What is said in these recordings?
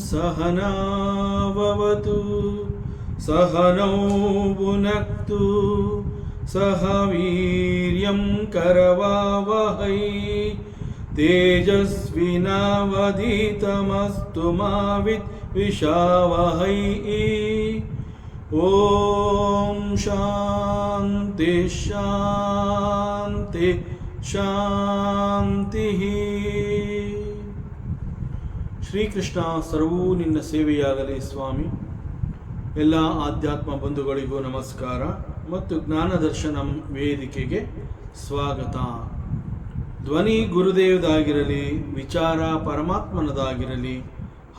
सहनाववतु सहनौ भुनक्तु सह वीर्यं करवावहै तेजस्विनावधीतमस्तु मा विद्विषावहै। ॐ शान्ति शान्ति ಶಾಂತಿಃ. ಶ್ರೀಕೃಷ್ಣ, ಸರ್ವೂ ನಿನ್ನ ಸೇವೆಯಾಗಲಿ ಸ್ವಾಮಿ. ಎಲ್ಲ ಆಧ್ಯಾತ್ಮ ಬಂಧುಗಳಿಗೂ ನಮಸ್ಕಾರ ಮತ್ತು ಜ್ಞಾನದರ್ಶನಂ ವೇದಿಕೆಗೆ ಸ್ವಾಗತ. ಧ್ವನಿ ಗುರುದೇವದಾಗಿರಲಿ, ವಿಚಾರ ಪರಮಾತ್ಮನದಾಗಿರಲಿ,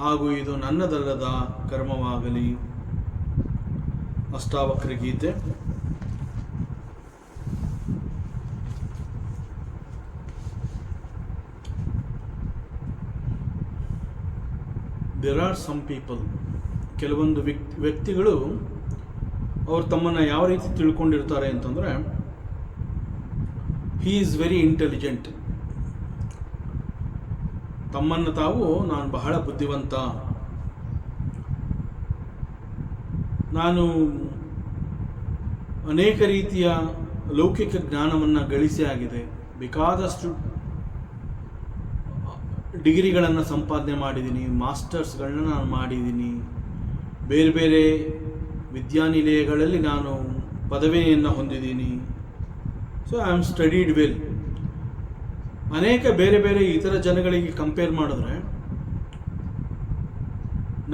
ಹಾಗೂ ಇದು ನನ್ನದಲ್ಲದ ಕರ್ಮವಾಗಲಿ. ಅಷ್ಟಾವಕ್ರ ಗೀತೆ. ದೇರ್ ಆರ್ ಸಮ್ ಪೀಪಲ್, ಕೆಲವೊಂದು ವ್ಯಕ್ತಿಗಳು ಅವರು ತಮ್ಮನ್ನು ಯಾವ ರೀತಿ ತಿಳ್ಕೊಂಡಿರ್ತಾರೆ ಅಂತಂದರೆ, ಹೀ ಈಸ್ ವೆರಿ ಇಂಟೆಲಿಜೆಂಟ್. ತಮ್ಮನ್ನು ತಾವು ನಾನು ಬಹಳ ಬುದ್ಧಿವಂತ, ನಾನು ಅನೇಕ ರೀತಿಯ ಲೌಕಿಕ ಜ್ಞಾನವನ್ನು ಗಳಿಸಿ ಆಗಿದೆ, ಬೇಕಾದಷ್ಟು ಡಿಗ್ರಿಗಳನ್ನು ಸಂಪಾದನೆ ಮಾಡಿದ್ದೀನಿ, ಮಾಸ್ಟರ್ಸ್ಗಳನ್ನ ನಾನು ಮಾಡಿದ್ದೀನಿ, ಬೇರೆ ಬೇರೆ ವಿದ್ಯಾನಿಲಯಗಳಲ್ಲಿ ನಾನು ಪದವಿಯನ್ನು ಹೊಂದಿದ್ದೀನಿ. So I am studied well. ಅನೇಕ ಬೇರೆ ಬೇರೆ ಇತರ ಜನಗಳಿಗೆ ಕಂಪೇರ್ ಮಾಡಿದ್ರೆ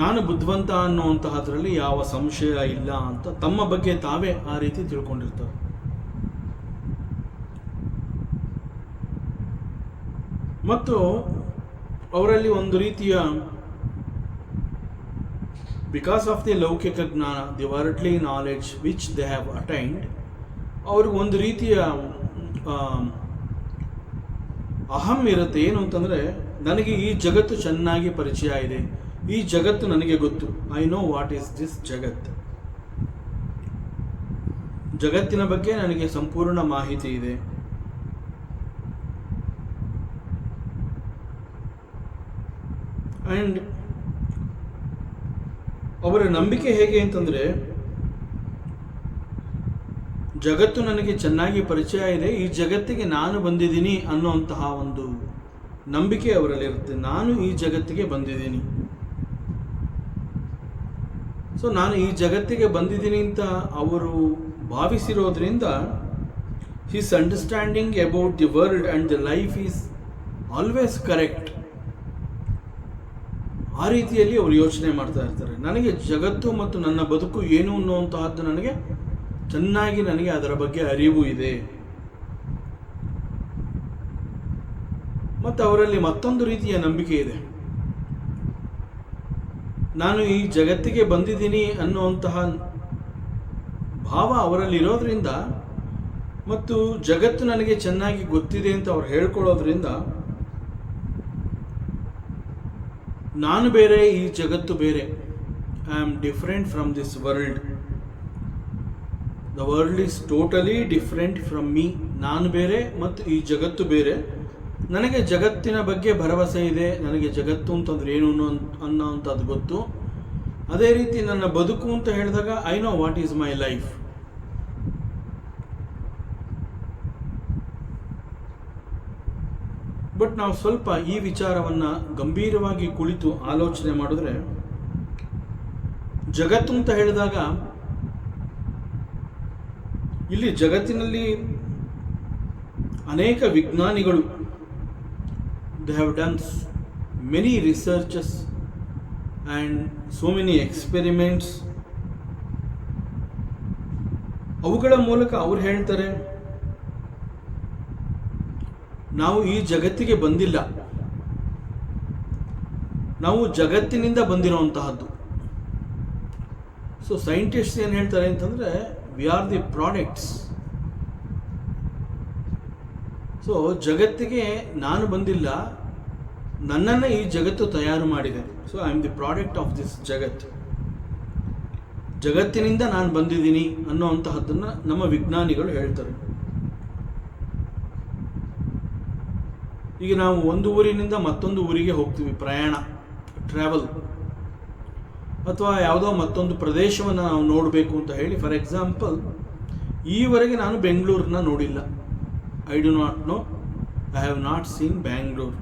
ನಾನು ಬುದ್ಧಿವಂತ ಅನ್ನುವಂತಹದ್ರಲ್ಲಿ ಯಾವ ಸಂಶಯ ಇಲ್ಲ ಅಂತ ತಮ್ಮ ಬಗ್ಗೆ ತಾವೇ ಆ ರೀತಿ ತಿಳ್ಕೊಂಡಿರ್ತಾರೆ. ಮತ್ತು ಅವರಲ್ಲಿ ಒಂದು ರೀತಿಯ, ಬಿಕಾಸ್ ಆಫ್ ದಿ ಲೌಕಿಕ ಜ್ಞಾನ, the worldly knowledge which they have attained, ಅವ್ರಿಗೆ ಒಂದು ರೀತಿಯ ಅಹಂ ಇರುತ್ತೆ. ಏನು ಅಂತಂದರೆ, ನನಗೆ ಈ ಜಗತ್ತು ಚೆನ್ನಾಗಿ ಪರಿಚಯ ಇದೆ, ಈ ಜಗತ್ತು ನನಗೆ ಗೊತ್ತು, I know what is this jagat, ಜಗತ್ತಿನ ಬಗ್ಗೆ ನನಗೆ ಸಂಪೂರ್ಣ ಮಾಹಿತಿ ಇದೆ. ಆ್ಯಂಡ್ ಅವರ ನಂಬಿಕೆ ಹೇಗೆ ಅಂತಂದರೆ, ಜಗತ್ತು ನನಗೆ ಚೆನ್ನಾಗಿ ಪರಿಚಯ ಇದೆ, ಈ ಜಗತ್ತಿಗೆ ನಾನು ಬಂದಿದ್ದೀನಿ ಅನ್ನುವಂತಹ ಒಂದು ನಂಬಿಕೆ ಅವರಲ್ಲಿರುತ್ತೆ. ನಾನು ಈ ಜಗತ್ತಿಗೆ ಬಂದಿದ್ದೀನಿ, ಸೊ ನಾನು ಈ ಜಗತ್ತಿಗೆ ಬಂದಿದ್ದೀನಿ ಅಂತ ಅವರು ಭಾವಿಸಿರೋದ್ರಿಂದ, his understanding about the world and the life is always correct. ಆ ರೀತಿಯಲ್ಲಿ ಅವರು ಯೋಚನೆ ಮಾಡ್ತಾ ಇರ್ತಾರೆ. ನನಗೆ ಜಗತ್ತು ಮತ್ತು ನನ್ನ ಬದುಕು ಏನು ಅನ್ನುವಂತಹದ್ದು ನನಗೆ ಚೆನ್ನಾಗಿ ಅದರ ಬಗ್ಗೆ ಅರಿವು ಇದೆ. ಮತ್ತು ಅವರಲ್ಲಿ ಮತ್ತೊಂದು ರೀತಿಯ ನಂಬಿಕೆ ಇದೆ. ನಾನು ಈ ಜಗತ್ತಿಗೆ ಬಂದಿದ್ದೀನಿ ಅನ್ನುವಂತಹ ಭಾವ ಅವರಲ್ಲಿ ಇರೋದ್ರಿಂದ, ಮತ್ತು ಜಗತ್ತು ನನಗೆ ಚೆನ್ನಾಗಿ ಗೊತ್ತಿದೆ ಅಂತ ಅವ್ರು ಹೇಳ್ಕೊಳ್ಳೋದ್ರಿಂದ, ನಾನು ಬೇರೆ, ಈ ಜಗತ್ತು ಬೇರೆ. I am different from this world. The world is totally different from me. ನಾನು ಬೇರೆ ಮತ್ತು ಈ ಜಗತ್ತು ಬೇರೆ. ನನಗೆ ಜಗತ್ತಿನ ಬಗ್ಗೆ ಭರವಸೆ ಇದೆ, ನನಗೆ ಜಗತ್ತು ಅಂತಂದ್ರೆ ಏನು ಅನ್ನೋಂಥದ್ದು ಗೊತ್ತು. ಅದೇ ರೀತಿ ನನ್ನ ಬದುಕು ಅಂತ ಹೇಳಿದಾಗ, I know what is my life. But ನಾವು ಸ್ವಲ್ಪ ಈ ವಿಚಾರವನ್ನು ಗಂಭೀರವಾಗಿ ಕುಳಿತು ಆಲೋಚನೆ ಮಾಡಿದ್ರೆ, ಜಗತ್ತು ಅಂತ ಹೇಳಿದಾಗ, ಇಲ್ಲಿ ಜಗತ್ತಿನಲ್ಲಿ ಅನೇಕ ವಿಜ್ಞಾನಿಗಳು, they have done many researches and so many experiments ಅವುಗಳ ಮೂಲಕ ಅವ್ರು ಹೇಳ್ತಾರೆ, ನಾವು ಈ ಜಗತ್ತಿಗೆ ಬಂದಿಲ್ಲ, ನಾವು ಜಗತ್ತಿನಿಂದ ಬಂದಿರುವಂತಹದ್ದು. ಸೊ ಸೈಂಟಿಸ್ಟ್ ಏನು ಹೇಳ್ತಾರೆ ಅಂತಂದರೆ, we are the products. So ಜಗತ್ತಿಗೆ ನಾನು ಬಂದಿಲ್ಲ, ನನ್ನನ್ನು ಈ ಜಗತ್ತು ತಯಾರು ಮಾಡಿದೆ. So I am the product of this jagat. ಜಗತ್ತಿನಿಂದ ನಾನು ಬಂದಿದ್ದೀನಿ ಅನ್ನೋವಂತಹದ್ದನ್ನು ನಮ್ಮ ವಿಜ್ಞಾನಿಗಳು ಹೇಳ್ತಾರೆ. ಈಗ ನಾವು ಒಂದು ಊರಿನಿಂದ ಮತ್ತೊಂದು ಊರಿಗೆ ಹೋಗ್ತೀವಿ, ಪ್ರಯಾಣ, ಟ್ರಾವೆಲ್, ಅಥವಾ ಯಾವುದೋ ಮತ್ತೊಂದು ಪ್ರದೇಶವನ್ನು ನಾವು ನೋಡಬೇಕು ಅಂತ ಹೇಳಿ. ಫಾರ್ ಎಕ್ಸಾಂಪಲ್, ಈವರೆಗೆ ನಾನು ಬೆಂಗಳೂರನ್ನ ನೋಡಿಲ್ಲ. I do not know, I have not seen Bangalore.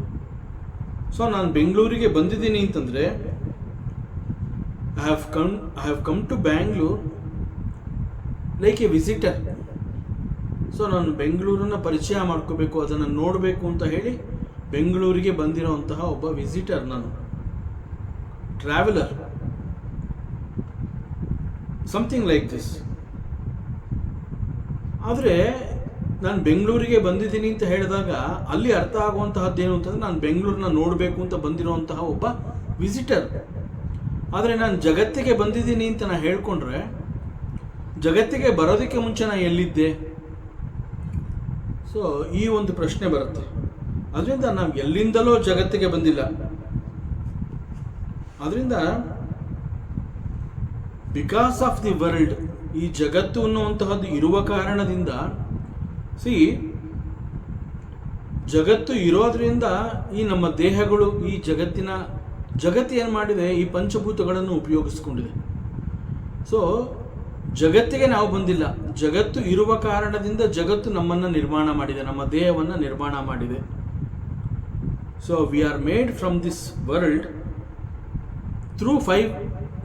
So ನಾನು ಬೆಂಗಳೂರಿಗೆ ಬಂದಿದ್ದೀನಿ ಅಂತಂದರೆ, I have come to Bangalore like a visitor. So ನಾನು ಬೆಂಗಳೂರನ್ನು ಪರಿಚಯ ಮಾಡ್ಕೋಬೇಕು, ಅದನ್ನು ನೋಡಬೇಕು ಅಂತ ಹೇಳಿ ಬೆಂಗಳೂರಿಗೆ ಬಂದಿರೋಂತಹ ಒಬ್ಬ ವಿಸಿಟರ್, ನಾನು ಟ್ರಾವೆಲರ್, ಸಮಥಿಂಗ್ ಲೈಕ್ ದಿಸ್. ಆದರೆ ನಾನು ಬೆಂಗಳೂರಿಗೆ ಬಂದಿದ್ದೀನಿ ಅಂತ ಹೇಳಿದಾಗ ಅಲ್ಲಿ ಅರ್ಥ ಆಗುವಂತಹದ್ದೇನು ಅಂತಂದರೆ, ನಾನು ಬೆಂಗಳೂರನ್ನ ನೋಡಬೇಕು ಅಂತ ಬಂದಿರುವಂತಹ ಒಬ್ಬ ವಿಸಿಟರ್. ಆದರೆ ನಾನು ಜಗತ್ತಿಗೆ ಬಂದಿದ್ದೀನಿ ಅಂತ ನಾನು ಹೇಳ್ಕೊಂಡ್ರೆ, ಜಗತ್ತಿಗೆ ಬರೋದಕ್ಕೆ ಮುಂಚೆ ನಾನು ಎಲ್ಲಿದ್ದೆ? ಸೊ ಈ ಒಂದು ಪ್ರಶ್ನೆ ಬರುತ್ತೆ. ಅದರಿಂದ ನಾವು ಎಲ್ಲಿಂದಲೋ ಜಗತ್ತಿಗೆ ಬಂದಿಲ್ಲ. ಅದರಿಂದ ಬಿಕಾಸ್ ಆಫ್ ದಿ ವರ್ಲ್ಡ್, ಈ ಜಗತ್ತು ಅನ್ನುವಂತಹದ್ದು ಇರುವ ಕಾರಣದಿಂದ, ಜಗತ್ತು ಇರೋದ್ರಿಂದ ಈ ನಮ್ಮ ದೇಹಗಳು, ಈ ಜಗತ್ತು ಏನು ಮಾಡಿದೆ, ಈ ಪಂಚಭೂತಗಳನ್ನು ಉಪಯೋಗಿಸ್ಕೊಂಡಿದೆ. ಸೊ ಜಗತ್ತಿಗೆ ನಾವು ಬಂದಿಲ್ಲ, ಜಗತ್ತು ಇರುವ ಕಾರಣದಿಂದ ಜಗತ್ತು ನಮ್ಮನ್ನು ನಿರ್ಮಾಣ ಮಾಡಿದೆ, ನಮ್ಮ ದೇಹವನ್ನು ನಿರ್ಮಾಣ ಮಾಡಿದೆ. So we are made from this world through 5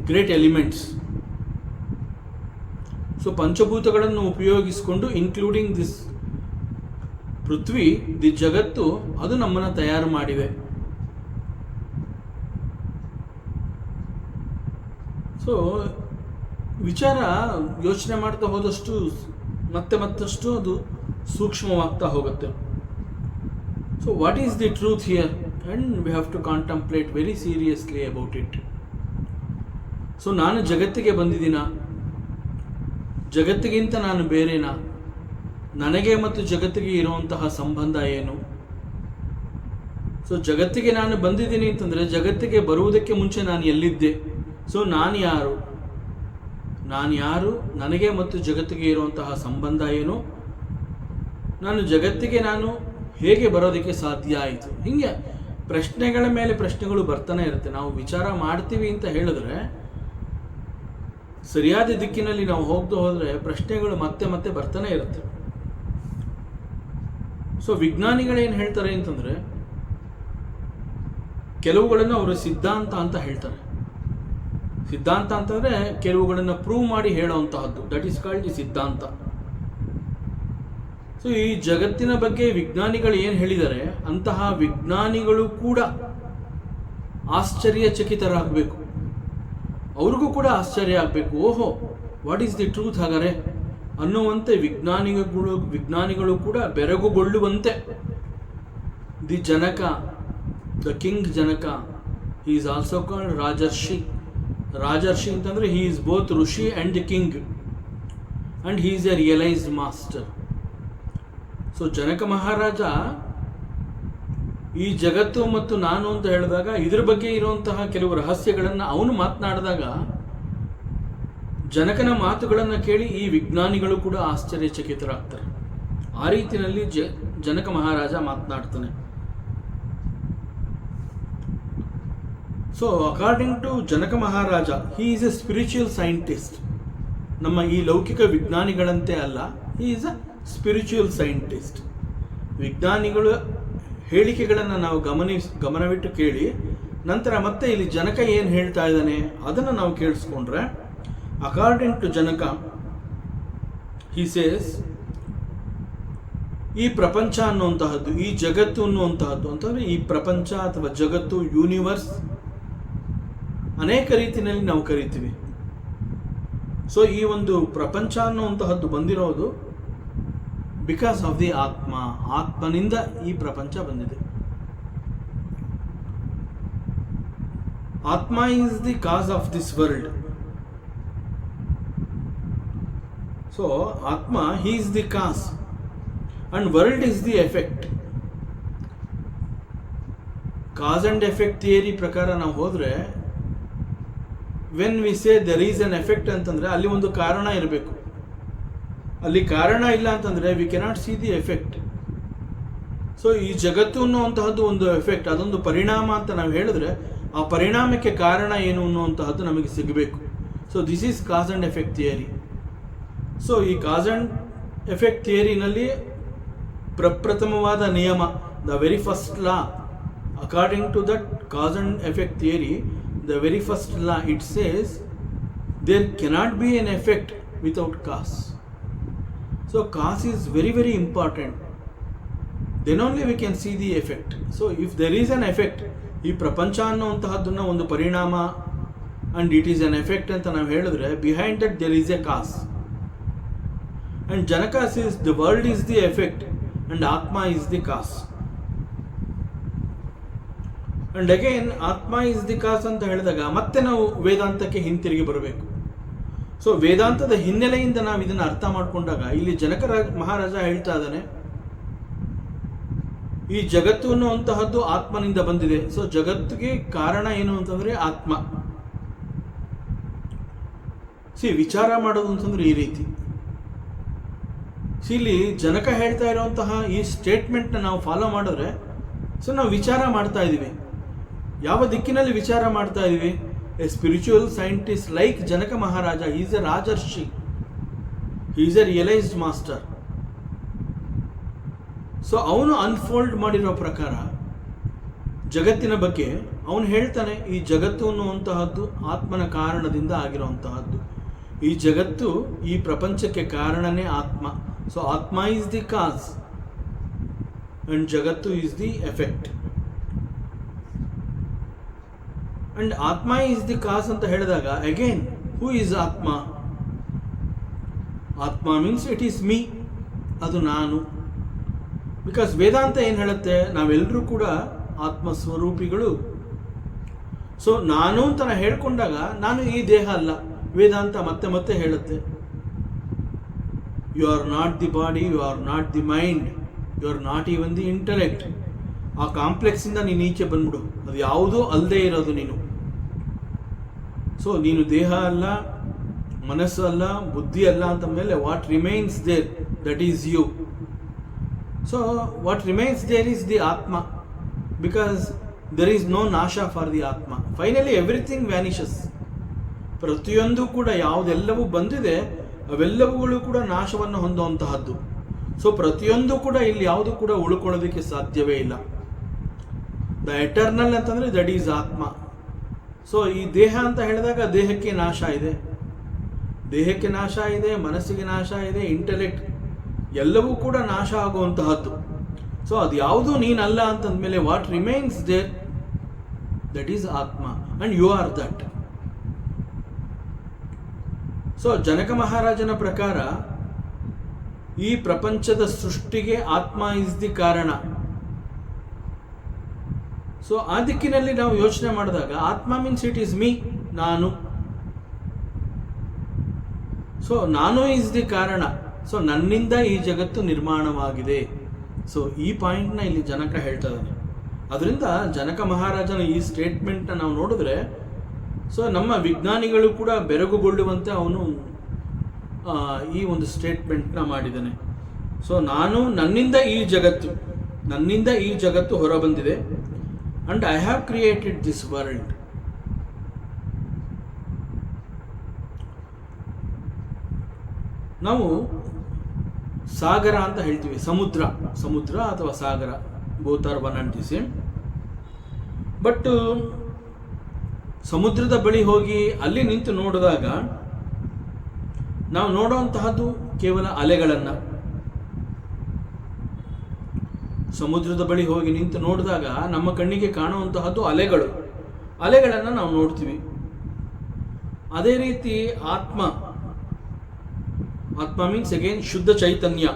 great elements. So ಪಂಚಭೂತಗಳನ್ನು ಉಪಯೋಗಿಸಿಕೊಂಡು, ಇನ್ಕ್ಲೂಡಿಂಗ್ ದಿಸ್ ಪೃಥ್ವಿ, ದಿ ಜಗತ್ತು, ಅದು ನಮ್ಮನ್ನು ತಯಾರು ಮಾಡಿದೆ. ಸೊ ವಿಚಾರ ಯೋಚನೆ ಮಾಡ್ತಾ ಹೋದಷ್ಟು ಮತ್ತಷ್ಟು ಅದು ಸೂಕ್ಷ್ಮವಾಗ್ತಾ ಹೋಗುತ್ತೆ. So what is the truth here, and we have to contemplate very seriously about it. So ನಾನು ಜಗತ್ತಿಗೆ ಬಂದಿದ್ದೀನಾ? ಜಗತ್ತಿಗಿಂತ ನಾನು ಬೇರೆನಾ? ನನಗೆ ಮತ್ತು ಜಗತ್ತಿಗೆ ಇರುವಂತಹ ಸಂಬಂಧ ಏನು? ಸೊ ಜಗತ್ತಿಗೆ ನಾನು ಬಂದಿದ್ದೀನಿ ಅಂತಂದರೆ, ಜಗತ್ತಿಗೆ ಬರುವುದಕ್ಕೆ ಮುಂಚೆ ನಾನು ಎಲ್ಲಿದ್ದೆ? ಸೊ ನಾನು ಯಾರು, ನನಗೆ ಮತ್ತು ಜಗತ್ತಿಗೆ ಇರುವಂತಹ ಸಂಬಂಧ ಏನು, ನಾನು ಜಗತ್ತಿಗೆ ಹೇಗೆ ಬರೋದಕ್ಕೆ ಸಾಧ್ಯ ಆಯಿತು? ಹೀಗೆ ಪ್ರಶ್ನೆಗಳ ಮೇಲೆ ಪ್ರಶ್ನೆಗಳು ಬರ್ತಾನೆ ಇರುತ್ತೆ. ನಾವು ವಿಚಾರ ಮಾಡ್ತೀವಿ ಅಂತ ಹೇಳಿದ್ರೆ, ಸರಿಯಾದ ದಿಕ್ಕಿನಲ್ಲಿ ನಾವು ಹೋಗ್ತಾ ಹೋದರೆ ಪ್ರಶ್ನೆಗಳು ಮತ್ತೆ ಬರ್ತಾನೆ ಇರುತ್ತೆ. ಸೊ ವಿಜ್ಞಾನಿಗಳೇನು ಹೇಳ್ತಾರೆ ಅಂತಂದರೆ, ಕೆಲವುಗಳನ್ನು ಅವರು ಸಿದ್ಧಾಂತ ಅಂತ ಹೇಳ್ತಾರೆ. ಸಿದ್ಧಾಂತ ಅಂತಂದರೆ ಕೆಲವುಗಳನ್ನು ಪ್ರೂವ್ ಮಾಡಿ ಹೇಳೋವಂತಹದ್ದು, ದಟ್ ಈಸ್ ಕಾಲ್ಡ್ ಸಿದ್ಧಾಂತ. ಸೊ ಈ ಜಗತ್ತಿನ ಬಗ್ಗೆ ವಿಜ್ಞಾನಿಗಳು ಏನು ಹೇಳಿದ್ದಾರೆ, ಅಂತಹ ವಿಜ್ಞಾನಿಗಳು ಕೂಡ ಆಶ್ಚರ್ಯಚಕಿತರಾಗಬೇಕು. ಅವ್ರಿಗೂ ಕೂಡ ಆಶ್ಚರ್ಯ ಆಗಬೇಕು, ಓಹೋ ವಾಟ್ ಈಸ್ ದಿ ಟ್ರೂತ್ ಹಾಗಾರೆ ಅನ್ನುವಂತೆ ವಿಜ್ಞಾನಿಗಳು ಕೂಡ ಬೆರಗುಗೊಳ್ಳುವಂತೆ. The Janaka, the king Janaka, he is also called rajarshi. ರಾಜರ್ಷಿ ಅಂತಂದರೆ he is both rishi and the king, and he is a realized master. So Janaka Maharaja ಈ ಜಗತ್ತು ಮತ್ತು ನಾನು ಅಂತ ಹೇಳಿದಾಗ, ಇದ್ರ ಬಗ್ಗೆ ಇರುವಂತಹ ಕೆಲವು ರಹಸ್ಯಗಳನ್ನು ಅವನು ಮಾತನಾಡಿದಾಗ, ಜನಕನ ಮಾತುಗಳನ್ನು ಕೇಳಿ ಈ ವಿಜ್ಞಾನಿಗಳು ಕೂಡ ಆಶ್ಚರ್ಯಚಕಿತರಾಗ್ತಾರೆ. ಆ ರೀತಿಯಲ್ಲಿ ಜನಕ ಮಹಾರಾಜ ಮಾತನಾಡ್ತಾನೆ. So according to Janaka Maharaja, he is a spiritual scientist. ನಮ್ಮ ಈ ಲೌಕಿಕ ವಿಜ್ಞಾನಿಗಳಂತೆ ಅಲ್ಲ, he is a spiritual scientist. ವಿಜ್ಞಾನಿಗಳು ಹೇಳಿಕೆಗಳನ್ನು ನಾವು ಗಮನವಿಟ್ಟು ಕೇಳಿ, ನಂತರ ಮತ್ತೆ ಇಲ್ಲಿ ಜನಕ ಏನು ಹೇಳ್ತಾ ಇದ್ದಾನೆ ಅದನ್ನು ನಾವು ಕೇಳಿಸ್ಕೊಂಡ್ರೆ, according to Janaka, he says, ಈ ಪ್ರಪಂಚ ಅನ್ನುವಂತಹದ್ದು, ಈ ಜಗತ್ತು ಅನ್ನುವಂತಹದ್ದು ಅಂತಂದರೆ, ಈ ಪ್ರಪಂಚ ಅಥವಾ ಜಗತ್ತು, ಯೂನಿವರ್ಸ್, ಅನೇಕ ರೀತಿಯಲ್ಲಿ ನಾವು ಕರಿತೀವಿ. ಸೊ ಈ ಒಂದು ಪ್ರಪಂಚ ಅನ್ನುವಂತಹದ್ದು ಬಂದಿರೋದು ಬಿಕಾಸ್ ಆಫ್ ದಿ ಆತ್ಮ. ಆತ್ಮನಿಂದ ಈ ಪ್ರಪಂಚ ಬಂದಿದೆ. Atma is the cause of this world. So atma he is the cause and world is the effect. Cause and effect theory ಪ್ರಕಾರ ನಾವು ಹೋದರೆ, when we say there is an effect ಅಂತಂದರೆ ಅಲ್ಲಿ ಒಂದು ಕಾರಣ ಇರಬೇಕು. ಅಲ್ಲಿ ಕಾರಣ ಇಲ್ಲ ಅಂತಂದರೆ we cannot see the effect. So ಈ ಜಗತ್ತು ಅನ್ನುವಂತಹದ್ದು ಒಂದು ಎಫೆಕ್ಟ್, ಅದೊಂದು ಪರಿಣಾಮ ಅಂತ ನಾವು ಹೇಳಿದ್ರೆ ಆ ಪರಿಣಾಮಕ್ಕೆ ಕಾರಣ ಏನು ಅನ್ನುವಂತಹದ್ದು ನಮಗೆ ಸಿಗಬೇಕು. So this is cause and effect theory. So ಈ ಕಾಸ್ ಅಂಡ್ ಎಫೆಕ್ಟ್ ಥಿಯರಿನಲ್ಲಿ ಪ್ರಪ್ರಥಮವಾದ ನಿಯಮ, the very first law, according to that cause and effect theory, the very first law, it says there cannot be an effect without cause. So cause is very very important, then only we can see the effect. So if there is an effect, ಈ ಪ್ರಪಂಚ ಅನ್ನುವಂತಹದ್ದನ್ನ ಒಂದು ಪರಿಣಾಮ and it is an effect ಅಂತ ನಾವು ಹೇಳಿದ್ರೆ, behind that there is a cause. And Janaka says the world is the effect and Atma is the cause. And again ಆತ್ಮ is the ಕಾಸ್ ಅಂತ ಹೇಳಿದಾಗ ಮತ್ತೆ ನಾವು ವೇದಾಂತಕ್ಕೆ ಹಿಂತಿರುಗಿ ಬರಬೇಕು. ಸೊ ವೇದಾಂತದ ಹಿನ್ನೆಲೆಯಿಂದ ನಾವು ಇದನ್ನು ಅರ್ಥ ಮಾಡಿಕೊಂಡಾಗ ಇಲ್ಲಿ ಜನಕ ಮಹಾರಾಜ ಹೇಳ್ತಾ ಇದ್ದಾನೆ, ಈ ಜಗತ್ತು ಅನ್ನುವಂತಹದ್ದು ಆತ್ಮನಿಂದ ಬಂದಿದೆ. ಸೊ ಜಗತ್ತಿಗೆ ಕಾರಣ ಏನು ಅಂತಂದ್ರೆ ಆತ್ಮ. ವಿಚಾರ ಮಾಡೋದು ಅಂತಂದ್ರೆ ಈ ರೀತಿ. ಇಲ್ಲಿ ಜನಕ ಹೇಳ್ತಾ ಇರುವಂತಹ ಈ ಸ್ಟೇಟ್ಮೆಂಟ್ನ ನಾವು ಫಾಲೋ ಮಾಡಿದ್ರೆ, ಸೊ ನಾವು ವಿಚಾರ ಮಾಡ್ತಾ ಇದ್ದೀವಿ. ಯಾವ ದಿಕ್ಕಿನಲ್ಲಿ ವಿಚಾರ ಮಾಡ್ತಾ ಇದೀವಿ? A spiritual scientist like Janaka Maharaja, is a rajarshi, is a realized master. So ಅವನು ಅನ್ಫೋಲ್ಡ್ ಮಾಡಿರೋ ಪ್ರಕಾರ ಜಗತ್ತಿನ ಬಗ್ಗೆ ಅವನು ಹೇಳ್ತಾನೆ, ಈ ಜಗತ್ತು ಅನ್ನುವಂತಹದ್ದು ಆತ್ಮನ ಕಾರಣದಿಂದ ಆಗಿರುವಂತಹದ್ದು. ಈ ಜಗತ್ತು, ಈ ಪ್ರಪಂಚಕ್ಕೆ ಕಾರಣನೇ ಆತ್ಮ. ಸೊ ಆತ್ಮ ಈಸ್ ದಿ ಕಾಸ್ ಅಂಡ್ ಜಗತ್ತು ಈಸ್ ದಿ ಎಫೆಕ್ಟ್. ಅಂಡ್ ಆತ್ಮ ಈಸ್ ದಿ ಕಾಸ್ ಅಂತ ಹೇಳಿದಾಗ ಅಗೇನ್ ಹೂ ಈಸ್ ಆತ್ಮ? ಆತ್ಮ ಮೀನ್ಸ್ ಇಟ್ ಈಸ್ ಮೀ, ಅದು ನಾನು. ಬಿಕಾಸ್ ವೇದಾಂತ ಏನು ಹೇಳುತ್ತೆ, ನಾವೆಲ್ಲರೂ ಕೂಡ ಆತ್ಮಸ್ವರೂಪಿಗಳು. ಸೊ ನಾನು ಅಂತ ಹೇಳ್ಕೊಂಡಾಗ ನಾನು ಈ ದೇಹ ಅಲ್ಲ. ವೇದಾಂತ ಮತ್ತೆ ಮತ್ತೆ ಹೇಳುತ್ತೆ, you are not the body, you are not the mind, you are not even the intellect. ಆ ಕಾಂಪ್ಲೆಕ್ಸಿಂದ ನೀನು ಈಚೆ ಬಂದ್ಬಿಡು, ಅದು ಯಾವುದೂ ಅಲ್ಲದೆ ಇರೋದು ನೀನು. ಸೊ ನೀನು ದೇಹ ಅಲ್ಲ, ಮನಸ್ಸು ಅಲ್ಲ, ಬುದ್ಧಿ ಅಲ್ಲ ಅಂತ ಮೇಲೆ what remains there, that is you. So what remains there is the atma, because there is no nasha for the atma. Finally everything vanishes. ಪ್ರತಿಯೊಂದು ಕೂಡ ಯಾವುದೆಲ್ಲವೂ ಬಂದಿದೆ ಅವೆಲ್ಲವುಗಳು ಕೂಡ ನಾಶವನ್ನು ಹೊಂದುವಂತಹದ್ದು. ಸೊ ಪ್ರತಿಯೊಂದು ಕೂಡ ಇಲ್ಲಿ ಯಾವುದು ಕೂಡ ಉಳ್ಕೊಳ್ಳೋದಕ್ಕೆ ಸಾಧ್ಯವೇ ಇಲ್ಲ. ದ ಎಟರ್ನಲ್ ಅಂತಂದ್ರೆ ದಟ್ ಈಸ್ ಆತ್ಮ. ಸೊ ಈ ದೇಹ ಅಂತ ಹೇಳಿದಾಗ ದೇಹಕ್ಕೆ ನಾಶ ಇದೆ, ದೇಹಕ್ಕೆ ನಾಶ ಇದೆ, ಮನಸ್ಸಿಗೆ ನಾಶ ಇದೆ, ಇಂಟೆಲೆಕ್ಟ್ ಎಲ್ಲವೂ ಕೂಡ ನಾಶ ಆಗುವಂತಹದ್ದು. ಸೊ ಅದು ಯಾವುದು ನೀನಲ್ಲ ಅಂತಂದ್ಮೇಲೆ what remains there, that is atma and you are that. So Janaka ಮಹಾರಾಜನ ಪ್ರಕಾರ ಈ ಪ್ರಪಂಚದ ಸೃಷ್ಟಿಗೆ ಆತ್ಮ ಇಸ್ ದಿ ಕಾರಣ. ಸೊ ಆ ದಿಕ್ಕಿನಲ್ಲಿ ನಾವು ಯೋಚನೆ ಮಾಡಿದಾಗ ಆತ್ಮ ಮೀನ್ಸ್ ಇಟ್ ಈಸ್ ಮೀ, ನಾನು. ಸೊ ನಾನು ಈಸ್ ದಿ ಕಾರಣ. ಸೊ ನನ್ನಿಂದ ಈ ಜಗತ್ತು ನಿರ್ಮಾಣವಾಗಿದೆ. ಸೊ ಈ ಪಾಯಿಂಟ್ನ ಇಲ್ಲಿ ಜನಕ ಹೇಳ್ತಾ ಇದ್ದಾನೆ. ಅದರಿಂದ ಜನಕ ಮಹಾರಾಜನ ಈ ಸ್ಟೇಟ್ಮೆಂಟ್ನ ನಾವು ನೋಡಿದ್ರೆ, ಸೊ ನಮ್ಮ ವಿಜ್ಞಾನಿಗಳು ಕೂಡ ಬೆರಗುಗೊಳ್ಳುವಂತೆ ಅವನು ಈ ಒಂದು ಸ್ಟೇಟ್ಮೆಂಟ್ನ ಮಾಡಿದ್ದಾನೆ. ಸೊ ನನ್ನಿಂದ ಈ ಜಗತ್ತು ಹೊರಬಂದಿದೆ and I have created this world. ನಾವು ಸಾಗರ ಅಂತ ಹೇಳ್ತೀವಿ, ಸಮುದ್ರ ಅಥವಾ ಸಾಗರ, both are one and the same. But ಸಮುದ್ರದ ಬಳಿ ಹೋಗಿ ಅಲ್ಲಿ ನಿಂತು ನೋಡಿದಾಗ ನಾವು ನೋಡುವಂತಹದ್ದು ಕೇವಲ ಅಲೆಗಳನ್ನು. ಸಮುದ್ರದ ಬಳಿ ಹೋಗಿ ನಿಂತು ನೋಡಿದಾಗ ನಮ್ಮ ಕಣ್ಣಿಗೆ ಕಾಣುವಂತಹದ್ದು ಅಲೆಗಳನ್ನು ನಾವು ನೋಡ್ತೀವಿ. ಅದೇ ರೀತಿ ಆತ್ಮ ಆತ್ಮ ಮೀನ್ಸ್ ಅಗೇನ್ ಶುದ್ಧ ಚೈತನ್ಯ.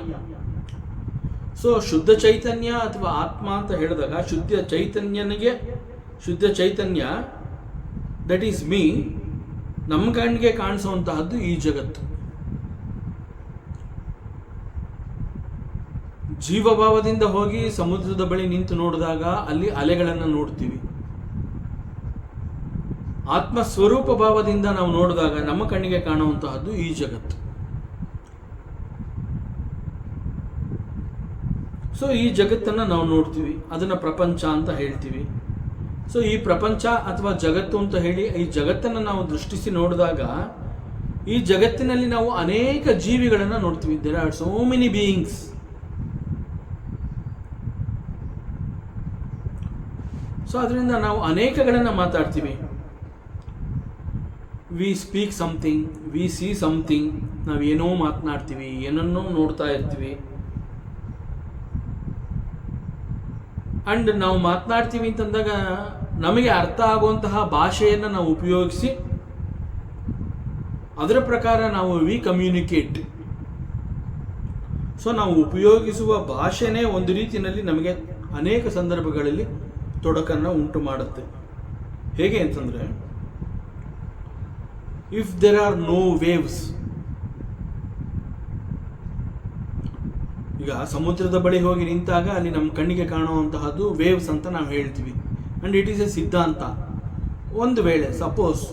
ಸೊ ಶುದ್ಧ ಚೈತನ್ಯ ಅಥವಾ ಆತ್ಮ ಅಂತ ಹೇಳಿದಾಗ ಶುದ್ಧ ಚೈತನ್ಯ ದಟ್ ಈಸ್ ಮೀ, ನಮ್ಮ ಕಣ್ಣಿಗೆ ಕಾಣಿಸುವಂತಹದ್ದು ಈ ಜಗತ್ತು. ಜೀವಭಾವದಿಂದ ಹೋಗಿ ಸಮುದ್ರದ ಬಳಿ ನಿಂತು ನೋಡಿದಾಗ ಅಲ್ಲಿ ಅಲೆಗಳನ್ನು ನೋಡ್ತೀವಿ. ಆತ್ಮ ಸ್ವರೂಪ ಭಾವದಿಂದ ನಾವು ನೋಡಿದಾಗ ನಮ್ಮ ಕಣ್ಣಿಗೆ ಕಾಣುವಂತಹದ್ದು ಈ ಜಗತ್ತು. ಸೊ ಈ ಜಗತ್ತನ್ನು ನಾವು ನೋಡ್ತೀವಿ, ಅದನ್ನು ಪ್ರಪಂಚ ಅಂತ ಹೇಳ್ತೀವಿ. ಸೊ ಈ ಪ್ರಪಂಚ ಅಥವಾ ಜಗತ್ತು ಅಂತ ಹೇಳಿ ಈ ಜಗತ್ತನ್ನು ನಾವು ದೃಷ್ಟಿಸಿ ನೋಡಿದಾಗ ಈ ಜಗತ್ತಿನಲ್ಲಿ ನಾವು ಅನೇಕ ಜೀವಿಗಳನ್ನು ನೋಡ್ತೀವಿ. There are so many beings. So ಅದರಿಂದ ನಾವು ಅನೇಕಗಳನ್ನು ಮಾತಾಡ್ತೀವಿ. We speak something, we see something. ನಾವೇನೋ ಮಾತನಾಡ್ತೀವಿ, ಏನನ್ನೋ ನೋಡ್ತಾ ಇರ್ತೀವಿ. ಅಂಡ್ ನಾವು ಮಾತನಾಡ್ತೀವಿ ಅಂತಂದಾಗ ನಮಗೆ ಅರ್ಥ ಆಗುವಂತಹ ಭಾಷೆಯನ್ನು ನಾವು ಉಪಯೋಗಿಸಿ ಅದರ ಪ್ರಕಾರ ನಾವು ವಿ ಕಮ್ಯುನಿಕೇಟ್. ಸೊ ನಾವು ಉಪಯೋಗಿಸುವ ಭಾಷೆನೇ ಒಂದು ರೀತಿಯಲ್ಲಿ ನಮಗೆ ಅನೇಕ ಸಂದರ್ಭಗಳಲ್ಲಿ ತೊಡಕನ್ನು ಉಂಟು ಮಾಡುತ್ತೆ. ಹೇಗೆ ಅಂತಂದರೆ, if there are no waves, ಈಗ ಸಮುದ್ರದ ಬಳಿ ಹೋಗಿ ನಿಂತಾಗ ಅಲ್ಲಿ ನಮ್ಮ ಕಣ್ಣಿಗೆ ಕಾಣುವಂತಹದ್ದು ವೇವ್ಸ್ ಅಂತ ನಾವು ಹೇಳ್ತೀವಿ. And it is A siddhanta. ಒಂದು ವೇಳೆ suppose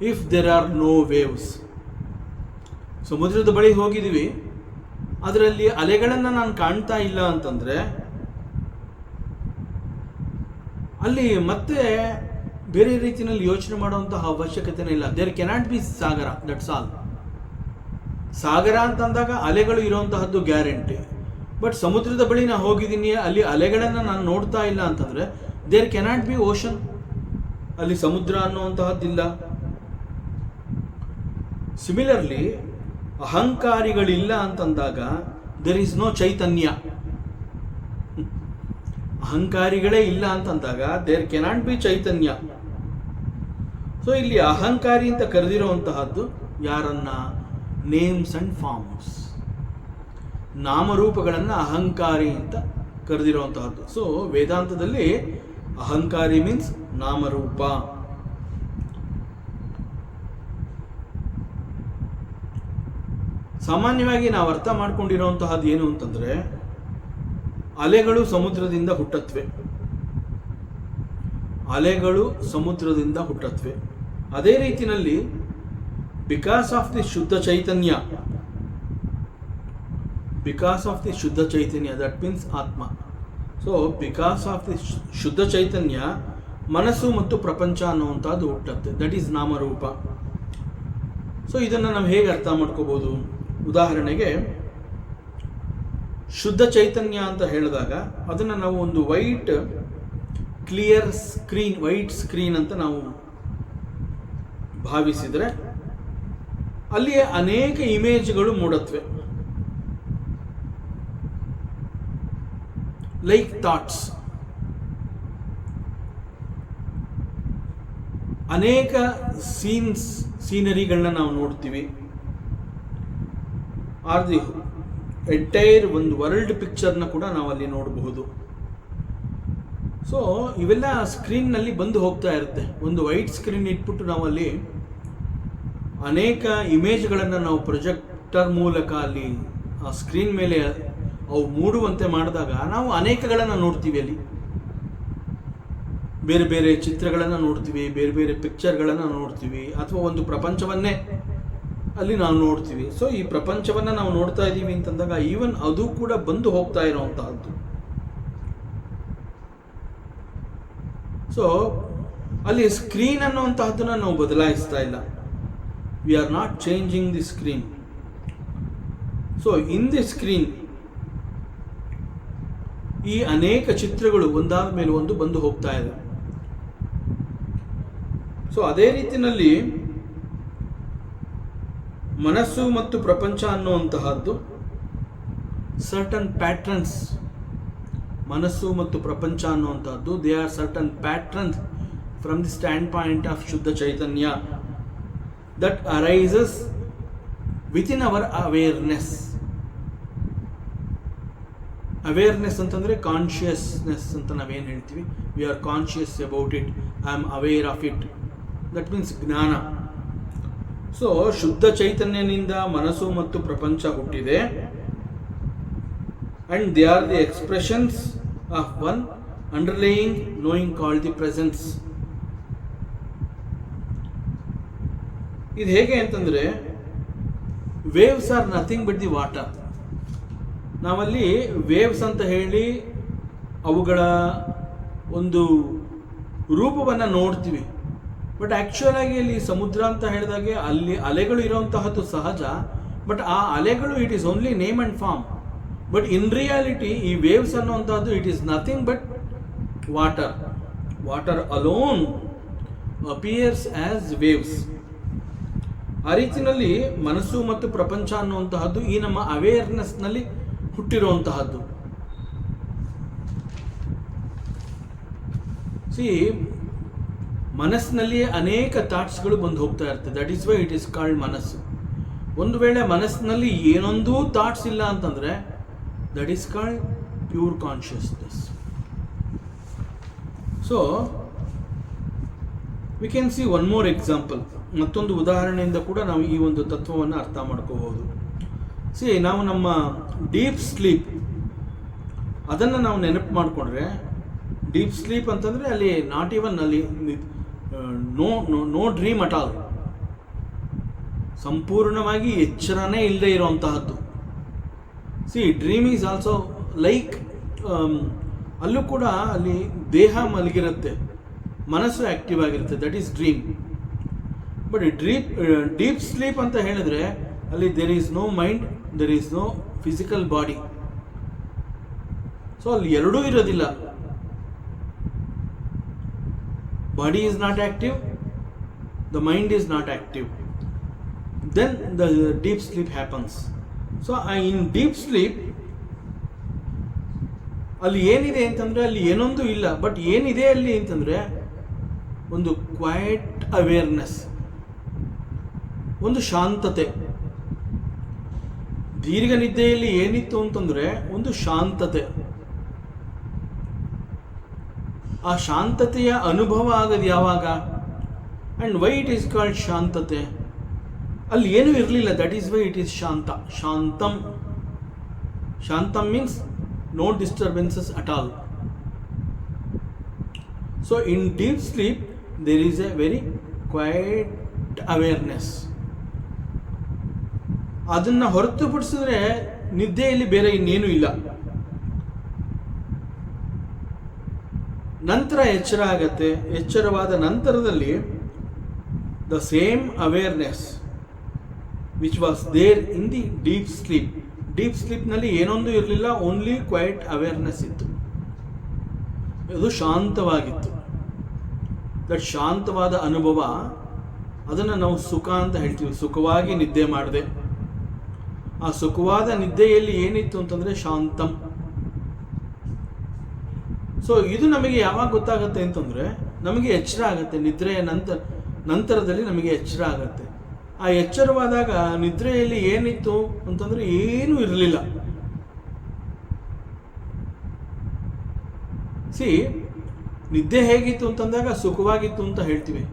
if there are no waves, ಸಮುದ್ರದ ಬಳಿ ಹೋಗಿದ್ದೀವಿ, ಅದರಲ್ಲಿ ಅಲೆಗಳನ್ನು ನಾನು ಕಾಣ್ತಾ ಇಲ್ಲ ಅಂತಂದರೆ ಅಲ್ಲಿ ಮತ್ತೆ ಬೇರೆ ರೀತಿಯಲ್ಲಿ ಯೋಚನೆ ಮಾಡುವಂತಹ ಅವಶ್ಯಕತೆನೇ ಇಲ್ಲ. There cannot be sagar, that's all. ಸಾಗರ ಅಂತಂದಾಗ ಅಲೆಗಳು ಇರುವಂತಹದ್ದು ಗ್ಯಾರಂಟಿ. ಬಟ್ ಸಮುದ್ರದ ಬಳಿ ನಾನು ಹೋಗಿದ್ದೀನಿ, ಅಲ್ಲಿ ಅಲೆಗಳನ್ನು ನಾನು ನೋಡ್ತಾ ಇಲ್ಲ ಅಂತಂದರೆ ದೇರ್ ಕೆನಾಟ್ ಬಿ ಓಷನ್. ಅಲ್ಲಿ ಸಮುದ್ರ ಅನ್ನುವಂತಹದ್ದಿಲ್ಲ. ಸಿಮಿಲರ್ಲಿ ಅಹಂಕಾರಿಗಳಿಲ್ಲ ಅಂತಂದಾಗ ದೇರ್ ಈಸ್ ನೋ ಚೈತನ್ಯ. ಅಹಂಕಾರಿಗಳೇ ಇಲ್ಲ ಅಂತಂದಾಗ there cannot be chaitanya. So ಇಲ್ಲಿ ಅಹಂಕಾರಿ ಅಂತ ಕರೆದಿರುವಂತಹದ್ದು ಯಾರನ್ನ? ನೇಮ್ಸ್ ಅಂಡ್ ಫಾರ್ಮ್ಸ್, ನಾಮರೂಪಗಳನ್ನು ಅಹಂಕಾರಿ ಅಂತ ಕರೆದಿರುವಂತಹದ್ದು. So ವೇದಾಂತದಲ್ಲಿ ಅಹಂಕಾರಿ means ನಾಮರೂಪ. ಸಾಮಾನ್ಯವಾಗಿ ನಾವು ಅರ್ಥ ಮಾಡ್ಕೊಂಡಿರುವಂತಹದ್ದು ಏನು ಅಂತಂದ್ರೆ, ಅಲೆಗಳು ಸಮುದ್ರದಿಂದ ಹುಟ್ಟತ್ವೆ. ಅಲೆಗಳು ಸಮುದ್ರದಿಂದ ಹುಟ್ಟತ್ವೆ. ಅದೇ ರೀತಿಯಲ್ಲಿ because of the shuddha chaitanya, that means atma. So because of the shuddha chaitanya ಮನಸ್ಸು ಮತ್ತು ಪ್ರಪಂಚ ಅನ್ನುವಂಥದ್ದು ಹುಟ್ಟತ್ತೆ. That is namarupa. ಸೊ ಇದನ್ನು ನಾವು ಹೇಗೆ ಅರ್ಥ ಮಾಡ್ಕೋಬಹುದು? ಉದಾಹರಣೆಗೆ ಶುದ್ಧ ಚೈತನ್ಯ ಅಂತ ಹೇಳಿದಾಗ ಅದನ್ನು ನಾವು ಒಂದು ವೈಟ್ ಸ್ಕ್ರೀನ್ ಅಂತ ನಾವು ಭಾವಿಸಿದರೆ ಅಲ್ಲಿ ಅನೇಕ ಇಮೇಜ್ಗಳು ಮೂಡತ್ವೆ. Like thoughts. ಅನೇಕ ಸೀನರಿಗಳನ್ನ ನಾವು ನೋಡ್ತೀವಿ. ಆರ್ ದಿ ಎಂಟೈರ್ ಒಂದು ವರ್ಲ್ಡ್ ಪಿಕ್ಚರ್ನ ಕೂಡ ನಾವು ಅಲ್ಲಿ ನೋಡಬಹುದು. ಸೊ ಇವೆಲ್ಲ ಸ್ಕ್ರೀನ್ನಲ್ಲಿ ಬಂದು ಹೋಗ್ತಾ ಇರುತ್ತೆ. ಒಂದು ವೈಟ್ ಸ್ಕ್ರೀನ್ ಇಟ್ಬಿಟ್ಟು ನಾವು ಅಲ್ಲಿ ಅನೇಕ ಇಮೇಜ್ಗಳನ್ನು ನಾವು ಪ್ರೊಜೆಕ್ಟರ್ ಮೂಲಕ ಅಲ್ಲಿ ಆ ಸ್ಕ್ರೀನ್ ಮೇಲೆ ಅವು ಮೂಡುವಂತೆ ಮಾಡಿದಾಗ ನಾವು ಅನೇಕಗಳನ್ನು ನೋಡ್ತೀವಿ. ಅಲ್ಲಿ ಬೇರೆ ಬೇರೆ ಚಿತ್ರಗಳನ್ನು ನೋಡ್ತೀವಿ, ಬೇರೆ ಬೇರೆ ಪಿಕ್ಚರ್ಗಳನ್ನು ನೋಡ್ತೀವಿ, ಅಥವಾ ಒಂದು ಪ್ರಪಂಚವನ್ನೇ ಅಲ್ಲಿ ನಾವು ನೋಡ್ತೀವಿ. ಸೊ ಈ ಪ್ರಪಂಚವನ್ನು ನಾವು ನೋಡ್ತಾ ಇದ್ದೀವಿ ಅಂತಂದಾಗ ಈವನ್ ಅದು ಕೂಡ ಬಂದು ಹೋಗ್ತಾ ಇರೋವಂತಹದ್ದು. ಸೊ ಅಲ್ಲಿ ಸ್ಕ್ರೀನ್ ಅನ್ನುವಂತಹದ್ದನ್ನು ನಾವು ಬದಲಾಯಿಸ್ತಾ ಇಲ್ಲ. We are not changing the screen. So in the screen ಈ ಅನೇಕ ಚಿತ್ರಗಳು ಒಂದಾದ ಮೇಲೆ ಒಂದು ಬಂದು ಹೋಗ್ತಾ ಇದೆ. ಸೊ ಅದೇ ರೀತಿಯಲ್ಲಿ ಮನಸ್ಸು ಮತ್ತು ಪ್ರಪಂಚ ಅನ್ನುವಂತಹದ್ದು ಸರ್ಟನ್ ಪ್ಯಾಟ್ರನ್ಸ್. ಮನಸ್ಸು ಮತ್ತು ಪ್ರಪಂಚ ಅನ್ನುವಂತಹದ್ದು they are certain patterns from the stand point of shuddha chaitanya that arises within our awareness. Awareness ಅಂತಂದರೆ ಕಾನ್ಷಿಯಸ್ನೆಸ್ ಅಂತ ನಾವೇನು ಹೇಳ್ತೀವಿ, we are conscious about it, I am aware of it, that means jnana. So ಶುದ್ಧ ಚೈತನ್ಯನಿಂದ ಮನಸ್ಸು ಮತ್ತು ಪ್ರಪಂಚ ಹುಟ್ಟಿದೆ. And they are the expressions of one underlying knowing called the presence. ಇದು ಹೇಗೆ ಅಂತಂದರೆ, waves are nothing but the water. ನಾವಲ್ಲಿ ವೇವ್ಸ್ ಅಂತ ಹೇಳಿ ಅವುಗಳ ಒಂದು ರೂಪವನ್ನು ನೋಡ್ತೀವಿ, ಬಟ್ ಆ್ಯಕ್ಚುಯಲ್ ಆಗಿ ಅಲ್ಲಿ ಸಮುದ್ರ ಅಂತ ಹೇಳಿದಾಗೆ ಅಲ್ಲಿ ಅಲೆಗಳು ಇರೋಂತಹದ್ದು ಸಹಜ, ಬಟ್ ಆ ಅಲೆಗಳು it is only name and form. But in reality ಈ ವೇವ್ಸ್ ಅನ್ನುವಂಥದ್ದು it is nothing but water. Water alone appears as waves. ಆ ರೀತಿಯಲ್ಲಿ ಮನಸ್ಸು ಮತ್ತು ಪ್ರಪಂಚ ಅನ್ನುವಂತಹದ್ದು ಈ ನಮ್ಮ ಅವೇರ್ನೆಸ್ನಲ್ಲಿ ಹುಟ್ಟಿರುವಂತಹದ್ದು. ಸಿ, ಮನಸ್ಸಿನಲ್ಲಿ ಅನೇಕ ಥಾಟ್ಸ್ಗಳು ಬಂದು ಹೋಗ್ತಾ ಇರ್ತದೆ, that is why it is called ಮನಸ್ಸು. ಒಂದು ವೇಳೆ ಮನಸ್ಸಿನಲ್ಲಿ ಏನೊಂದೂ ಥಾಟ್ಸ್ ಇಲ್ಲ ಅಂತಂದರೆ that is called pure consciousness. So we can see one more example. ಮತ್ತೊಂದು ಉದಾಹರಣೆಯಿಂದ ಕೂಡ ನಾವು ಈ ಒಂದು ತತ್ವವನ್ನು ಅರ್ಥ ಮಾಡ್ಕೋಬಹುದು. ಸಿ, ನಾವು ನಮ್ಮ ಡೀಪ್ ಸ್ಲೀಪ್ ಅದನ್ನು ನಾವು ನೆನಪು ಮಾಡಿಕೊಂಡ್ರೆ, ಡೀಪ್ ಸ್ಲೀಪ್ ಅಂತಂದರೆ ಅಲ್ಲಿ ನಾಟ್ ಈವನ್ ಅಲ್ಲಿ ನೋ ಡ್ರೀಮ್ ಅಟ್ ಆಲ್, ಸಂಪೂರ್ಣವಾಗಿ ಎಚ್ಚರನೇ ಇಲ್ಲದೆ ಇರುವಂತಹದ್ದು. See, dream is also like, ಅಲ್ಲೂ ಕೂಡ ಅಲ್ಲಿ ದೇಹ ಮಲಗಿರುತ್ತೆ, ಮನಸ್ಸು ಆ್ಯಕ್ಟಿವ್ ಆಗಿರುತ್ತೆ, that is dream. But deep sleep ಅಂತ ಹೇಳಿದ್ರೆ ಅಲ್ಲಿ there is no mind, there is no physical body. So ಅಲ್ಲಿ ಎರಡೂ ಇರೋದಿಲ್ಲ. Body is not active, the mind is not active, then the deep sleep happens. So in deep sleep ಅಲ್ಲಿ ಏನಿದೆ ಅಂತಂದರೆ ಅಲ್ಲಿ ಏನೊಂದು ಇಲ್ಲ, ಬಟ್ ಏನಿದೆ ಅಲ್ಲಿ ಅಂತಂದರೆ ಒಂದು ಕ್ವೈಟ್ ಅವೇರ್ನೆಸ್, ಒಂದು ಶಾಂತತೆ. ದೀರ್ಘ ನಿದ್ದೆಯಲ್ಲಿ ಏನಿತ್ತು ಅಂತಂದರೆ ಒಂದು ಶಾಂತತೆ. ಆ ಶಾಂತತೆಯ ಅನುಭವ ಆಗೋದು ಯಾವಾಗ? And why it is called ಶಾಂತತೆ? ಅಲ್ಲಿ ಏನೂ ಇರಲಿಲ್ಲ, that is why it is shanta. Shantam, shantam means no disturbances at all. So in deep sleep there is a very quiet awareness. ಅದನ್ನು ಹೊರತುಪಡಿಸಿದ್ರೆ ನಿದ್ದೆಯಲ್ಲಿ ಬೇರೆ ಇನ್ನೇನು ಇಲ್ಲ. ನಂತರ ಎಚ್ಚರ ಆಗತ್ತೆ. ಎಚ್ಚರವಾದ ನಂತರದಲ್ಲಿ the same awareness which was there in the deep sleep. Deep ಸ್ಲೀಪ್ನಲ್ಲಿ ಏನೊಂದು ಇರಲಿಲ್ಲ, ಓನ್ಲಿ ಕ್ವೈಟ್ ಅವೇರ್ನೆಸ್ ಇತ್ತು. ಇದು ಶಾಂತವಾಗಿತ್ತು. ದಟ್ ಶಾಂತವಾದ ಅನುಭವ, ಅದನ್ನು ನಾವು ಸುಖ ಅಂತ ಹೇಳ್ತೀವಿ. ಸುಖವಾಗಿ ನಿದ್ದೆ ಮಾಡಿದೆ. ಆ ಸುಖವಾದ ನಿದ್ದೆಯಲ್ಲಿ ಏನಿತ್ತು ಅಂತಂದರೆ ಶಾಂತಂ. ಸೊ ಇದು ನಮಗೆ ಯಾವಾಗ ಗೊತ್ತಾಗುತ್ತೆ ಅಂತಂದರೆ ನಮಗೆ ಎಚ್ಚರ ಆಗುತ್ತೆ. ನಿದ್ರೆಯ ನಂತರದಲ್ಲಿ ನಮಗೆ ಎಚ್ಚರ ಆಗುತ್ತೆ. ಆ ಎಚ್ಚರವಾದಾಗ ನಿದ್ರೆಯಲ್ಲಿ ಏನಿತ್ತು ಅಂತಂದರೆ ಏನೂ ಇರಲಿಲ್ಲ. ಸಿ, ನಿದ್ದೆ ಹೇಗಿತ್ತು ಅಂತಂದಾಗ ಸುಖವಾಗಿತ್ತು ಅಂತ ಹೇಳ್ತೀವಿ.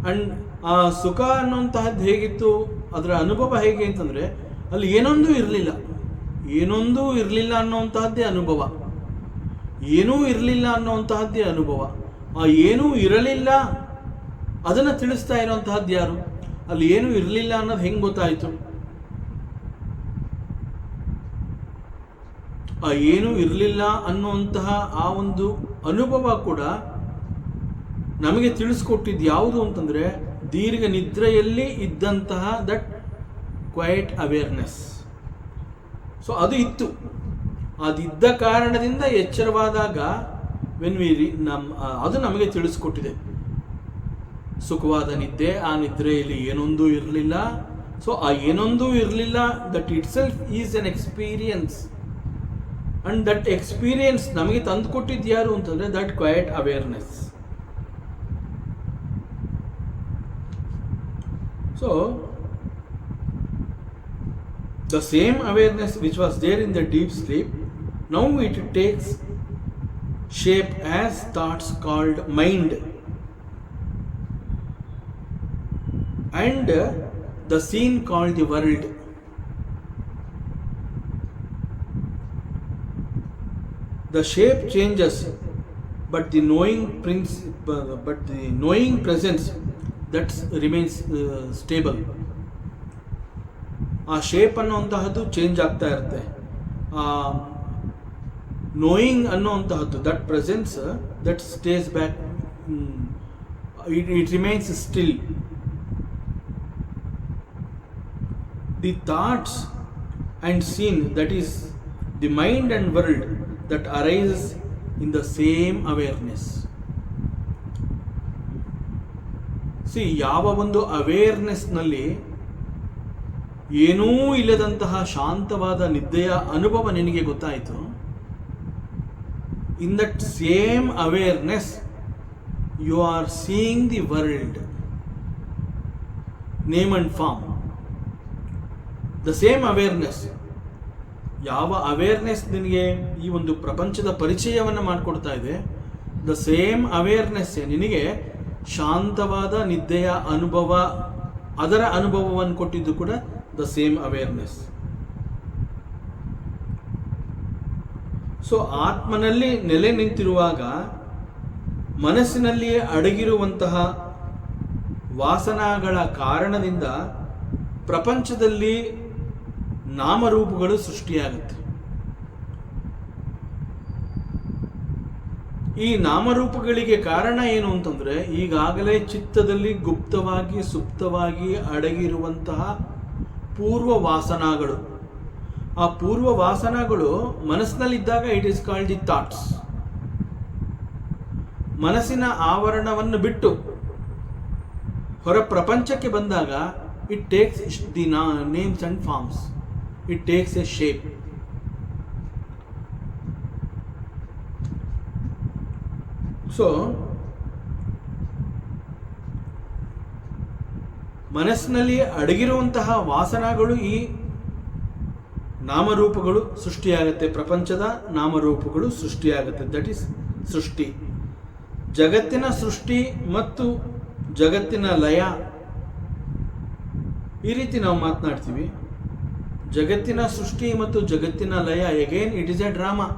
ಆ್ಯಂಡ್ ಆ ಸುಖ ಅನ್ನುವಂತಹದ್ದು ಹೇಗಿತ್ತು, ಅದರ ಅನುಭವ ಹೇಗೆ ಅಂತಂದರೆ ಅಲ್ಲಿ ಏನೊಂದು ಇರಲಿಲ್ಲ. ಏನೊಂದು ಇರಲಿಲ್ಲ ಅನ್ನುವಂತಹದ್ದೇ ಅನುಭವ. ಏನೂ ಇರಲಿಲ್ಲ ಅನ್ನುವಂತಹದ್ದೇ ಅನುಭವ. ಆ ಏನೂ ಇರಲಿಲ್ಲ ಅದನ್ನು ತಿಳಿಸ್ತಾ ಇರುವಂತಹದ್ದು ಯಾರು? ಅಲ್ಲಿ ಏನೂ ಇರಲಿಲ್ಲ ಅನ್ನೋದು ಹೆಂಗೆ ಗೊತ್ತಾಯಿತು? ಆ ಏನೂ ಇರಲಿಲ್ಲ ಅನ್ನುವಂತಹ ಆ ಒಂದು ಅನುಭವ ಕೂಡ ನಮಗೆ ತಿಳಿಸ್ಕೊಟ್ಟಿದ್ದು ಯಾವುದು ಅಂತಂದರೆ ದೀರ್ಘ ನಿದ್ರೆಯಲ್ಲಿ ಇದ್ದಂತಹ ದಟ್ ಕ್ವೈಟ್ ಅವೇರ್ನೆಸ್. ಸೊ ಅದು ಇತ್ತು. ಅದಿದ್ದ ಕಾರಣದಿಂದ ಎಚ್ಚರವಾದಾಗ ಅದು ನಮಗೆ ತಿಳಿಸ್ಕೊಟ್ಟಿದೆ. ಸುಖವಾದ ನಿದ್ದೆ, ಆ ನಿದ್ರೆಯಲ್ಲಿ ಏನೊಂದೂ ಇರಲಿಲ್ಲ. ಸೊ ಆ ಏನೊಂದೂ ಇರಲಿಲ್ಲ, that itself is an experience. And that experience ನಮಗೆ ತಂದು ಕೊಟ್ಟಿದ್ದು ಯಾರು ಅಂತಂದರೆ that quiet awareness. So The same awareness which was there in the deep sleep, now it takes shape as thoughts called mind. And the scene called the world. The shape changes, but the knowing presence that remains stable. ಆ shape ಅನ್ನುವಂತಹದ್ದು change ಆಗ್ತಾ ಇರುತ್ತೆ. ಆ knowing ಅನ್ನುವಂತಹದ್ದು that presence that stays back, it remains still. The thoughts and scene, that is the mind and world, that arises in the same awareness. See, ಯಾವ ಒಂದು ಅವೇರ್ನೆಸ್ನಲ್ಲಿ ಏನೂ ಇಲ್ಲದಂತಹ ಶಾಂತವಾದ ನಿದ್ದೆಯ ಅನುಭವ ನಿನಗೆ ಗೊತ್ತಾಯಿತು, in that same awareness you are seeing the world, name and form. The same awareness, ಯಾವ awareness ನಿನಗೆ ಈ ಒಂದು ಪ್ರಪಂಚದ ಪರಿಚಯವನ್ನು ಮಾಡಿಕೊಡ್ತಾ ಇದೆ, ದ ಸೇಮ್ ಅವೇರ್ನೆಸ್ ನಿನಗೆ ಶಾಂತವಾದ ನಿದ್ದೆಯ ಅನುಭವ, ಅದರ ಅನುಭವವನ್ನು ಕೊಟ್ಟಿದ್ದು ಕೂಡ ದ ಸೇಮ್ ಅವೇರ್ನೆಸ್. ಸೊ ಆತ್ಮನಲ್ಲಿ ನೆಲೆ ನಿಂತಿರುವಾಗ ಮನಸ್ಸಿನಲ್ಲಿಯೇ ಅಡಗಿರುವಂತಹ ವಾಸನಾಗಳ ಕಾರಣದಿಂದ ಪ್ರಪಂಚದಲ್ಲಿ ನಾಮರೂಪಗಳು ಸೃಷ್ಟಿಯಾಗುತ್ತೆ. ಈ ನಾಮರೂಪಗಳಿಗೆ ಕಾರಣ ಏನು ಅಂತಂದ್ರೆ, ಈಗಾಗಲೇ ಚಿತ್ತದಲ್ಲಿ ಗುಪ್ತವಾಗಿ ಸುಪ್ತವಾಗಿ ಅಡಗಿರುವಂತಹ ಪೂರ್ವ ವಾಸನಾಗಳು. ಆ ಪೂರ್ವ ವಾಸನಾಗಳು ಮನಸ್ಸಿನಲ್ಲಿದ್ದಾಗ it is called the thoughts. ಮನಸ್ಸಿನ ಆವರಣವನ್ನು ಬಿಟ್ಟು ಹೊರ ಪ್ರಪಂಚಕ್ಕೆ ಬಂದಾಗ it takes the names and forms, it takes a shape. So ಮನಸ್ಸಿನಲ್ಲಿ ಅಡಗಿರುವಂತಹ ವಾಸನಗಳು ಈ ನಾಮರೂಪಗಳು ಸೃಷ್ಟಿಯಾಗುತ್ತೆ, ಪ್ರಪಂಚದ ನಾಮರೂಪಗಳು ಸೃಷ್ಟಿಯಾಗುತ್ತೆ. ದಟ್ ಈಸ್ ಸೃಷ್ಟಿ. ಜಗತ್ತಿನ ಸೃಷ್ಟಿ ಮತ್ತು ಜಗತ್ತಿನ ಲಯ, ಈ ರೀತಿ ನಾವು ಮಾತನಾಡ್ತೀವಿ. ಜಗತ್ತಿನ ಸೃಷ್ಟಿ ಮತ್ತು ಜಗತ್ತಿನ ಲಯ, again it is a drama,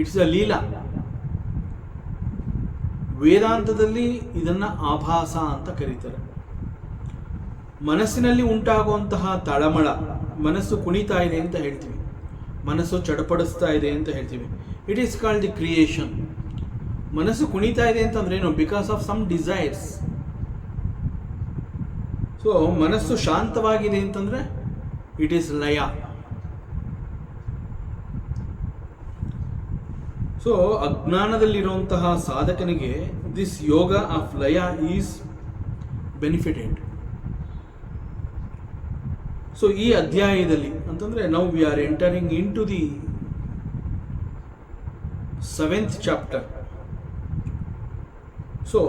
it's a lila. ವೇದಾಂತದಲ್ಲಿ ಇದನ್ನ ಆಭಾಸ ಅಂತ ಕರೀತಾರೆ. ಮನಸ್ಸಿನಲ್ಲಿ ಉಂಟಾಗುವಂತಹ ತಳಮಳ, ಮನಸ್ಸು ಕುಣಿತಾ ಇದೆ ಅಂತ ಹೇಳ್ತೀವಿ, ಮನಸ್ಸು ಚಡಪಡಿಸ್ತಾ ಇದೆ ಅಂತ ಹೇಳ್ತೀವಿ. It is called the creation. ಮನಸ್ಸು ಕುಣಿತಾ ಇದೆ ಅಂತಂದ್ರೆ ಏನು? Because of some desires. So ಮನಸ್ಸು ಶಾಂತವಾಗಿದೆ ಅಂತಂದ್ರೆ ಇಟ್ ಈಸ್ ಲಯ. ಸೊ ಅಜ್ಞಾನದಲ್ಲಿರುವಂತಹ ಸಾಧಕನಿಗೆ this yoga of laya is benefited. So ಈ ಅಧ್ಯಾಯದಲ್ಲಿ ಅಂತಂದ್ರೆ ನಾವು we are entering into the 7th chapter. So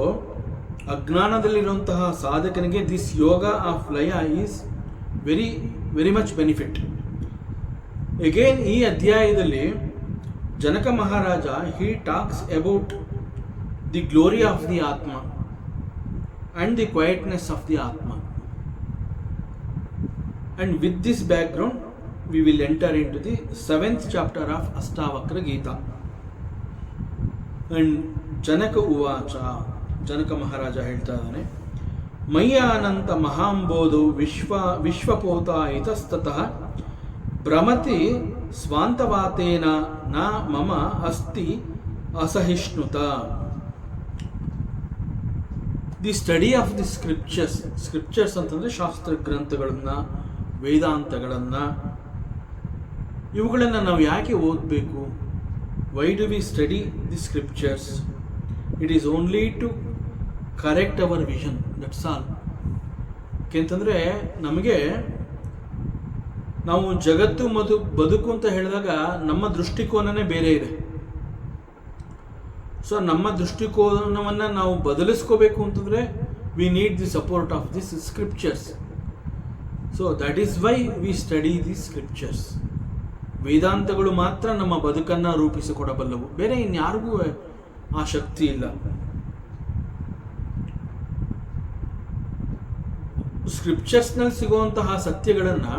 ಅಜ್ಞಾನದಲ್ಲಿರುವಂತಹ ಸಾಧಕನಿಗೆ this yoga of laya is very very much benefit. Again ಈ ಅಧ್ಯಾಯದಲ್ಲಿ Janaka Maharaja he talks about the glory of the ಆತ್ಮ and the ಕ್ವೈಟ್ನೆಸ್ of the ಆತ್ಮ. And with this background, we will enter into the 7th chapter of Astavakra Gita. And Janaka Uvacha, Janaka Maharaja ಹೇಳ್ತಾ ಇದ್ದಾನೆ, ಮಯ್ಯಾನಂತ ಮಹಾಂಬೋಧು ವಿಶ್ವಪೋತ ಇತಸ್ತತಃ ಭ್ರಮತಿ ಸ್ವಾಂತವಾತೇನ ನ ಮಮ ಅಸ್ತಿ ಅಸಹಿಷ್ಣುತ. The study of the scriptures ಅಂತಂದರೆ ಶಾಸ್ತ್ರ ಗ್ರಂಥಗಳನ್ನು, ವೇದಾಂತಗಳನ್ನು, ಇವುಗಳನ್ನು ನಾವು ಯಾಕೆ ಓದಬೇಕು? Why do we study the scriptures? It is only to correct our vision, that's all. ಯಾಕೆಂತಂದರೆ ನಮಗೆ ನಾವು ಜಗತ್ತು ಬದುಕು ಅಂತ ಹೇಳಿದಾಗ ನಮ್ಮ ದೃಷ್ಟಿಕೋನನೇ ಬೇರೆ ಇದೆ. ಸೊ ನಮ್ಮ ದೃಷ್ಟಿಕೋನವನ್ನು ನಾವು ಬದಲಿಸ್ಕೋಬೇಕು ಅಂತಂದರೆ we need the support of this scriptures. So that is why we study the scriptures. ವೇದಾಂತಗಳು ಮಾತ್ರ ನಮ್ಮ ಬದುಕನ್ನು ರೂಪಿಸಿಕೊಡಬಲ್ಲವು, ಬೇರೆ ಇನ್ಯಾರಿಗೂ ಆ ಶಕ್ತಿ ಇಲ್ಲ. ಸ್ಕ್ರಿಪ್ಚರ್ಸ್ನಲ್ಲಿ ಸಿಗುವಂತಹ ಸತ್ಯಗಳನ್ನು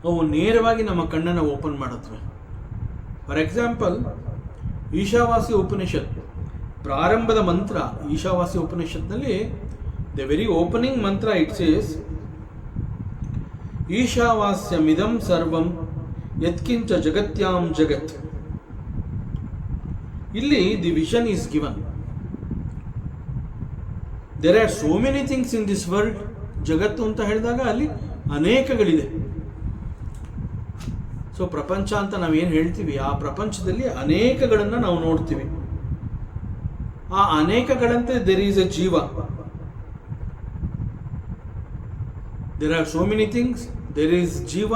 ಅವು ನೇರವಾಗಿ ನಮ್ಮ ಕಣ್ಣನ್ನು ಓಪನ್ ಮಾಡುತ್ತವೆ. ಫಾರ್ ಎಕ್ಸಾಂಪಲ್, ಈಶಾವಾಸ್ಯ ಉಪನಿಷತ್ ಪ್ರಾರಂಭದ ಮಂತ್ರ, ಈಶಾವಾಸ್ಯ ಉಪನಿಷತ್ನಲ್ಲಿ the very opening mantra it says ಈಶಾವಾಸ್ಯಮಿದಂ ಸರ್ವಂ ಯತ್ಕಿಂಚ ಜಗತ್ಯಾಂ ಜಗತ್. ಇಲ್ಲಿ the vision is given. There are so many things in this world. ಜಗತ್ತು ಅಂತ ಹೇಳಿದಾಗ ಅಲ್ಲಿ ಅನೇಕಗಳಿದೆ. ಸೊ ಪ್ರಪಂಚ ಅಂತ ನಾವೇನು ಹೇಳ್ತೀವಿ, ಆ ಪ್ರಪಂಚದಲ್ಲಿ ಅನೇಕಗಳನ್ನು ನಾವು ನೋಡ್ತೀವಿ. ಆ ಅನೇಕಗಳಂತೆ there is a jiva. There are so many things, there is jiva,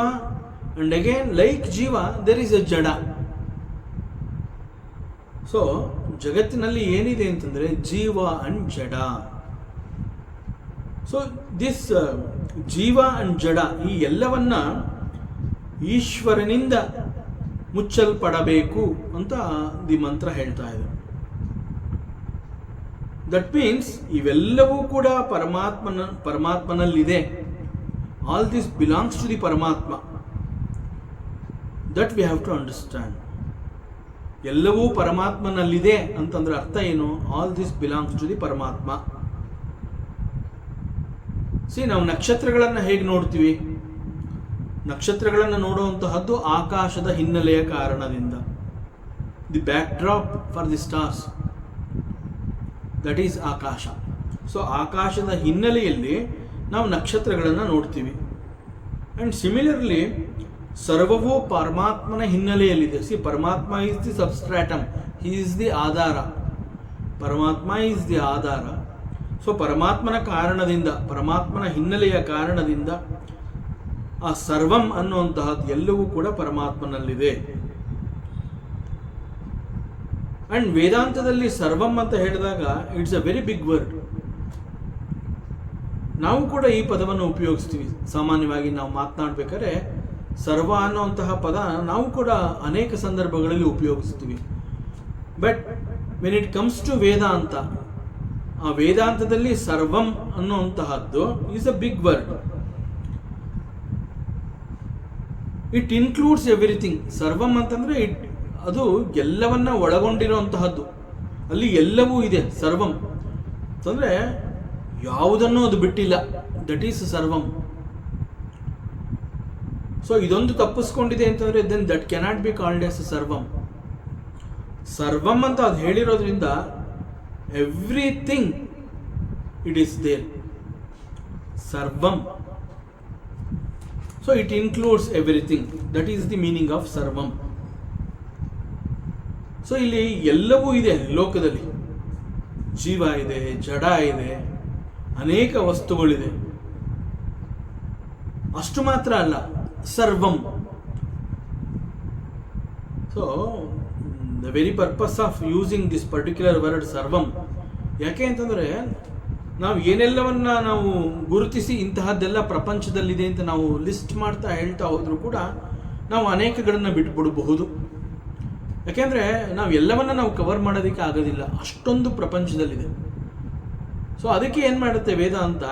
and again like jiva there is a jada. So ಜಗತ್ತಿನಲ್ಲಿ ಏನಿದೆ ಅಂತಂದರೆ ಜೀವ ಅಂಡ್ ಜಡ. ಸೊ ದಿಸ್ ಜೀವ ಅಂಡ್ ಜಡ ಈ ಎಲ್ಲವನ್ನ ಈಶ್ವರನಿಂದ ಮುಚ್ಚಲ್ಪಡಬೇಕು ಅಂತ ದಿ ಮಂತ್ರ ಹೇಳ್ತಾ ಇದೆ. ದಟ್ ಮೀನ್ಸ್ ಇವೆಲ್ಲವೂ ಕೂಡ ಪರಮಾತ್ಮನಲ್ಲಿದೆ. All this belongs to the Paramatma. That we have to understand. ಎಲ್ಲವೂ ಪರಮಾತ್ಮನಲ್ಲಿದೆ ಅಂತಂದ್ರೆ ಅರ್ಥ ಏನು? All this belongs to the Paramatma. ನಾವು ನಕ್ಷತ್ರಗಳನ್ನು ಹೇಗೆ ನೋಡ್ತೀವಿ? ನಕ್ಷತ್ರಗಳನ್ನು ನೋಡುವಂತಹದ್ದು ಆಕಾಶದ ಹಿನ್ನೆಲೆಯ ಕಾರಣದಿಂದ. The backdrop for the stars, that is akasha. So ಆಕಾಶದ ಹಿನ್ನೆಲೆಯಲ್ಲಿ ನಾವು ನಕ್ಷತ್ರಗಳನ್ನು ನೋಡ್ತೀವಿ. ಆ್ಯಂಡ್ ಸಿಮಿಲರ್ಲಿ ಸರ್ವವೂ ಪರಮಾತ್ಮನ ಹಿನ್ನೆಲೆಯಲ್ಲಿದೆ. Paramatma is the substratum, he is the adhara. Paramatma is the Aadhaar. So ಪರಮಾತ್ಮನ ಕಾರಣದಿಂದ, ಪರಮಾತ್ಮನ ಹಿನ್ನೆಲೆಯ ಕಾರಣದಿಂದ ಆ ಸರ್ವಂ ಅನ್ನುವಂತಹದ್ದು ಎಲ್ಲವೂ ಕೂಡ ಪರಮಾತ್ಮನಲ್ಲಿದೆ. ಅಂಡ್ ವೇದಾಂತದಲ್ಲಿ ಸರ್ವಂ ಅಂತ ಹೇಳಿದಾಗ it's a very big word. ನಾವು ಕೂಡ ಈ ಪದವನ್ನು ಉಪಯೋಗಿಸ್ತೀವಿ ಸಾಮಾನ್ಯವಾಗಿ. ನಾವು ಮಾತನಾಡಬೇಕಾದ್ರೆ ಸರ್ವ ಅನ್ನುವಂತಹ ಪದ ನಾವು ಕೂಡ ಅನೇಕ ಸಂದರ್ಭಗಳಲ್ಲಿ ಉಪಯೋಗಿಸ್ತೀವಿ. But when it comes to Vedanta, ಆ ವೇದಾಂತದಲ್ಲಿ ಸರ್ವಂ ಅನ್ನುವಂತಹದ್ದು is a big word. It includes everything. ಸರ್ವಂ ಅಂತಂದ್ರೆ ಅದು ಎಲ್ಲವನ್ನ ಒಳಗೊಂಡಿರುವಂತಹದ್ದು. ಅಲ್ಲಿ ಎಲ್ಲವೂ ಇದೆ. ಸರ್ವಂ ಅಂತಂದ್ರೆ ಯಾವುದನ್ನು ಅದು ಬಿಟ್ಟಿಲ್ಲ. ದಟ್ ಈಸ್ ಸರ್ವಂ. ಸೊ ಇದೊಂದು ತಪ್ಪಿಸ್ಕೊಂಡಿದೆ ಅಂತಂದ್ರೆ then that cannot be called as sarvam. ಸರ್ವಂ ಅಂತ ಅದು ಹೇಳಿರೋದ್ರಿಂದ everything it is there. Sarvam. So it includes everything. That is the meaning of sarvam. So ಇಲ್ಲಿ ಎಲ್ಲವೂ ಇದೆ ಲೋಕದಲ್ಲಿ. ಜೀವ ಇದೆ, ಜಡ ಇದೆ, ಅನೇಕ ವಸ್ತುಗಳಿದೆ. ಅಷ್ಟು ಮಾತ್ರ ಅಲ್ಲ, ಸರ್ವಂ. So the very purpose of using this particular word ಸರ್ವಂ, ಯಾಕೆ ಅಂತಂದರೆ ನಾವು ಏನೆಲ್ಲವನ್ನ ನಾವು ಗುರುತಿಸಿ ಇಂತಹದ್ದೆಲ್ಲ ಪ್ರಪಂಚದಲ್ಲಿದೆ ಅಂತ ನಾವು ಲಿಸ್ಟ್ ಮಾಡ್ತಾ ಹೇಳ್ತಾ ಹೋದರೂ ಕೂಡ ನಾವು ಅನೇಕಗಳನ್ನು ಬಿಟ್ಬಿಡಬಹುದು. ಯಾಕೆಂದರೆ ನಾವು ಎಲ್ಲವನ್ನ ನಾವು ಕವರ್ ಮಾಡೋದಕ್ಕೆ ಆಗೋದಿಲ್ಲ, ಅಷ್ಟೊಂದು ಪ್ರಪಂಚದಲ್ಲಿದೆ. ಸೊ ಅದಕ್ಕೆ ಏನು ಮಾಡುತ್ತೆ ವೇದಾಂತ,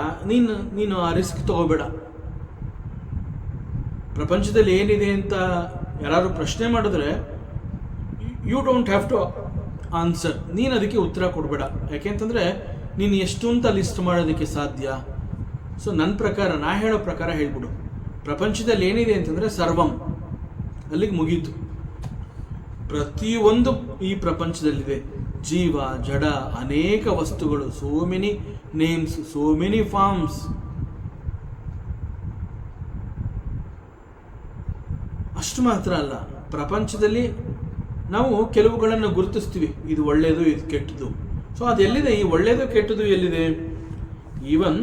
ನೀನು ಆ ರಿಸ್ಕ್ ತಗೋಬೇಡ. ಪ್ರಪಂಚದಲ್ಲಿ ಏನಿದೆ ಅಂತ ಯಾರು ಪ್ರಶ್ನೆ ಮಾಡಿದ್ರೆ you don't have to answer. ನೀನು ಅದಕ್ಕೆ ಉತ್ತರ ಕೊಡಬೇಡ. ಯಾಕೆಂತಂದರೆ ನೀನು ಎಷ್ಟು ಅಂತ ಲಿಸ್ಟ್ ಮಾಡೋದಕ್ಕೆ ಸಾಧ್ಯ? ಸೊ ನನ್ನ ಪ್ರಕಾರ, ನಾ ಹೇಳೋ ಪ್ರಕಾರ ಹೇಳ್ಬಿಡು. ಪ್ರಪಂಚದಲ್ಲಿ ಏನಿದೆ ಅಂತಂದರೆ ಸರ್ವಂ, ಅಲ್ಲಿಗೆ ಮುಗೀತು. ಪ್ರತಿಯೊಂದು ಈ ಪ್ರಪಂಚದಲ್ಲಿದೆ. ಜೀವ, ಜಡ, ಅನೇಕ ವಸ್ತುಗಳು, so many names, so many forms. ಅಷ್ಟು ಮಾತ್ರ ಅಲ್ಲ, ಪ್ರಪಂಚದಲ್ಲಿ ನಾವು ಕೆಲವುಗಳನ್ನು ಗುರುತಿಸ್ತೀವಿ. ಇದು ಒಳ್ಳೆಯದು, ಇದು ಕೆಟ್ಟದು. ಸೊ ಅದೆಲ್ಲಿದೆ? ಈ ಒಳ್ಳೆಯದು ಕೆಟ್ಟದು ಎಲ್ಲಿದೆ? ಈವನ್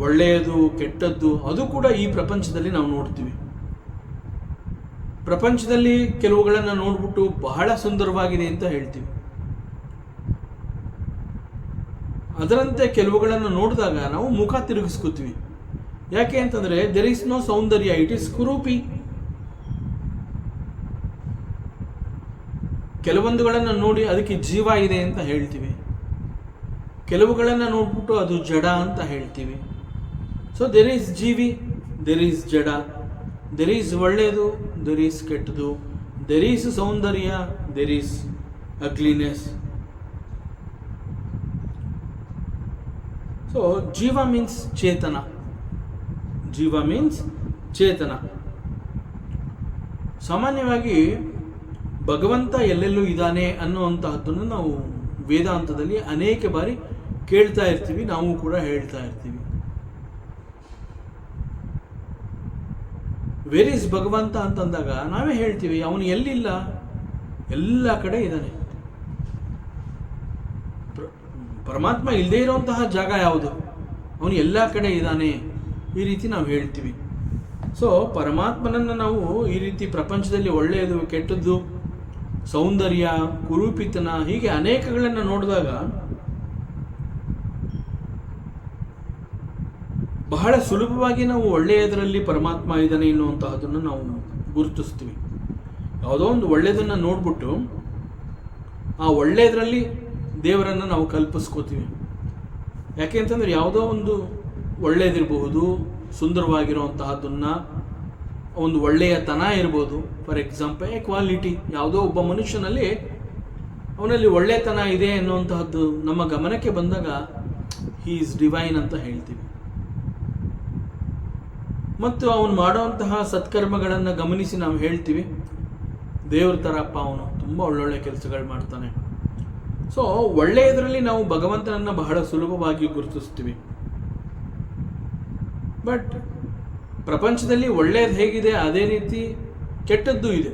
ಒಳ್ಳೆಯದು ಕೆಟ್ಟದ್ದು ಅದು ಕೂಡ ಈ ಪ್ರಪಂಚದಲ್ಲಿ ನಾವು ನೋಡ್ತೀವಿ. ಪ್ರಪಂಚದಲ್ಲಿ ಕೆಲವುಗಳನ್ನು ನೋಡ್ಬಿಟ್ಟು ಬಹಳ ಸುಂದರವಾಗಿದೆ ಅಂತ ಹೇಳ್ತೀವಿ. ಅದರಂತೆ ಕೆಲವುಗಳನ್ನು ನೋಡಿದಾಗ ನಾವು ಮುಖ ತಿರುಗಿಸ್ಕೋತೀವಿ. ಯಾಕೆ ಅಂತಂದರೆ there is no saundarya, it is kurupi. ಕೆಲವೊಂದುಗಳನ್ನು ನೋಡಿ ಅದಕ್ಕೆ ಜೀವ ಇದೆ ಅಂತ ಹೇಳ್ತೀವಿ, ಕೆಲವುಗಳನ್ನು ನೋಡ್ಬಿಟ್ಟು ಅದು ಜಡ ಅಂತ ಹೇಳ್ತೀವಿ. So there is jivi, there is jada, there is ಒಳ್ಳೆಯದು, ದೆರ್ ಈಸ್ ಕೆಟ್ಟದು, there is saundarya, there is ugliness. So jiva means chetana, jiva means ಚೇತನ. ಸಾಮಾನ್ಯವಾಗಿ ಭಗವಂತ ಎಲ್ಲೆಲ್ಲೂ ಇದ್ದಾನೆ ಅನ್ನುವಂತಹದ್ದನ್ನು ನಾವು ವೇದಾಂತದಲ್ಲಿ ಅನೇಕ ಬಾರಿ ಕೇಳ್ತಾ ಇರ್ತೀವಿ, ನಾವು ಕೂಡ ಹೇಳ್ತಾ ಇರ್ತೀವಿ. ವೇರ್ ಈಸ್ ಭಗವಂತ ಅಂತಂದಾಗ ನಾವೇ ಹೇಳ್ತೀವಿ ಅವನು ಎಲ್ಲಿಲ್ಲ, ಎಲ್ಲ ಕಡೆ ಇದ್ದಾನೆ. ಪರಮಾತ್ಮ ಇಲ್ಲದೇ ಇರುವಂತಹ ಜಾಗ ಯಾವುದು? ಅವನು ಎಲ್ಲ ಕಡೆ ಇದ್ದಾನೆ, ಈ ರೀತಿ ನಾವು ಹೇಳ್ತೀವಿ. ಸೊ ಪರಮಾತ್ಮನನ್ನು ನಾವು ಈ ರೀತಿ ಪ್ರಪಂಚದಲ್ಲಿ ಒಳ್ಳೆಯದು ಕೆಟ್ಟದ್ದು, ಸೌಂದರ್ಯ, ಕುರೂಪಿತನ, ಹೀಗೆ ಅನೇಕಗಳನ್ನು ನೋಡಿದಾಗ ಬಹಳ ಸುಲಭವಾಗಿ ನಾವು ಒಳ್ಳೆಯದರಲ್ಲಿ ಪರಮಾತ್ಮ ಇದ್ದಾನೆ ಎನ್ನುವಂತಹದನ್ನು ನಾವು ಗುರುತಿಸ್ತೀವಿ. ಯಾವುದೋ ಒಂದು ಒಳ್ಳೆಯದನ್ನು ನೋಡ್ಬಿಟ್ಟು ಆ ಒಳ್ಳೆಯದರಲ್ಲಿ ದೇವರನ್ನು ನಾವು ಕಲ್ಪಿಸ್ಕೋತೀವಿ. ಯಾಕೆ ಅಂತಂದರೆ ಯಾವುದೋ ಒಂದು ಒಳ್ಳೆಯದಿರಬಹುದು, ಸುಂದರವಾಗಿರುವಂತಹದ್ದನ್ನು, ಒಂದು ಒಳ್ಳೆಯ ತನ ಇರ್ಬೋದು. ಫಾರ್ ಎಕ್ಸಾಂಪಲ್ ಎ ಕ್ವಾಲಿಟಿ, ಯಾವುದೋ ಒಬ್ಬ ಮನುಷ್ಯನಲ್ಲಿ ಅವನಲ್ಲಿ ಒಳ್ಳೆತನ ಇದೆ ಅನ್ನುವಂತಹದ್ದು ನಮ್ಮ ಗಮನಕ್ಕೆ ಬಂದಾಗ ಹಿ ಈಸ್ ಡಿವೈನ್ ಅಂತ ಹೇಳ್ತೀವಿ. ಮತ್ತು ಅವನು ಮಾಡುವಂತಹ ಸತ್ಕರ್ಮಗಳನ್ನು ಗಮನಿಸಿ ನಾವು ಹೇಳ್ತೀವಿ ದೇವ್ರ ಥರಪ್ಪ ಅವನು ತುಂಬ ಒಳ್ಳೊಳ್ಳೆ ಕೆಲಸಗಳು ಮಾಡ್ತಾನೆ. ಸೊ ಒಳ್ಳೆಯದರಲ್ಲಿ ನಾವು ಭಗವಂತನನ್ನು ಬಹಳ ಸುಲಭವಾಗಿ ಗುರುತಿಸ್ತೀವಿ. ಬಟ್ ಪ್ರಪಂಚದಲ್ಲಿ ಒಳ್ಳೆಯದು ಹೇಗಿದೆ ಅದೇ ರೀತಿ ಕೆಟ್ಟದ್ದು ಇದೆ.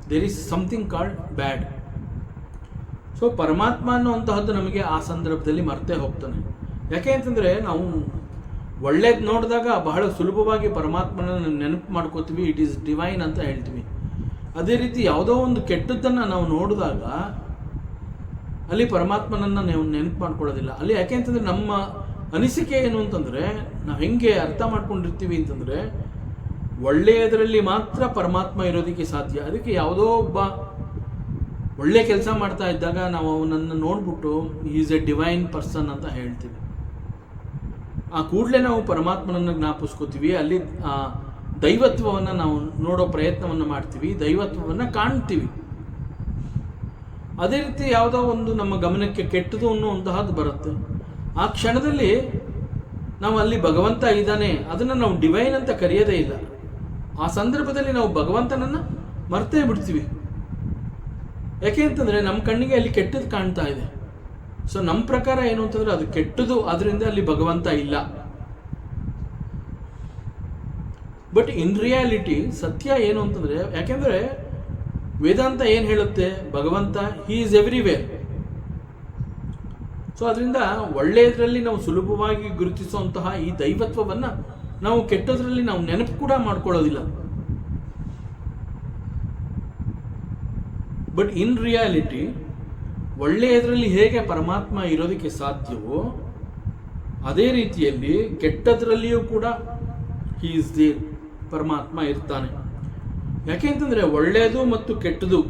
There is something called bad. So ಪರಮಾತ್ಮ ಅನ್ನುವಂತಹದ್ದು ನಮಗೆ ಆ ಸಂದರ್ಭದಲ್ಲಿ ಮರ್ತೇ ಹೋಗ್ತಾನೆ. ಯಾಕೆ ಅಂತಂದರೆ ನಾವು ಒಳ್ಳೇದು ನೋಡಿದಾಗ ಬಹಳ ಸುಲಭವಾಗಿ ಪರಮಾತ್ಮನ ನೆನಪು ಮಾಡ್ಕೋತೀವಿ, ಇಟ್ ಈಸ್ ಡಿವೈನ್ ಅಂತ ಹೇಳ್ತೀವಿ. ಅದೇ ರೀತಿ ಯಾವುದೋ ಒಂದು ಕೆಟ್ಟದ್ದನ್ನು ನಾವು ನೋಡಿದಾಗ ಅಲ್ಲಿ ಪರಮಾತ್ಮನನ್ನು ನಾವು ನೆನಪು ಮಾಡ್ಕೊಳ್ಳೋದಿಲ್ಲ ಅಲ್ಲಿ. ಯಾಕೆ ಅಂತಂದರೆ ನಮ್ಮ ಅನಿಸಿಕೆ ಏನು ಅಂತಂದರೆ, ನಾವು ಹೆಂಗೆ ಅರ್ಥ ಮಾಡ್ಕೊಂಡಿರ್ತೀವಿ ಅಂತಂದರೆ ಒಳ್ಳೆಯದರಲ್ಲಿ ಮಾತ್ರ ಪರಮಾತ್ಮ ಇರೋದಕ್ಕೆ ಸಾಧ್ಯ. ಅದಕ್ಕೆ ಯಾವುದೋ ಒಬ್ಬ ಒಳ್ಳೆ ಕೆಲಸ ಮಾಡ್ತಾ ಇದ್ದಾಗ ನಾವು ಅವನನ್ನು ನೋಡ್ಬಿಟ್ಟು ಈಸ್ ಎ ಡಿವೈನ್ ಪರ್ಸನ್ ಅಂತ ಹೇಳ್ತೀವಿ. ಆ ಕೂಡಲೇ ನಾವು ಪರಮಾತ್ಮನನ್ನು ಜ್ಞಾಪಿಸ್ಕೋತೀವಿ, ಅಲ್ಲಿ ಆ ದೈವತ್ವವನ್ನು ನಾವು ನೋಡೋ ಪ್ರಯತ್ನವನ್ನು ಮಾಡ್ತೀವಿ, ದೈವತ್ವವನ್ನು ಕಾಣ್ತೀವಿ. ಅದೇ ರೀತಿ ಯಾವುದೋ ಒಂದು ನಮ್ಮ ಗಮನಕ್ಕೆ ಕೆಟ್ಟದು ಅನ್ನುವಂತಹದ್ದು ಬರುತ್ತೆ. ಆ ಕ್ಷಣದಲ್ಲಿ ನಾವು ಅಲ್ಲಿ ಭಗವಂತ ಇದ್ದಾನೆ, ಅದನ್ನು ನಾವು ಡಿವೈನ್ ಅಂತ ಕರೆಯೋದೇ ಇಲ್ಲ. ಆ ಸಂದರ್ಭದಲ್ಲಿ ನಾವು ಭಗವಂತನನ್ನು ಮರ್ತೇ ಬಿಡ್ತೀವಿ. ಯಾಕೆ ಅಂತಂದರೆ ನಮ್ಮ ಕಣ್ಣಿಗೆ ಅಲ್ಲಿ ಕೆಟ್ಟದ್ದು ಕಾಣ್ತಾ ಇದೆ. ಸೊ ನಮ್ಮ ಪ್ರಕಾರ ಏನು ಅಂತಂದರೆ ಅದು ಕೆಟ್ಟದು, ಅದರಿಂದ ಅಲ್ಲಿ ಭಗವಂತ ಇಲ್ಲ. ಬಟ್ ಇನ್ ರಿಯಾಲಿಟಿ ಸತ್ಯ ಏನು ಅಂತಂದರೆ, ಯಾಕೆಂದರೆ ವೇದಾಂತ ಏನು ಹೇಳುತ್ತೆ, ಭಗವಂತ ಹಿ ಈಸ್ ಎವ್ರಿವೇರ್. ಸೊ ಅದರಿಂದ ಒಳ್ಳೆಯದರಲ್ಲಿ ನಾವು ಸುಲಭವಾಗಿ ಗುರುತಿಸುವಂತಹ ಈ ದೈವತ್ವವನ್ನು ನಾವು ಕೆಟ್ಟದ್ರಲ್ಲಿ ನಾವು ನೆನಪು ಕೂಡ ಮಾಡ್ಕೊಳ್ಳೋದಿಲ್ಲ. ಬಟ್ ಇನ್ ರಿಯಾಲಿಟಿ ಒಳ್ಳೆಯದರಲ್ಲಿ ಹೇಗೆ ಪರಮಾತ್ಮ ಇರೋದಕ್ಕೆ ಸಾಧ್ಯವೋ ಅದೇ ರೀತಿಯಲ್ಲಿ ಕೆಟ್ಟದ್ರಲ್ಲಿಯೂ ಕೂಡ ಹಿ ಈಸ್ ದೇರ್, ಪರಮಾತ್ಮ ಇರ್ತಾನೆ. ಯಾಕೆ ಅಂತಂದರೆ ಒಳ್ಳೆಯದು ಮತ್ತು ಕೆಟ್ಟದು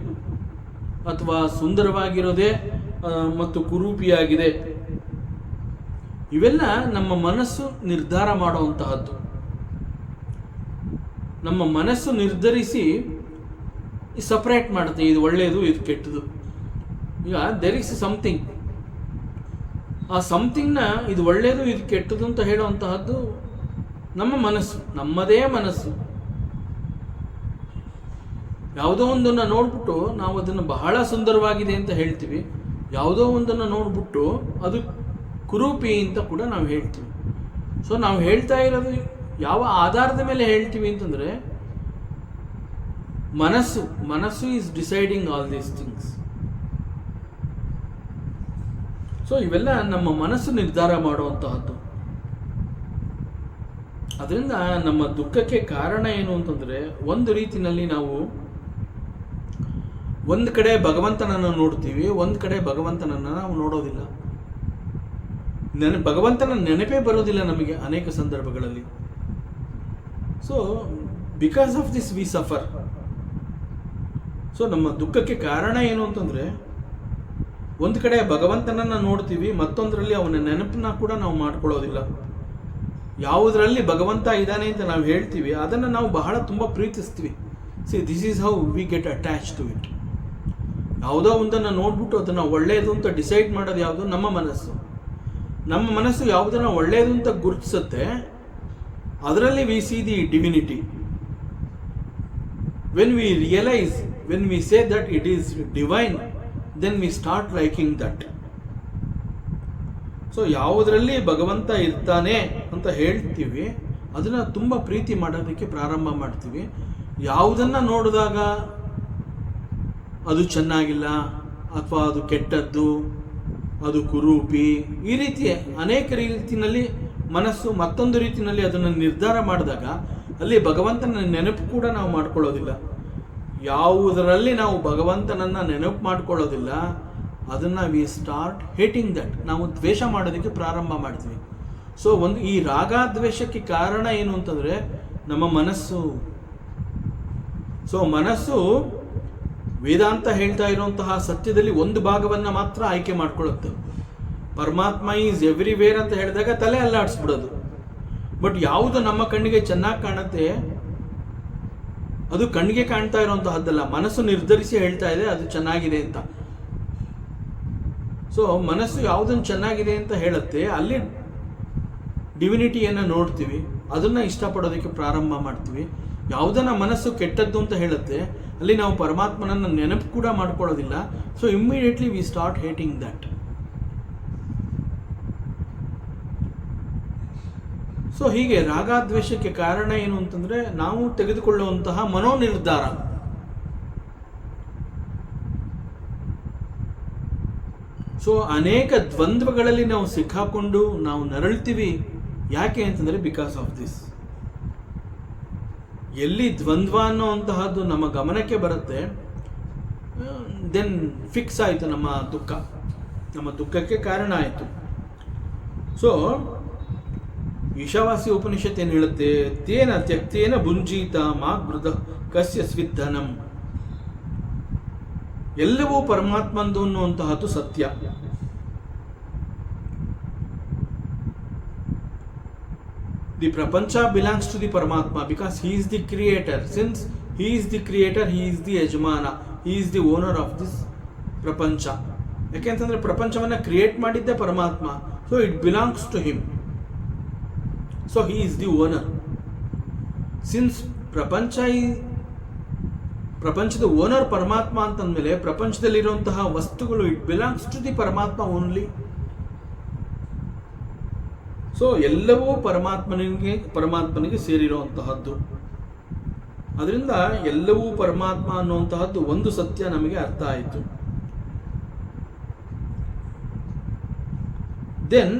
ಅಥವಾ ಸುಂದರವಾಗಿರೋದೇ ಮತ್ತು ಕುರೂಪಿಯಾಗಿದೆ, ಇವೆಲ್ಲ ನಮ್ಮ ಮನಸ್ಸು ನಿರ್ಧಾರ ಮಾಡುವಂತಹದ್ದು. ನಮ್ಮ ಮನಸ್ಸು ನಿರ್ಧರಿಸಿ ಸಪರೇಟ್ ಮಾಡುತ್ತೆ, ಇದು ಒಳ್ಳೆಯದು ಇದು ಕೆಟ್ಟದು. ಈಗ ದೇರ್ ಇಸ್ ಸಮಥಿಂಗ್, ಆ ಸಮಥಿಂಗ್ನ ಇದು ಒಳ್ಳೆಯದು ಇದು ಕೆಟ್ಟದು ಅಂತ ಹೇಳುವಂತಹದ್ದು ನಮ್ಮ ಮನಸ್ಸು, ನಮ್ಮದೇ ಮನಸ್ಸು. ಯಾವುದೋ ಒಂದನ್ನು ನೋಡ್ಬಿಟ್ಟು ನಾವು ಅದನ್ನು ಬಹಳ ಸುಂದರವಾಗಿದೆ ಅಂತ ಹೇಳ್ತೀವಿ, ಯಾವುದೋ ಒಂದನ್ನು ನೋಡ್ಬಿಟ್ಟು ಅದು ಕುರೂಪಿ ಅಂತ ಕೂಡ ನಾವು ಹೇಳ್ತೀವಿ. ಸೊ ನಾವು ಹೇಳ್ತಾ ಇರೋದು ಯಾವ ಆಧಾರದ ಮೇಲೆ ಹೇಳ್ತೀವಿ ಅಂತಂದರೆ ಮನಸ್ಸು is deciding all these things. So ಇವೆಲ್ಲ ನಮ್ಮ ಮನಸ್ಸು ನಿರ್ಧಾರ ಮಾಡುವಂತಹದ್ದು. ಅದರಿಂದ ನಮ್ಮ ದುಃಖಕ್ಕೆ ಕಾರಣ ಏನು ಅಂತಂದರೆ, ಒಂದು ರೀತಿಯಲ್ಲಿ ನಾವು ಒಂದು ಕಡೆ ಭಗವಂತನನ್ನು ನೋಡ್ತೀವಿ, ಒಂದು ಕಡೆ ಭಗವಂತನನ್ನು ನಾವು ನೋಡೋದಿಲ್ಲ. ಭಗವಂತನ ನೆನಪೇ ಬರೋದಿಲ್ಲ ನಮಗೆ ಅನೇಕ ಸಂದರ್ಭಗಳಲ್ಲಿ. So because of this we suffer. So ನಮ್ಮ ದುಃಖಕ್ಕೆ ಕಾರಣ ಏನು ಅಂತಂದರೆ, ಒಂದು ಕಡೆ ಭಗವಂತನನ್ನು ನೋಡ್ತೀವಿ, ಮತ್ತೊಂದರಲ್ಲಿ ಅವನ ನೆನಪನ್ನ ಕೂಡ ನಾವು ಮಾಡ್ಕೊಳ್ಳೋದಿಲ್ಲ. ಯಾವುದರಲ್ಲಿ ಭಗವಂತ ಇದ್ದಾನೆ ಅಂತ ನಾವು ಹೇಳ್ತೀವಿ ಅದನ್ನು ನಾವು ಬಹಳ ತುಂಬ ಪ್ರೀತಿಸ್ತೀವಿ. See this is how we get attach to it. ಯಾವುದೋ ಒಂದನ್ನು ನೋಡ್ಬಿಟ್ಟು ಅದನ್ನು ಒಳ್ಳೆಯದು ಅಂತ ಡಿಸೈಡ್ ಮಾಡೋದು ಯಾವುದು? ನಮ್ಮ ಮನಸ್ಸು. ನಮ್ಮ ಮನಸ್ಸು ಯಾವುದನ್ನು ಒಳ್ಳೆಯದು ಅಂತ ಗುರುತಿಸುತ್ತೆ, ಅದರಲ್ಲಿ we see the divinity. When we realize, when we say that it is divine, then we start liking that. So ಯಾವುದರಲ್ಲಿ ಭಗವಂತ ಇರ್ತಾನೆ ಅಂತ ಹೇಳ್ತೀವಿ ಅದನ್ನು ತುಂಬ ಪ್ರೀತಿ ಮಾಡೋದಕ್ಕೆ ಪ್ರಾರಂಭ ಮಾಡ್ತೀವಿ. ಯಾವುದನ್ನು ನೋಡಿದಾಗ ಅದು ಚೆನ್ನಾಗಿಲ್ಲ ಅಥವಾ ಅದು ಕೆಟ್ಟದ್ದು, ಅದು ಕುರೂಪಿ, ಈ ರೀತಿ ಅನೇಕ ರೀತಿಯಲ್ಲಿ ಮನಸ್ಸು ಮತ್ತೊಂದು ರೀತಿಯಲ್ಲಿ ಅದನ್ನು ನಿರ್ಧಾರ ಮಾಡಿದಾಗ ಅಲ್ಲಿ ಭಗವಂತನ ನೆನಪು ಕೂಡ ನಾವು ಮಾಡ್ಕೊಳ್ಳೋದಿಲ್ಲ. ಯಾವುದರಲ್ಲಿ ನಾವು ಭಗವಂತನನ್ನು ನೆನಪು ಮಾಡ್ಕೊಳ್ಳೋದಿಲ್ಲ ಅದನ್ನು ವಿ ಸ್ಟಾರ್ಟ್ ಹೇಟಿಂಗ್ ದಟ್. ನಾವು ದ್ವೇಷ ಮಾಡೋದಕ್ಕೆ ಪ್ರಾರಂಭ ಮಾಡ್ತೀವಿ. ಸೊ ಈ ರಾಗ ದ್ವೇಷಕ್ಕೆ ಕಾರಣ ಏನು ಅಂತಂದರೆ ನಮ್ಮ ಮನಸ್ಸು. ಸೊ ಮನಸ್ಸು ವೇದಾಂತ ಹೇಳ್ತಾ ಇರುವಂತಹ ಸತ್ಯದಲ್ಲಿ ಒಂದು ಭಾಗವನ್ನು ಮಾತ್ರ ಆಯ್ಕೆ ಮಾಡ್ಕೊಳ್ಳುತ್ತೆ. ಪರಮಾತ್ಮ ಈಸ್ ಎವ್ರಿವೇರ್ ಅಂತ ಹೇಳಿದಾಗ ತಲೆ ಅಲ್ಲಾಡಿಸ್ಬಿಡೋದು. ಬಟ್ ಯಾವುದು ನಮ್ಮ ಕಣ್ಣಿಗೆ ಚೆನ್ನಾಗಿ ಕಾಣುತ್ತೆ ಅದು ಕಣ್ಣಿಗೆ ಕಾಣ್ತಾ ಇರುವಂತಹದ್ದಲ್ಲ, ಮನಸ್ಸು ನಿರ್ಧರಿಸಿ ಹೇಳ್ತಾ ಇದೆ ಅದು ಚೆನ್ನಾಗಿದೆ ಅಂತ. ಸೊ ಮನಸ್ಸು ಯಾವುದನ್ನು ಚೆನ್ನಾಗಿದೆ ಅಂತ ಹೇಳುತ್ತೆ, ಅಲ್ಲಿ ಡಿವಿನಿಟಿಯನ್ನು ನೋಡ್ತೀವಿ, ಅದನ್ನು ಇಷ್ಟಪಡೋದಕ್ಕೆ ಪ್ರಾರಂಭ ಮಾಡ್ತೀವಿ. ಯಾವುದನ್ನ ಮನಸ್ಸು ಕೆಟ್ಟದ್ದು ಅಂತ ಹೇಳುತ್ತೆ ಅಲ್ಲಿ ನಾವು ಪರಮಾತ್ಮನನ್ನು ನೆನಪು ಕೂಡ ಮಾಡ್ಕೊಳ್ಳೋದಿಲ್ಲ. So immediately we start hating that. So ಹೀಗೆ ರಾಗದ್ವೇಷಕ್ಕೆ ಕಾರಣ ಏನು ಅಂತಂದರೆ ನಾವು ತೆಗೆದುಕೊಳ್ಳುವಂತಹ ಮನೋನಿರ್ಧಾರ. ಸೊ ಅನೇಕ ದ್ವಂದ್ವಗಳಲ್ಲಿ ನಾವು ಸಿಕ್ಕಾಕೊಂಡು ನಾವು ನರಳ್ತೀವಿ. ಯಾಕೆ ಅಂತಂದರೆ ಬಿಕಾಸ್ ಆಫ್ ದಿಸ್. ಎಲ್ಲಿ ದ್ವಂದ್ವ ಅನ್ನೋಂತಹದ್ದು ನಮ್ಮ ಗಮನಕ್ಕೆ ಬರುತ್ತೆ, ದೆನ್ ಫಿಕ್ಸ್ ಆಯಿತು ನಮ್ಮ ದುಃಖ, ನಮ್ಮ ದುಃಖಕ್ಕೆ ಕಾರಣ ಆಯಿತು. ಸೊ ಈಶಾವಾಸ್ಯ ಉಪನಿಷತ್ ಏನು ಹೇಳುತ್ತೆ? ತೇನ ತ್ಯಕ್ತೇನ ಭುಂಜೀತ ಮಾಗೃತ ಕಸ್ಯ ಸ್ವಿಧನಂ. ಎಲ್ಲವೂ ಪರಮಾತ್ಮಂದು ಅನ್ನುವಂತಹದ್ದು ಸತ್ಯ. The prapancha belongs to the Paramatma because he is the creator. Since he is the creator, he is the yajamana, he is the owner of this prapancha. ಯಾಕೆಂತಂದ್ರೆ ಪ್ರಪಂಚವನ್ನು ಕ್ರಿಯೇಟ್ ಮಾಡಿದ್ದೇ Paramatma. So it belongs to him. So he is the owner. Since ಪ್ರಪಂಚದ owner Paramatma ಅಂತಂದಮೇಲೆ ಪ್ರಪಂಚದಲ್ಲಿರುವಂತಹ ವಸ್ತುಗಳು it belongs to the Paramatma only. So ಎಲ್ಲವೂ ಪರಮಾತ್ಮನಿಗೆ ಸೇರಿರುವಂತಹದ್ದು. ಅದರಿಂದ ಎಲ್ಲವೂ ಪರಮಾತ್ಮ ಅನ್ನುವಂತಹದ್ದು ಒಂದು ಸತ್ಯ ನಮಗೆ ಅರ್ಥ ಆಯಿತು. ದೆನ್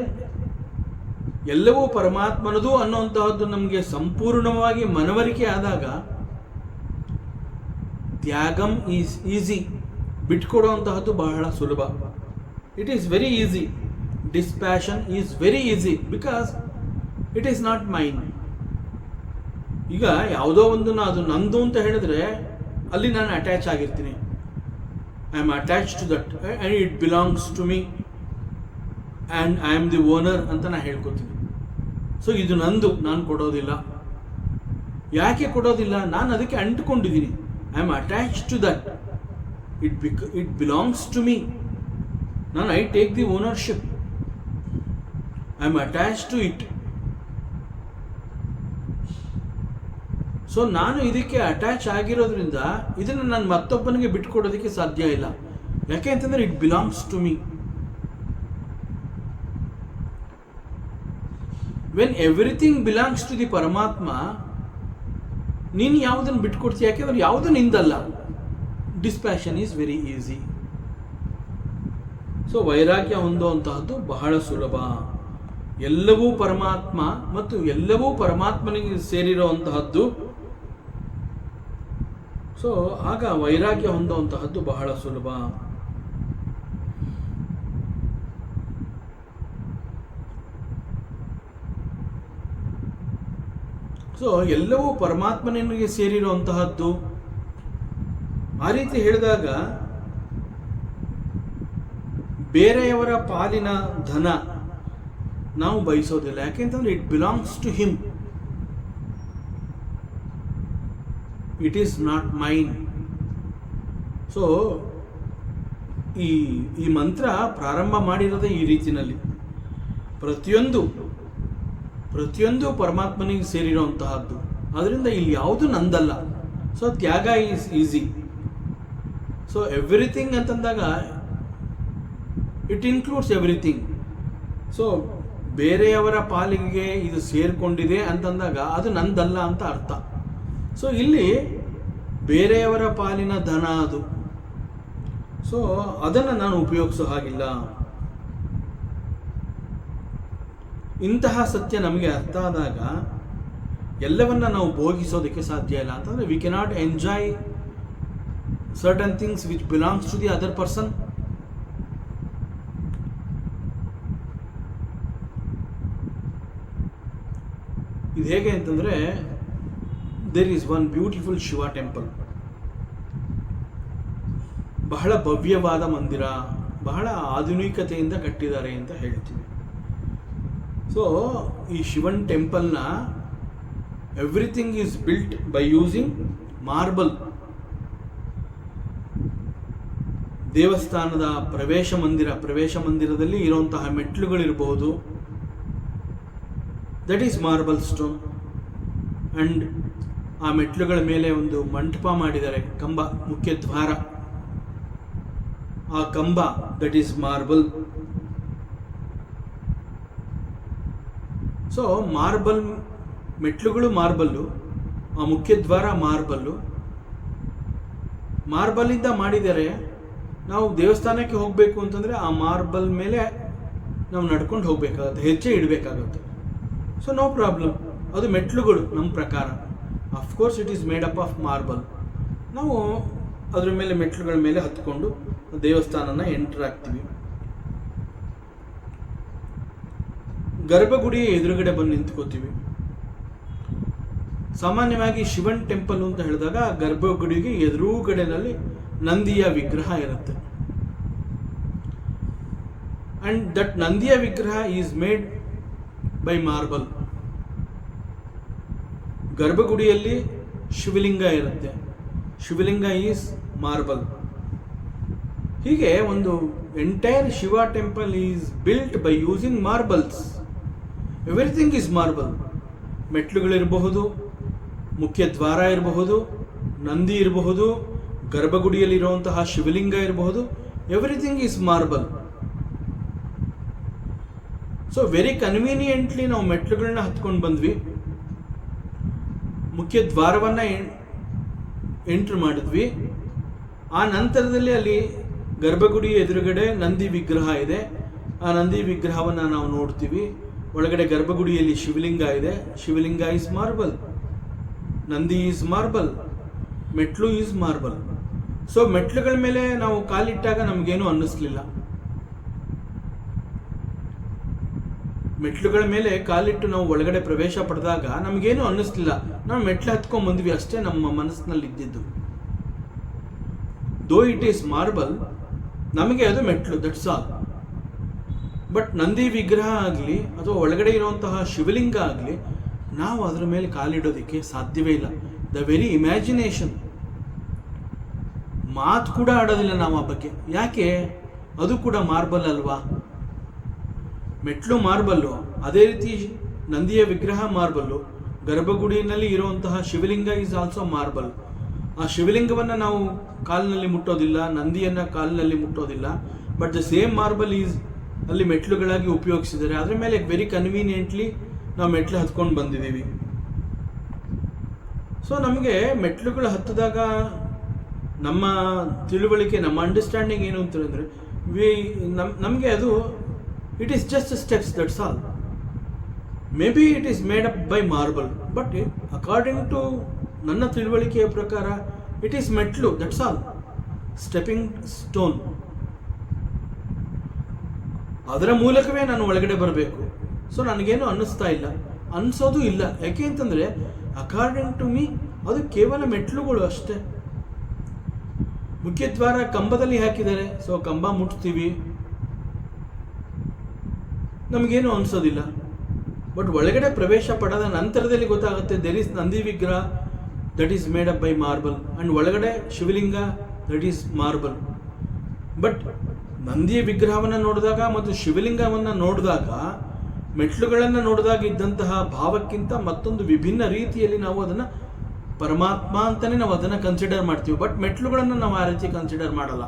ಎಲ್ಲವೂ ಪರಮಾತ್ಮನದು ಅನ್ನುವಂತಹದ್ದು ನಮಗೆ ಸಂಪೂರ್ಣವಾಗಿ ಮನವರಿಕೆ ಆದಾಗ ತ್ಯಾಗಂ ಈಸ್ ಈಸಿ. ಬಿಟ್ಕೊಡುವಂತಹದ್ದು ಬಹಳ ಸುಲಭ. It is very easy. Dispassion is very easy because it is not mine. ಈಗ ಯಾವುದೋ ಒಂದು ಅದು ನಂದು ಅಂತ ಹೇಳಿದ್ರೆ ಅಲ್ಲಿ ನಾನು ಅಟ್ಯಾಚ್ ಆಗಿರ್ತೀನಿ. I am attach to that and it belongs to me and I am the owner ಅಂತ ನಾನು ಹೇಳ್ಕೊತೀನಿ. ಸೊ ಇದು ನಂದು, ನಾನು ಕೊಡೋದಿಲ್ಲ. ಯಾಕೆ ಕೊಡೋದಿಲ್ಲ? ನಾನು ಅದಕ್ಕೆ ಅಂಟ್ಕೊಂಡಿದ್ದೀನಿ. I am attach to that. It belongs to me. ನಾನು I take the ownership. I am attach to it. So ನಾನು ಇದಕ್ಕೆ ಅಟ್ಯಾಚ್ ಆಗಿರೋದ್ರಿಂದ ಇದನ್ನು ನಾನು ಮತ್ತೊಬ್ಬನಿಗೆ ಬಿಟ್ಕೊಡೋದಕ್ಕೆ ಸಾಧ್ಯ ಇಲ್ಲ. ಯಾಕೆ ಅಂತಂದರೆ it belongs to me. When everything belongs to the Paramatma, ನೀನು ಯಾವುದನ್ನು ಬಿಟ್ಕೊಡ್ತೀಯ? ಯಾಕೆಂದ್ರೆ ಯಾವುದು ನಿಂದಲ್ಲ. Dispassion is very easy. So ವೈರಾಗ್ಯ ಹೊಂದುವಂತಹದ್ದು ಬಹಳ ಸುಲಭ. ಎಲ್ಲವೂ ಪರಮಾತ್ಮ ಮತ್ತು ಎಲ್ಲವೂ ಪರಮಾತ್ಮನಿಗೆ ಸೇರಿರುವಂತಹದ್ದು. ಸೊ ಆಗ ವೈರಾಗ್ಯ ಹೊಂದುವಂತಹದ್ದು ಬಹಳ ಸುಲಭ. ಸೊ ಎಲ್ಲವೂ ಪರಮಾತ್ಮನಿಗೆ ಸೇರಿರುವಂತಹದ್ದು. ಆ ರೀತಿ ಹೇಳಿದಾಗ ಬೇರೆಯವರ ಪಾಲಿನ ಧನ ನಾವು ಬಯಸೋದಿಲ್ಲ. ಯಾಕೆಂತಂದ್ರೆ it belongs to him, it is not mine. So ಈ ಮಂತ್ರ ಪ್ರಾರಂಭ ಮಾಡಿರೋದೇ ಈ ರೀತಿಯಲ್ಲಿ. ಪ್ರತಿಯೊಂದು ಪರಮಾತ್ಮನಿಗೆ ಸೇರಿರುವಂತಹದ್ದು. ಅದರಿಂದ ಇಲ್ಲಿ ಯಾವುದು ನಂದಲ್ಲ. ಸೊ ತ್ಯಾಗ ಈಸ್ ಈಸಿ. ಸೊ ಎವ್ರಿಥಿಂಗ್ ಅಂತಂದಾಗ ಇಟ್ ಇನ್ಕ್ಲೂಡ್ಸ್ ಎವ್ರಿಥಿಂಗ್. ಸೊ ಬೇರೆಯವರ ಪಾಲಿಗೆ ಇದು ಸೇರಿಕೊಂಡಿದೆ ಅಂತಂದಾಗ ಅದು ನಂದಲ್ಲ ಅಂತ ಅರ್ಥ. ಸೊ ಇಲ್ಲಿ ಬೇರೆಯವರ ಪಾಲಿನ ಧನ ಅದು. ಸೊ ಅದನ್ನು ನಾನು ಉಪಯೋಗಿಸೋ ಹಾಗಿಲ್ಲ. ಇಂತಹ ಸತ್ಯ ನಮಗೆ ಅರ್ಥ ಆದಾಗ ಎಲ್ಲವನ್ನ ನಾವು ಭೋಗಿಸೋದಕ್ಕೆ ಸಾಧ್ಯ ಇಲ್ಲ. ಅಂತಂದ್ರೆ we cannot enjoy certain things which belongs to the other person. ಇದು ಹೇಗೆ ಅಂತಂದ್ರೆ, there is one beautiful Shiva temple. ಬಹಳ ಭವ್ಯವಾದ ಮಂದಿರ, ಬಹಳ ಆಧುನಿಕತೆಯಿಂದ ಕಟ್ಟಿದ್ದಾರೆ ಅಂತ ಹೇಳ್ತೀವಿ. ಸೊ ಈ ಶಿವನ್ ಟೆಂಪಲ್ನ everything is built by using marble. ದೇವಸ್ಥಾನದ ಪ್ರವೇಶ ಮಂದಿರದಲ್ಲಿ ಇರುವಂತಹ ಮೆಟ್ಲುಗಳಿರಬಹುದು, that is marble stone. And ಆ ಮೆಟ್ಲುಗಳ ಮೇಲೆ ಒಂದು ಮಂಟಪ ಮಾಡಿದ್ದಾರೆ, ಕಂಬ, ಮುಖ್ಯ ದ್ವಾರ, ಆ ಕಂಬ that is marble. So marble ಮೆಟ್ಲುಗಳು ಮಾರ್ಬಲ್ಲು, ಆ ಮುಖ್ಯ ದ್ವಾರ ಮಾರ್ಬಲಿಂದ ಮಾಡಿದರೆ ನಾವು ದೇವಸ್ಥಾನಕ್ಕೆ ಹೋಗಬೇಕು ಅಂತಂದರೆ ಆ ಮಾರ್ಬಲ್ ಮೇಲೆ ನಾವು ನಡ್ಕೊಂಡು ಹೋಗಬೇಕಾಗುತ್ತೆ, ಹೆಜ್ಜೆ ಇಡಬೇಕಾಗುತ್ತೆ. ಸೊ ನೋ ಪ್ರಾಬ್ಲಮ್, ಅದು ಮೆಟ್ಲುಗಳು ನಮ್ಮ ಪ್ರಕಾರ. Of course it is made up of marble. ನಾವು ಅದ್ರ ಮೇಲೆ ಮೆಟ್ಲುಗಳ ಮೇಲೆ ಹತ್ಕೊಂಡು ದೇವಸ್ಥಾನನ ಎಂಟರ್ ಆಗ್ತೀವಿ. ಗರ್ಭಗುಡಿಯ ಎದುರುಗಡೆ ಬಂದು ನಿಂತ್ಕೋತೀವಿ. ಸಾಮಾನ್ಯವಾಗಿ ಶಿವನ್ ಟೆಂಪಲ್ ಅಂತ ಹೇಳಿದಾಗ ಗರ್ಭಗುಡಿಗೆ ಎದುರುಗಡೆನಲ್ಲಿ ನಂದಿಯ ವಿಗ್ರಹ ಇರುತ್ತೆ. ಅಂಡ್ ದಟ್ ನಂದಿಯ ವಿಗ್ರಹ ಈಸ್ ಮೇಡ್ ಬೈ ಮಾರ್ಬಲ್. ಗರ್ಭಗುಡಿಯಲ್ಲಿ ಶಿವಲಿಂಗ ಇರುತ್ತೆ, ಶಿವಲಿಂಗ ಈಸ್ ಮಾರ್ಬಲ್. ಹೀಗೆ ಒಂದು entire Shiva temple is built by using marbles. Everything is marble. ಮೆಟ್ಲುಗಳಿರಬಹುದು, ಮುಖ್ಯ ದ್ವಾರ ಇರಬಹುದು, ನಂದಿ ಇರಬಹುದು, ಗರ್ಭಗುಡಿಯಲ್ಲಿರುವಂತಹ ಶಿವಲಿಂಗ ಇರಬಹುದು, everything is marble. So very conveniently ನಾವು ಮೆಟ್ಲುಗಳನ್ನ ಹತ್ಕೊಂಡು ಬಂದ್ವಿ, ಮುಖ್ಯ ದ್ವಾರವನ್ನ ಎಂಟ್ರ್ ಮಾಡಿದ್ವಿ. ಆ ನಂತರದಲ್ಲಿ ಅಲ್ಲಿ ಗರ್ಭಗುಡಿಯ ಎದುರುಗಡೆ ನಂದಿ ವಿಗ್ರಹ ಇದೆ. ಆ ನಂದಿ ವಿಗ್ರಹವನ್ನು ನಾವು ನೋಡ್ತೀವಿ. ಒಳಗಡೆ ಗರ್ಭಗುಡಿಯಲ್ಲಿ ಶಿವಲಿಂಗ ಇದೆ, Shivalinga is marble, Nandi is marble, metlu is marble. So ಮೆಟ್ಲುಗಳ ಮೇಲೆ ನಾವು ಕಾಲಿಟ್ಟಾಗ ನಮಗೇನು ಅನ್ನಿಸ್ಲಿಲ್ಲ. ಮೆಟ್ಲುಗಳ ಮೇಲೆ ಕಾಲಿಟ್ಟು ನಾವು ಒಳಗಡೆ ಪ್ರವೇಶ ಪಡೆದಾಗ ನಮಗೇನು ಅನ್ನಿಸ್ಲಿಲ್ಲ. ನಾವು ಮೆಟ್ಲು ಹತ್ಕೊಂಡ್ ಬಂದ್ವಿ ಅಷ್ಟೇ ನಮ್ಮ ಮನಸ್ಸಿನಲ್ಲಿ ಇದ್ದಿದ್ದು. ದೋ ಇಟ್ ಈಸ್ ಮಾರ್ಬಲ್, ನಮಗೆ ಅದು ಮೆಟ್ಲು, ದಟ್ಸ್ ಆಲ್. ಬಟ್ ನಂದಿ ವಿಗ್ರಹ ಆಗಲಿ ಅಥವಾ ಒಳಗಡೆ ಇರುವಂತಹ ಶಿವಲಿಂಗ ಆಗಲಿ ನಾವು ಅದರ ಮೇಲೆ ಕಾಲಿಡೋದಕ್ಕೆ ಸಾಧ್ಯವೇ ಇಲ್ಲ. ದ ವೆರಿ ಇಮ್ಯಾಜಿನೇಷನ್, ಮಾತು ಕೂಡ ಆಡೋದಿಲ್ಲ ನಾವು ಆ ಬಗ್ಗೆ. ಯಾಕೆ? ಅದು ಕೂಡ ಮಾರ್ಬಲ್ ಅಲ್ವಾ. ಮೆಟ್ಲು ಮಾರ್ಬಲ್ಲು, ಅದೇ ರೀತಿ ನಂದಿಯ ವಿಗ್ರಹ ಮಾರ್ಬಲ್ಲು, ಗರ್ಭಗುಡಿಯಲ್ಲಿ ಇರುವಂತಹ ಶಿವಲಿಂಗ ಈಸ್ ಆಲ್ಸೋ ಮಾರ್ಬಲ್. ಆ ಶಿವಲಿಂಗವನ್ನು ನಾವು ಕಾಲಿನಲ್ಲಿ ಮುಟ್ಟೋದಿಲ್ಲ, ನಂದಿಯನ್ನು ಕಾಲಿನಲ್ಲಿ ಮುಟ್ಟೋದಿಲ್ಲ. But the same marble is ಅಲ್ಲಿ ಮೆಟ್ಲುಗಳಾಗಿ ಉಪಯೋಗಿಸಿದ್ದಾರೆ. ಅದರ ಮೇಲೆ ವೆರಿ ಕನ್ವೀನಿಯೆಂಟ್ಲಿ ನಾವು ಮೆಟ್ಲು ಹತ್ಕೊಂಡು ಬಂದಿದ್ದೀವಿ. ಸೊ ನಮಗೆ ಮೆಟ್ಲುಗಳು ಹತ್ತಿದಾಗ ನಮ್ಮ ತಿಳುವಳಿಕೆ, ನಮ್ಮ ಅಂಡರ್ಸ್ಟ್ಯಾಂಡಿಂಗ್ ಏನು ಅಂತಂದರೆ ನಮಗೆ ಅದು it is just steps, that's all. Maybe it is made up by marble, but according to ನನ್ನ ತಿಳುವಳಿಕೆಯ ಪ್ರಕಾರ it is metlu, that's all, stepping stone. ಅದರ ಮೂಲಕವೇ ನಾನು ಒಳಗಡೆ ಬರಬೇಕು. ಸೊ ನನಗೇನು ಅನ್ನಿಸ್ತಾ ಇಲ್ಲ, ಅನಿಸೋದು ಇಲ್ಲ. ಯಾಕೆ ಅಂತಂದರೆ ಅಕಾರ್ಡಿಂಗ್ ಟು ಮೀ ಅದು ಕೇವಲ ಮೆಟ್ಲುಗಳು ಅಷ್ಟೇ. ಮುಖ್ಯದ್ವಾರ ಕಂಬದಲ್ಲಿ ಹಾಕಿದ್ದಾರೆ, ಸೊ ಕಂಬ ಮುಟ್ತೀವಿ, ನಮಗೇನು ಅನಿಸೋದಿಲ್ಲ. ಬಟ್ ಒಳಗಡೆ ಪ್ರವೇಶ ಪಡೆದ ನಂತರದಲ್ಲಿ ಗೊತ್ತಾಗುತ್ತೆ ದೇರ್ ಇಸ್ ನಂದಿ ವಿಗ್ರಹ that is made up by marble and ಒಳಗಡೆ ಶಿವಲಿಂಗ ದಟ್ ಈಸ್ ಮಾರ್ಬಲ್. ಬಟ್ ನಂದಿಯ ವಿಗ್ರಹವನ್ನು ನೋಡಿದಾಗ ಮತ್ತು ಶಿವಲಿಂಗವನ್ನು ನೋಡಿದಾಗ, ಮೆಟ್ಲುಗಳನ್ನು ನೋಡಿದಾಗ ಇದ್ದಂತಹ ಭಾವಕ್ಕಿಂತ ಮತ್ತೊಂದು ವಿಭಿನ್ನ ರೀತಿಯಲ್ಲಿ ನಾವು ಅದನ್ನು ಪರಮಾತ್ಮ ಅಂತಲೇ ನಾವು ಅದನ್ನು ಕನ್ಸಿಡರ್ ಮಾಡ್ತೀವಿ. ಬಟ್ ಮೆಟ್ಲುಗಳನ್ನು ನಾವು ಆ ರೀತಿ ಕನ್ಸಿಡರ್ ಮಾಡಲ್ಲ.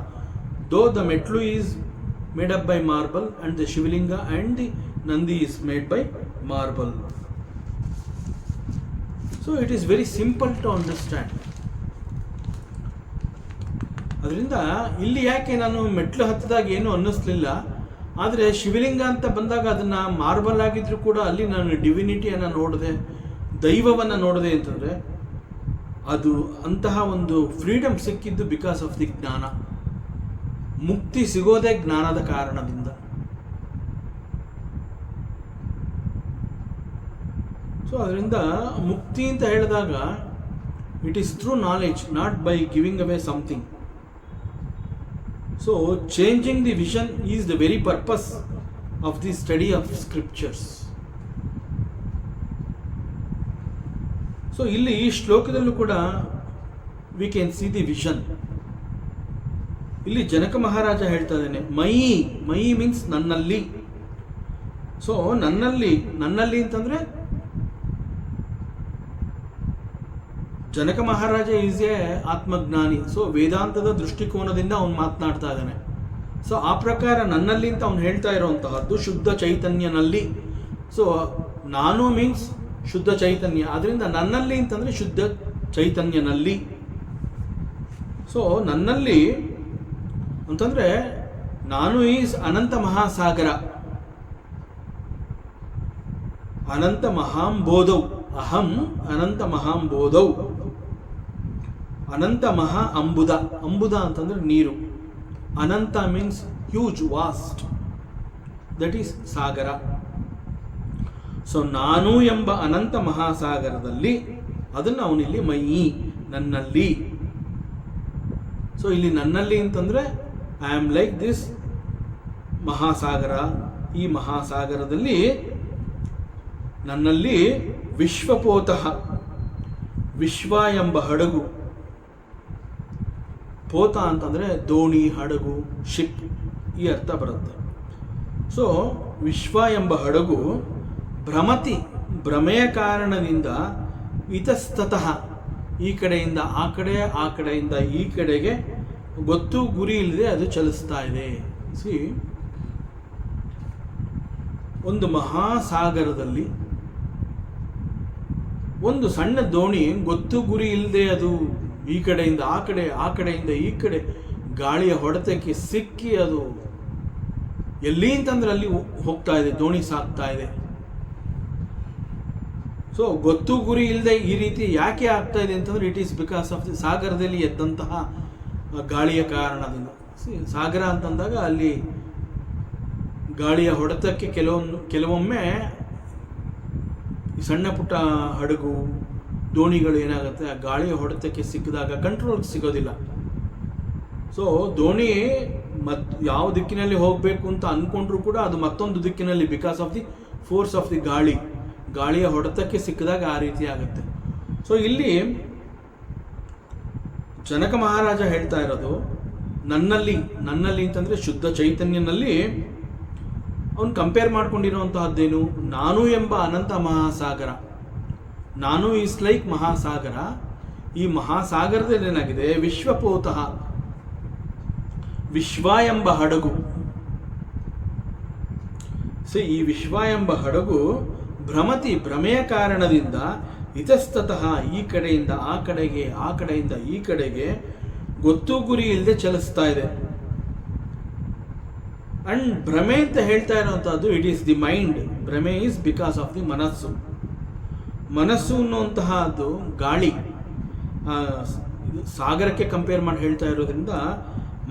Though the metlu is made up by marble and the Shivalinga and the Nandi is made by marble. So it is very simple to understand. ಅದರಿಂದ ಇಲ್ಲಿ ಯಾಕೆ ನಾನು ಮೆಟ್ಲು ಹತ್ತಿದಾಗ ಏನು ಅನ್ನಿಸ್ಲಿಲ್ಲ, ಆದರೆ ಶಿವಲಿಂಗ ಅಂತ ಬಂದಾಗ ಅದನ್ನು ಮಾರ್ಬಲ್ ಆಗಿದ್ರೂ ಕೂಡ ಅಲ್ಲಿ ನಾನು ಡಿವಿನಿಟಿಯನ್ನು ನೋಡಿದೆ, ದೈವವನ್ನು ನೋಡಿದೆ ಅಂತಂದರೆ ಅದು ಅಂತಹ ಒಂದು ಫ್ರೀಡಮ್ ಸಿಕ್ಕಿದ್ದು ಬಿಕಾಸ್ ಆಫ್ ದಿ ಜ್ಞಾನ. ಮುಕ್ತಿ ಸಿಗೋದೇ ಜ್ಞಾನದ ಕಾರಣದಿಂದ. ಸೊ ಅದರಿಂದ ಮುಕ್ತಿ ಅಂತ ಹೇಳಿದಾಗ it is through knowledge, not by giving away something. So changing the vision is the very purpose of the study of scriptures. So ಇಲ್ಲಿ ಈ ಶ್ಲೋಕದಲ್ಲೂ ಕೂಡ we can see the vision. ಇಲ್ಲಿ ಜನಕ ಮಹಾರಾಜ ಹೇಳ್ತಾ ಇದ್ದಾನೆ, ಮಯಿ. ಮಯಿ ಮೀನ್ಸ್ ನನ್ನಲ್ಲಿ. ಸೊ ನನ್ನಲ್ಲಿ ಅಂತಂದ್ರೆ ಜನಕ ಮಹಾರಾಜ ಈಸ್ ಎ ಆತ್ಮಜ್ಞಾನಿ. ಸೊ ವೇದಾಂತದ ದೃಷ್ಟಿಕೋನದಿಂದ ಅವನು ಮಾತನಾಡ್ತಾ ಇದ್ದಾನೆ. ಸೊ ಆ ಪ್ರಕಾರ ನನ್ನಲ್ಲಿ ಅಂತ ಅವನು ಹೇಳ್ತಾ ಇರುವಂತಹದ್ದು ಶುದ್ಧ ಚೈತನ್ಯನಲ್ಲಿ. ಸೊ ನಾನು ಮೀನ್ಸ್ ಶುದ್ಧ ಚೈತನ್ಯ, ಅದರಿಂದ ನನ್ನಲ್ಲಿ ಅಂತಂದ್ರೆ ಶುದ್ಧ ಚೈತನ್ಯನಲ್ಲಿ. ಸೊ ನನ್ನಲ್ಲಿ ಅಂತಂದ್ರೆ ನಾನು ಈಸ್ ಅನಂತ ಮಹಾಸಾಗರ, ಅನಂತ ಮಹಾಂಬೋಧೌ. ಅಹಂ ಅನಂತ ಮಹಾಂಬೋಧೌ. ಅನಂತ ಮಹಾ ಅಂಬುದ. ಅಂಬುದ ಅಂತಂದ್ರೆ ನೀರು. Ananta means huge, vast, that is sagara. So ನಾನು ಎಂಬ ಅನಂತ ಮಹಾಸಾಗರದಲ್ಲಿ, ಅದನ್ನು ಅವನಿಲ್ಲಿ ಮಯಿ, ನನ್ನಲ್ಲಿ. ಸೊ ಇಲ್ಲಿ ನನ್ನಲ್ಲಿ ಅಂತಂದ್ರೆ ಐ ಆಮ್ ಲೈಕ್ ದಿಸ್ ಮಹಾಸಾಗರ. ಈ ಮಹಾಸಾಗರದಲ್ಲಿ ನನ್ನಲ್ಲಿ ವಿಶ್ವಪೋತಃ, ವಿಶ್ವ ಎಂಬ ಹಡಗು. ಪೋತ ಅಂತಂದ್ರೆ ದೋಣಿ, ಹಡಗು, ಶಿಪ್, ಈ ಅರ್ಥ ಬರುತ್ತೆ. ಸೊ ವಿಶ್ವ ಎಂಬ ಹಡಗು ಭ್ರಮತಿ, ಭ್ರಮೆಯ ಕಾರಣದಿಂದ ಇತಸ್ತತಃ, ಈ ಕಡೆಯಿಂದ ಆ ಕಡೆ, ಆ ಕಡೆಯಿಂದ ಈ ಕಡೆಗೆ ಗೊತ್ತು ಗುರಿ ಇಲ್ಲದೆ ಅದು ಚಲಿಸ್ತಾ ಇದೆ. ಸಿ, ಒಂದು ಮಹಾಸಾಗರದಲ್ಲಿ ಒಂದು ಸಣ್ಣ ದೋಣಿ ಗೊತ್ತು ಗುರಿ ಇಲ್ಲದೆ ಅದು ಈ ಕಡೆಯಿಂದ ಆ ಕಡೆ, ಆ ಕಡೆಯಿಂದ ಈ ಕಡೆ ಗಾಳಿಯ ಹೊಡೆತಕ್ಕೆ ಸಿಕ್ಕಿ ಅದು ಎಲ್ಲಿ ಅಂತಂದ್ರೆ ಅಲ್ಲಿ ಹೋಗ್ತಾ ಇದೆ, ದೋಣಿ ಸಾಗ್ತಾ ಇದೆ. ಸೊ ಗೊತ್ತು ಗುರಿ ಇಲ್ಲದೆ ಈ ರೀತಿ ಯಾಕೆ ಆಗ್ತಾ ಇದೆ ಅಂತಂದ್ರೆ it is because of the ಸಾಗರದಲ್ಲಿ ಎದ್ದಂತಹ ಗಾಳಿಯ ಕಾರಣದಿಂದ. ಸಾಗರ ಅಂತಂದಾಗ ಅಲ್ಲಿ ಗಾಳಿಯ ಹೊಡೆತಕ್ಕೆ ಕೆಲವೊಮ್ಮೆ ಸಣ್ಣ ಪುಟ್ಟ ಹಡಗು, ದೋಣಿಗಳು ಏನಾಗುತ್ತೆ, ಆ ಗಾಳಿಯ ಹೊಡೆತಕ್ಕೆ ಸಿಕ್ಕಿದಾಗ ಕಂಟ್ರೋಲ್ ಸಿಗೋದಿಲ್ಲ. ಸೊ ದೋಣಿ ಯಾವ ದಿಕ್ಕಿನಲ್ಲಿ ಹೋಗಬೇಕು ಅಂತ ಅಂದ್ಕೊಂಡ್ರೂ ಕೂಡ ಅದು ಮತ್ತೊಂದು ದಿಕ್ಕಿನಲ್ಲಿ, because of the force of the ಗಾಳಿಯ ಹೊಡೆತಕ್ಕೆ ಸಿಕ್ಕಿದಾಗ ಆ ರೀತಿ ಆಗುತ್ತೆ. ಸೊ ಇಲ್ಲಿ ಜನಕ ಮಹಾರಾಜ ಹೇಳ್ತಾ ಇರೋದು ನನ್ನಲ್ಲಿ ಅಂತಂದ್ರೆ ಶುದ್ಧ ಚೈತನ್ಯನಲ್ಲಿ ಅವನು ಕಂಪೇರ್ ಮಾಡ್ಕೊಂಡಿರುವಂತಹದ್ದೇನು, ನಾನು ಎಂಬ ಅನಂತ ಮಹಾಸಾಗರ. ನಾನು ಈಸ್ ಲೈಕ್ ಮಹಾಸಾಗರ. ಈ ಮಹಾಸಾಗರದಲ್ಲಿ ಏನಾಗಿದೆ, ವಿಶ್ವಪೋತಃ, ವಿಶ್ವ ಎಂಬ ಹಡಗು. ಸೊ ಈ ವಿಶ್ವ ಎಂಬ ಹಡಗು ಭ್ರಮತಿ, ಭ್ರಮೆಯ ಕಾರಣದಿಂದ ಇತಸ್ತತಃ, ಈ ಕಡೆಯಿಂದ ಆ ಕಡೆಗೆ, ಆ ಕಡೆಯಿಂದ ಈ ಕಡೆಗೆ ಗೊತ್ತು ಗುರಿ ಇಲ್ಲದೆ ಚಲಿಸ್ತಾ ಇದೆ. ಅಂಡ್ ಭ್ರಮೆ ಅಂತ ಹೇಳ್ತಾ ಇರುವಂತಹದ್ದು ಇಟ್ ಈಸ್ ದಿ ಮೈಂಡ್. ಭ್ರಮೆ ಈಸ್ ಬಿಕಾಸ್ ಆಫ್ ದಿ ಮನಸ್ಸು. ಮನಸ್ಸು ಅನ್ನುವಂತಹದ್ದು ಗಾಳಿ, ಸಾಗರಕ್ಕೆ ಕಂಪೇರ್ ಮಾಡಿ ಹೇಳ್ತಾ ಇರೋದ್ರಿಂದ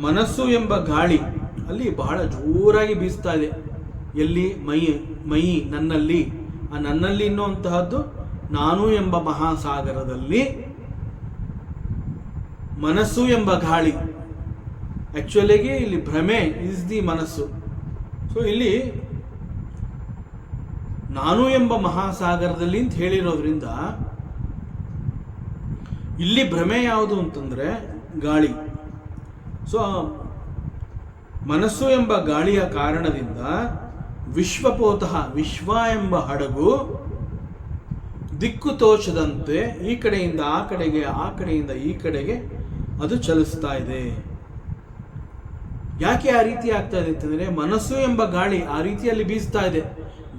ಮನಸ್ಸು ಎಂಬ ಗಾಳಿ ಅಲ್ಲಿ ಬಹಳ ಜೋರಾಗಿ ಬೀಸ್ತಾ ಇದೆ. ಎಲ್ಲಿ? ಮೈ, ನನ್ನಲ್ಲಿ. ಆ ನನ್ನಲ್ಲಿ ಅನ್ನುವಂತಹದ್ದು ನಾನು ಎಂಬ ಮಹಾಸಾಗರದಲ್ಲಿ ಮನಸ್ಸು ಎಂಬ ಗಾಳಿ, ಆಕ್ಚುಲಿಗೆ ಇಲ್ಲಿ ಭ್ರಮೆ ಇಸ್ ದಿ ಮನಸ್ಸು. ಸೊ ಇಲ್ಲಿ ನಾನು ಎಂಬ ಮಹಾಸಾಗರದಲ್ಲಿ ಅಂತ ಹೇಳಿರೋದ್ರಿಂದ ಇಲ್ಲಿ ಭ್ರಮೆ ಯಾವುದು ಅಂತಂದ್ರೆ ಗಾಳಿ. ಸೊ ಮನಸ್ಸು ಎಂಬ ಗಾಳಿಯ ಕಾರಣದಿಂದ ವಿಶ್ವಪೋತಃ, ವಿಶ್ವ ಎಂಬ ಹಡಗು ದಿಕ್ಕು ತೋಚದಂತೆ ಈ ಕಡೆಯಿಂದ ಆ ಕಡೆಗೆ, ಆ ಕಡೆಯಿಂದ ಈ ಕಡೆಗೆ ಅದು ಚಲಿಸ್ತಾ ಇದೆ. ಯಾಕೆ ಆ ರೀತಿ ಆಗ್ತಾ ಇದೆ ಅಂತಂದ್ರೆ ಮನಸ್ಸು ಎಂಬ ಗಾಳಿ ಆ ರೀತಿಯಲ್ಲಿ ಬೀಸ್ತಾ ಇದೆ,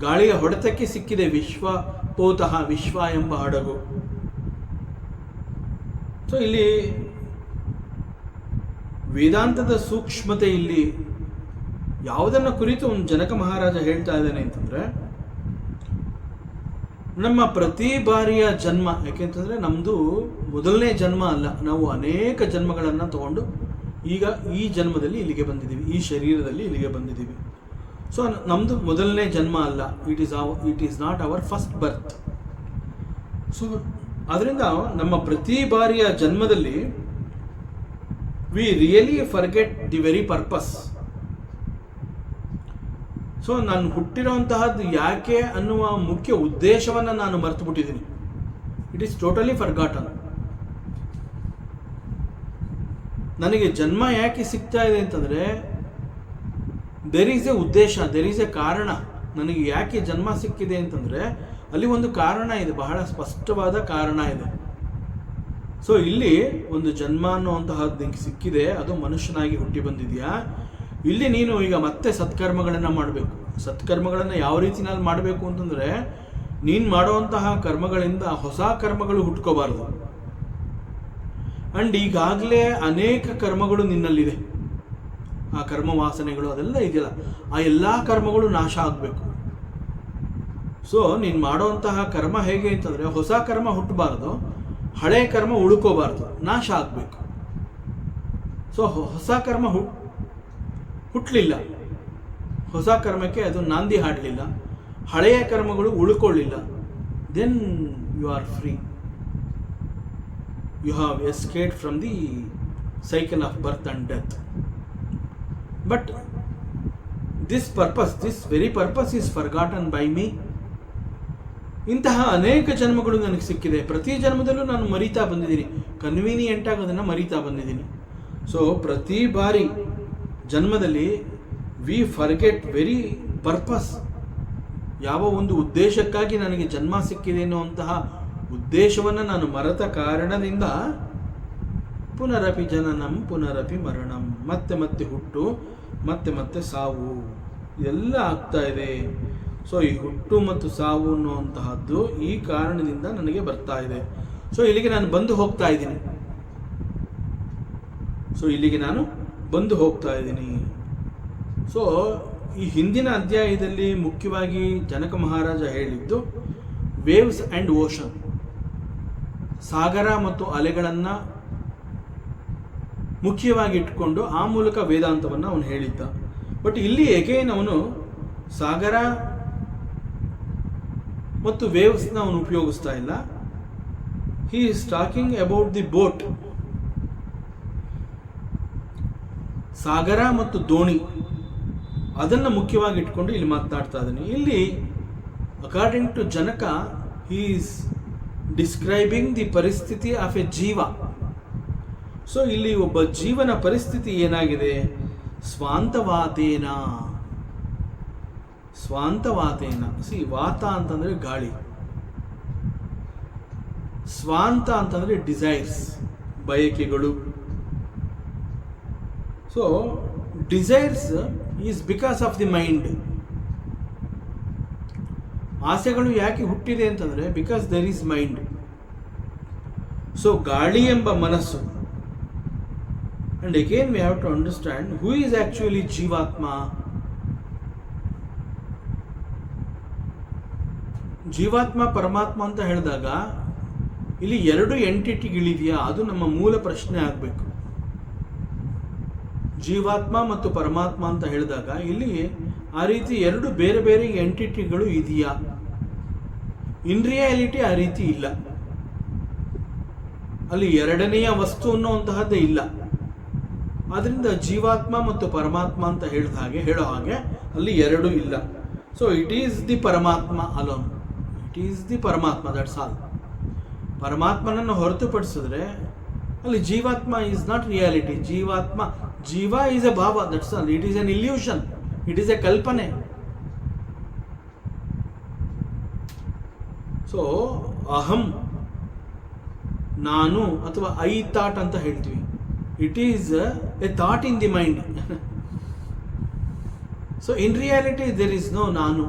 ಗಾಳಿಯ ಹೊಡೆತಕ್ಕೆ ಸಿಕ್ಕಿದೆ ವಿಶ್ವಪೋತಃ, ವಿಶ್ವ ಎಂಬ ಹಡಗು. ಸೊ ಇಲ್ಲಿ ವೇದಾಂತದ ಸೂಕ್ಷ್ಮತೆ ಇಲ್ಲಿ ಯಾವುದನ್ನ ಕುರಿತು ಒಂದು ಜನಕ ಮಹಾರಾಜ ಹೇಳ್ತಾ ಇದ್ದಾನೆ ಅಂತಂದ್ರೆ, ನಮ್ಮ ಪ್ರತಿ ಬಾರಿಯ ಜನ್ಮ, ಯಾಕೆಂತಂದ್ರೆ ನಮ್ದು ಮೊದಲನೇ ಜನ್ಮ ಅಲ್ಲ, ನಾವು ಅನೇಕ ಜನ್ಮಗಳನ್ನು ತಗೊಂಡು ಈಗ ಈ ಜನ್ಮದಲ್ಲಿ ಇಲ್ಲಿಗೆ ಬಂದಿದ್ದೀವಿ, ಈ ಶರೀರದಲ್ಲಿ ಇಲ್ಲಿಗೆ ಬಂದಿದ್ದೀವಿ. ಸೊ ನಮ್ದು ಮೊದಲನೇ ಜನ್ಮ ಅಲ್ಲ, it is not our first birth. So ಅದರಿಂದ ನಮ್ಮ ಪ್ರತಿ ಬಾರಿಯ ಜನ್ಮದಲ್ಲಿ we really forget the very purpose. So ನಾನು ಹುಟ್ಟಿರೋಂತಹದ್ದು ಯಾಕೆ ಅನ್ನುವ ಮುಖ್ಯ ಉದ್ದೇಶವನ್ನು ನಾನು ಮರೆತು ಬಿಟ್ಟಿದ್ದೀನಿ. It is totally forgotten. ನನಗೆ ಜನ್ಮ ಯಾಕೆ ಸಿಗ್ತಾ ಇದೆ ಅಂತಂದ್ರೆ ದೇರ್ ಈಸ್ ಎ ಉದ್ದೇಶ, ದೇರ್ ಈಸ್ ಎ ಕಾರಣ. ನನಗೆ ಯಾಕೆ ಜನ್ಮ ಸಿಕ್ಕಿದೆ ಅಂತಂದ್ರೆ ಅಲ್ಲಿ ಒಂದು ಕಾರಣ ಇದೆ, ಬಹಳ ಸ್ಪಷ್ಟವಾದ ಕಾರಣ ಇದೆ. ಸೊ ಇಲ್ಲಿ ಒಂದು ಜನ್ಮ ಅನ್ನುವಂತಹದ್ದು ನಿಂಗೆ ಸಿಕ್ಕಿದೆ, ಅದು ಮನುಷ್ಯನಾಗಿ ಹುಟ್ಟಿ ಬಂದಿದೆಯಾ. ಇಲ್ಲಿ ನೀನು ಈಗ ಮತ್ತೆ ಸತ್ಕರ್ಮಗಳನ್ನು ಮಾಡಬೇಕು. ಸತ್ಕರ್ಮಗಳನ್ನು ಯಾವ ರೀತಿನಲ್ಲಿ ಮಾಡಬೇಕು ಅಂತಂದರೆ, ನೀನು ಮಾಡುವಂತಹ ಕರ್ಮಗಳಿಂದ ಹೊಸ ಕರ್ಮಗಳು ಹುಟ್ಕೋಬಾರ್ದು. ಆ್ಯಂಡ್ ಈಗಾಗಲೇ ಅನೇಕ ಕರ್ಮಗಳು ನಿನ್ನಲ್ಲಿದೆ, ಆ ಕರ್ಮ ವಾಸನೆಗಳು ಅದೆಲ್ಲ ಇದೆಯಲ್ಲ, ಆ ಎಲ್ಲ ಕರ್ಮಗಳು ನಾಶ ಆಗಬೇಕು. ಸೊ ನೀನು ಮಾಡುವಂತಹ ಕರ್ಮ ಹೇಗೆ ಅಂತಂದರೆ, ಹೊಸ ಕರ್ಮ ಹುಟ್ಟಬಾರ್ದು, ಹಳೆ ಕರ್ಮ ಉಳ್ಕೋಬಾರ್ದು, ನಾಶ ಆಗಬೇಕು. ಸೊ ಹೊಸ ಕರ್ಮ ಹುಟ್ಟಲಿಲ್ಲ, ಹೊಸ ಕರ್ಮಕ್ಕೆ ಅದು ನಾಂದಿ ಹಾಡಲಿಲ್ಲ, ಹಳೆಯ ಕರ್ಮಗಳು ಉಳ್ಕೊಳ್ಳಿಲ್ಲ, then you are free. You have escaped from the cycle of birth and death. But this very purpose is forgotten by me. ಇಂತಹ ಅನೇಕ ಜನ್ಮಗಳು ನನಗೆ ಸಿಕ್ಕಿದೆ, ಪ್ರತಿ ಜನ್ಮದಲ್ಲೂ ನಾನು ಮರೀತಾ ಬಂದಿದ್ದೀನಿ, ಕನ್ವೀನಿಯೆಂಟ್ ಆಗಿ ಅದನ್ನು ಮರೀತಾ ಬಂದಿದ್ದೀನಿ. ಸೊ ಪ್ರತಿ ಬಾರಿ ಜನ್ಮದಲ್ಲಿ ವಿ ಫರ್ಗೆಟ್ ವೆರಿ ಪರ್ಪಸ್. ಯಾವ ಒಂದು ಉದ್ದೇಶಕ್ಕಾಗಿ ನನಗೆ ಜನ್ಮ ಸಿಕ್ಕಿದೆ ಎನ್ನುವಂತಹ ಉದ್ದೇಶವನ್ನು ನಾನು ಮರೆತ ಕಾರಣದಿಂದ ಪುನರಪಿ ಜನನಂ ಪುನರಪಿ ಮರಣಂ, ಮತ್ತೆ ಮತ್ತೆ ಹುಟ್ಟು, ಮತ್ತೆ ಮತ್ತೆ ಸಾವು, ಇದೆಲ್ಲ ಆಗ್ತಾ ಇದೆ. ಸೊ ಈ ಹುಟ್ಟು ಮತ್ತು ಸಾವು ಅನ್ನುವಂತಹದ್ದು ಈ ಕಾರಣದಿಂದ ನನಗೆ ಬರ್ತಾ ಇದೆ. ಸೊ ಇಲ್ಲಿಗೆ ನಾನು ಬಂದು ಹೋಗ್ತಾ ಇದ್ದೀನಿ. ಸೊ ಈ ಹಿಂದಿನ ಅಧ್ಯಾಯದಲ್ಲಿ ಮುಖ್ಯವಾಗಿ ಜನಕ ಮಹಾರಾಜ ಹೇಳಿದ್ದು ವೇವ್ಸ್ ಆ್ಯಂಡ್ ಓಷನ್, ಸಾಗರ ಮತ್ತು ಅಲೆಗಳನ್ನು ಮುಖ್ಯವಾಗಿ ಇಟ್ಕೊಂಡು ಆ ಮೂಲಕ ವೇದಾಂತವನ್ನು ಅವನು ಹೇಳಿದ್ದ. ಬಟ್ ಇಲ್ಲಿ ಎಗೇನ್ ಅವನು ಸಾಗರ ಮತ್ತು ವೇವ್ಸ್ನ ಅವನು ಉಪಯೋಗಿಸ್ತಾ ಇಲ್ಲ. He is talking about the boat. ಸಾಗರ ಮತ್ತು ದೋಣಿ ಅದನ್ನು ಮುಖ್ಯವಾಗಿ ಇಟ್ಕೊಂಡು ಇಲ್ಲಿ ಮಾತನಾಡ್ತಾ ಇದ್ದಾನೆ. ಇಲ್ಲಿ according to Janaka he is describing the paristhiti of a jiva. So ಇಲ್ಲಿ ಒಬ್ಬ ಜೀವನ ಪರಿಸ್ಥಿತಿ ಏನಾಗಿದೆ, ಸ್ವಾಂತವಾತೇನ. ವಾತ ಅಂತಂದ್ರೆ ಗಾಳಿ, ಸ್ವಾಂತ ಅಂತಂದ್ರೆ ಡಿಸೈರ್ಸ್, ಬಯಕೆಗಳು. So desires is because of the mind. ಆಸೆಗಳು ಯಾಕೆ ಹುಟ್ಟಿದೆ ಅಂತಂದ್ರೆ because there is mind. So ಗಾಳಿ ಎಂಬ ಮನಸ್ಸು. And again we have to understand who is actually Jivatma. Jivatma ಪರಮಾತ್ಮ ಅಂತ ಹೇಳಿದಾಗ ಇಲ್ಲಿ ಎರಡು ಎಂಟಿಟಿಗಳಿದೆಯಾ, ಅದು ನಮ್ಮ ಮೂಲ ಪ್ರಶ್ನೆ ಆಗಬೇಕು. ಜೀವಾತ್ಮ ಮತ್ತು ಪರಮಾತ್ಮ ಅಂತ ಹೇಳಿದಾಗ ಇಲ್ಲಿ ಆ ರೀತಿ ಎರಡು ಬೇರೆ ಬೇರೆ ಎಂಟಿಟಿಗಳು ಇದೆಯಾ? ಇನ್ ರಿಯಾಲಿಟಿ ಆ ರೀತಿ ಇಲ್ಲ. ಅಲ್ಲಿ ಎರಡನೆಯ ವಸ್ತು ಅನ್ನುವಂತಹದ್ದೇ ಇಲ್ಲ. ಆದ್ರಿಂದ ಜೀವಾತ್ಮ ಮತ್ತು ಪರಮಾತ್ಮ ಅಂತ ಹೇಳೋ ಹಾಗೆ ಅಲ್ಲಿ ಎರಡು ಇಲ್ಲ. So it is the Paramatma alone. It is the Paramatma, that's all. ಪರಮಾತ್ಮನನ್ನು ಹೊರತುಪಡಿಸಿದ್ರೆ ಅಲ್ಲಿ Jivatma is not reality. Jiva is a bhava, that's all. It is an illusion, it is a kalpane. So aham, ನಾನು, ಅಥವಾ ಐ ಥಾಟ್ ಅಂತ ಹೇಳ್ತೀವಿ. It is a thought in the mind. So in reality there is no nanu,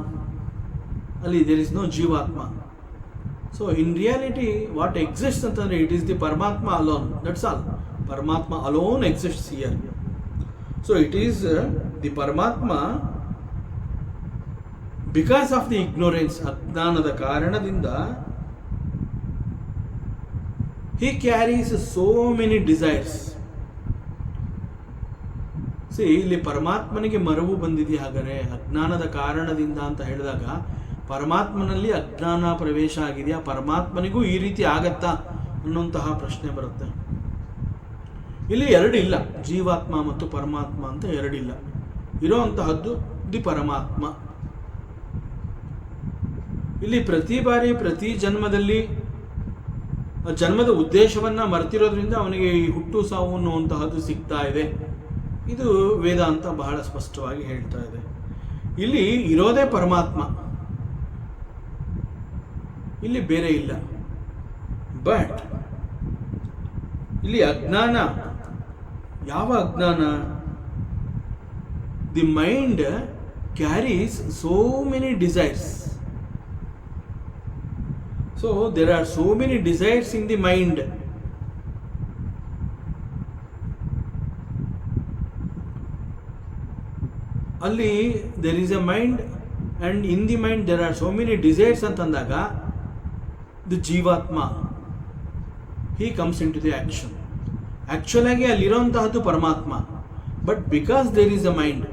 ಅಲ್ಲಿ there is no Jivatma. So in reality what exist ಅಂತಂದ್ರೆ it is the Paramatma alone, that's all. ಪರಮಾತ್ಮ alone exists here. So it is the Paramatma because of the ignorance, ಅಜ್ಞಾನದ ಕಾರಣದಿಂದ he carries so many desires. ಇಲ್ಲಿ ಪರಮಾತ್ಮನಿಗೆ ಮರವು ಬಂದಿದೆ. ಹಾಗಾದರೆ ಅಜ್ಞಾನದ ಕಾರಣದಿಂದ ಅಂತ ಹೇಳಿದಾಗ ಪರಮಾತ್ಮನಲ್ಲಿ ಅಜ್ಞಾನ ಪ್ರವೇಶ ಆಗಿದೆಯಾ, ಪರಮಾತ್ಮನಿಗೂ ಈ ರೀತಿ ಆಗತ್ತಾ ಅನ್ನುವಂತಹ ಪ್ರಶ್ನೆ ಬರುತ್ತೆ. ಇಲ್ಲಿ ಎರಡಿಲ್ಲ, ಜೀವಾತ್ಮ ಮತ್ತು ಪರಮಾತ್ಮ ಅಂತ ಎರಡಿಲ್ಲ. ಇರುವಂತಹದ್ದು ದಿ ಪರಮಾತ್ಮ. ಇಲ್ಲಿ ಪ್ರತಿ ಬಾರಿ ಪ್ರತಿ ಜನ್ಮದಲ್ಲಿ ಜನ್ಮದ ಉದ್ದೇಶವನ್ನ ಮರೆತಿರೋದ್ರಿಂದ ಅವನಿಗೆ ಈ ಹುಟ್ಟು ಸಾವು ಅನ್ನುವಂತಹದ್ದು ಸಿಗ್ತಾ ಇದೆ. ಇದು ವೇದಾಂತ ಬಹಳ ಸ್ಪಷ್ಟವಾಗಿ ಹೇಳ್ತಾ ಇದೆ. ಇಲ್ಲಿ ಇರೋದೇ ಪರಮಾತ್ಮ, ಇಲ್ಲಿ ಬೇರೆ ಇಲ್ಲ. ಬಟ್ ಇಲ್ಲಿ ಅಜ್ಞಾನ, ಯಾವ ಅಜ್ಞಾನ? The mind carries so many desires. So there are so many desires in the mind. ಅಲ್ಲಿ there is a mind and in the mind there are so many desires ಅಂತಂದಾಗ the ಜೀವಾತ್ಮ he comes into the action. Actual ಆಗಿ ಅಲ್ಲಿರುವಂತಹದ್ದು ಪರಮಾತ್ಮ. But because there is a mind,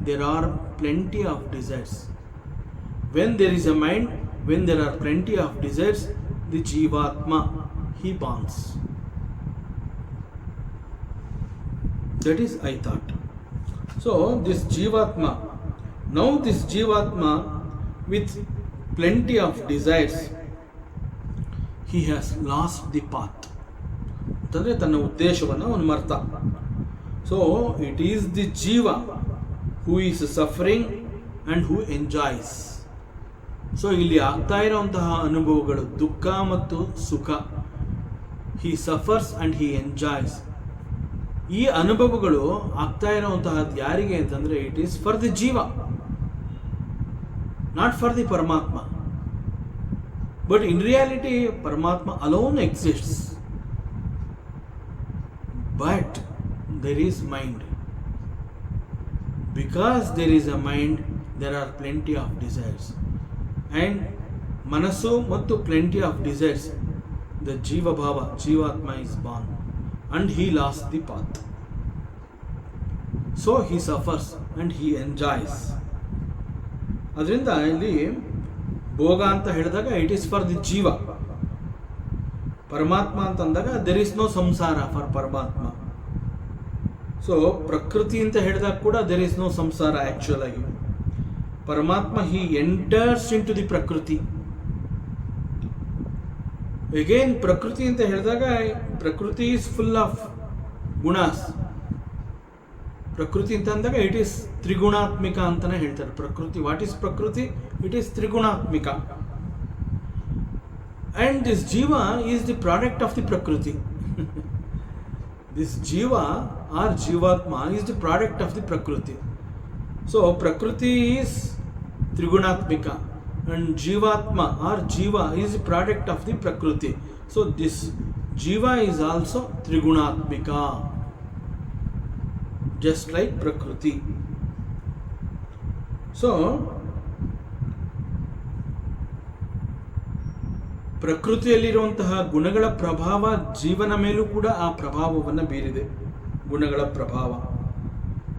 there are plenty of desires. When there is a mind, when there are plenty of desires, the Jivatma, he bonds. That is I thought. So this Jivatma, now this Jivatma with plenty of desires, he has lost the path. ಅಂತಂದರೆ ತನ್ನ ಉದ್ದೇಶವನ್ನು ಅವನು ಮರ್ತ. So it is the Jiva who is suffering and who enjoys. So ಇಲ್ಲಿ ಆಗ್ತಾ ಇರುವಂತಹ ಅನುಭವಗಳು ದುಃಖ ಮತ್ತು ಸುಖ. He suffers and he enjoys. ಈ ಅನುಭವಗಳು ಆಗ್ತಾ ಇರುವಂತಹದ್ದು ಯಾರಿಗೆ ಅಂತಂದ್ರೆ ಇಟ್ ಈಸ್ ಫಾರ್ ದಿ ಜೀವ, ನಾಟ್ ಫಾರ್ ದಿ ಪರಮಾತ್ಮ. ಬಟ್ ಇನ್ ರಿಯಾಲಿಟಿ ಪರಮಾತ್ಮ alone exists. But there is mind. Because there is a mind, there are plenty of desires. And ಮನಸ್ಸು ಮತ್ತು plenty of desires, the Jiva Bhava, Jivatma is born and he lost the path. So he suffers and he enjoys. ಅದರಿಂದ ಇಲ್ಲಿ ಭೋಗ ಅಂತ ಹೇಳಿದಾಗ it is for the ಜೀವ. ಪರಮಾತ್ಮ ಅಂತಂದಾಗ ದೆರ್ ಇಸ್ ನೋ ಸಂಸಾರ ಫಾರ್ ಪರಮಾತ್ಮ. ಸೊ ಪ್ರಕೃತಿ ಅಂತ ಹೇಳಿದಾಗ ಕೂಡ ದೆರ್ ಇಸ್ ನೋ ಸಂಸಾರ ಆಕ್ಚುಲ್ ಆಗಿ. ಪರಮಾತ್ಮ he enters into the ಪ್ರಕೃತಿ. ಅಗೇನ್ ಪ್ರಕೃತಿ ಅಂತ ಹೇಳಿದಾಗ ಪ್ರಕೃತಿ ಈಸ್ ಫುಲ್ ಆಫ್ ಗುಣಾಸ್. ಪ್ರಕೃತಿ ಅಂತ ಅಂದಾಗ ಇಟ್ ಈಸ್ ತ್ರಿಗುಣಾತ್ಮಿಕ ಅಂತಾನೆ ಹೇಳ್ತಾರೆ. Prakriti, what is Prakriti? It is trigunatmika. And this jiva is the product of the Prakriti. This jiva or Jivatma is the product of the Prakriti. So Prakriti is Trigunaatmika and Jivatma or Jiva is a product of the Prakriti. So this Jiva is also Trigunaatmika, just like Prakriti. So ಪ್ರಕೃತಿಯಲ್ಲಿರುವಂತಹ ಗುಣಗಳ ಪ್ರಭಾವ ಜೀವನ ಮೇಲೂ ಕೂಡ ಆ ಪ್ರಭಾವವನ್ನು ಬೀರಿದೆ, ಗುಣಗಳ ಪ್ರಭಾವ.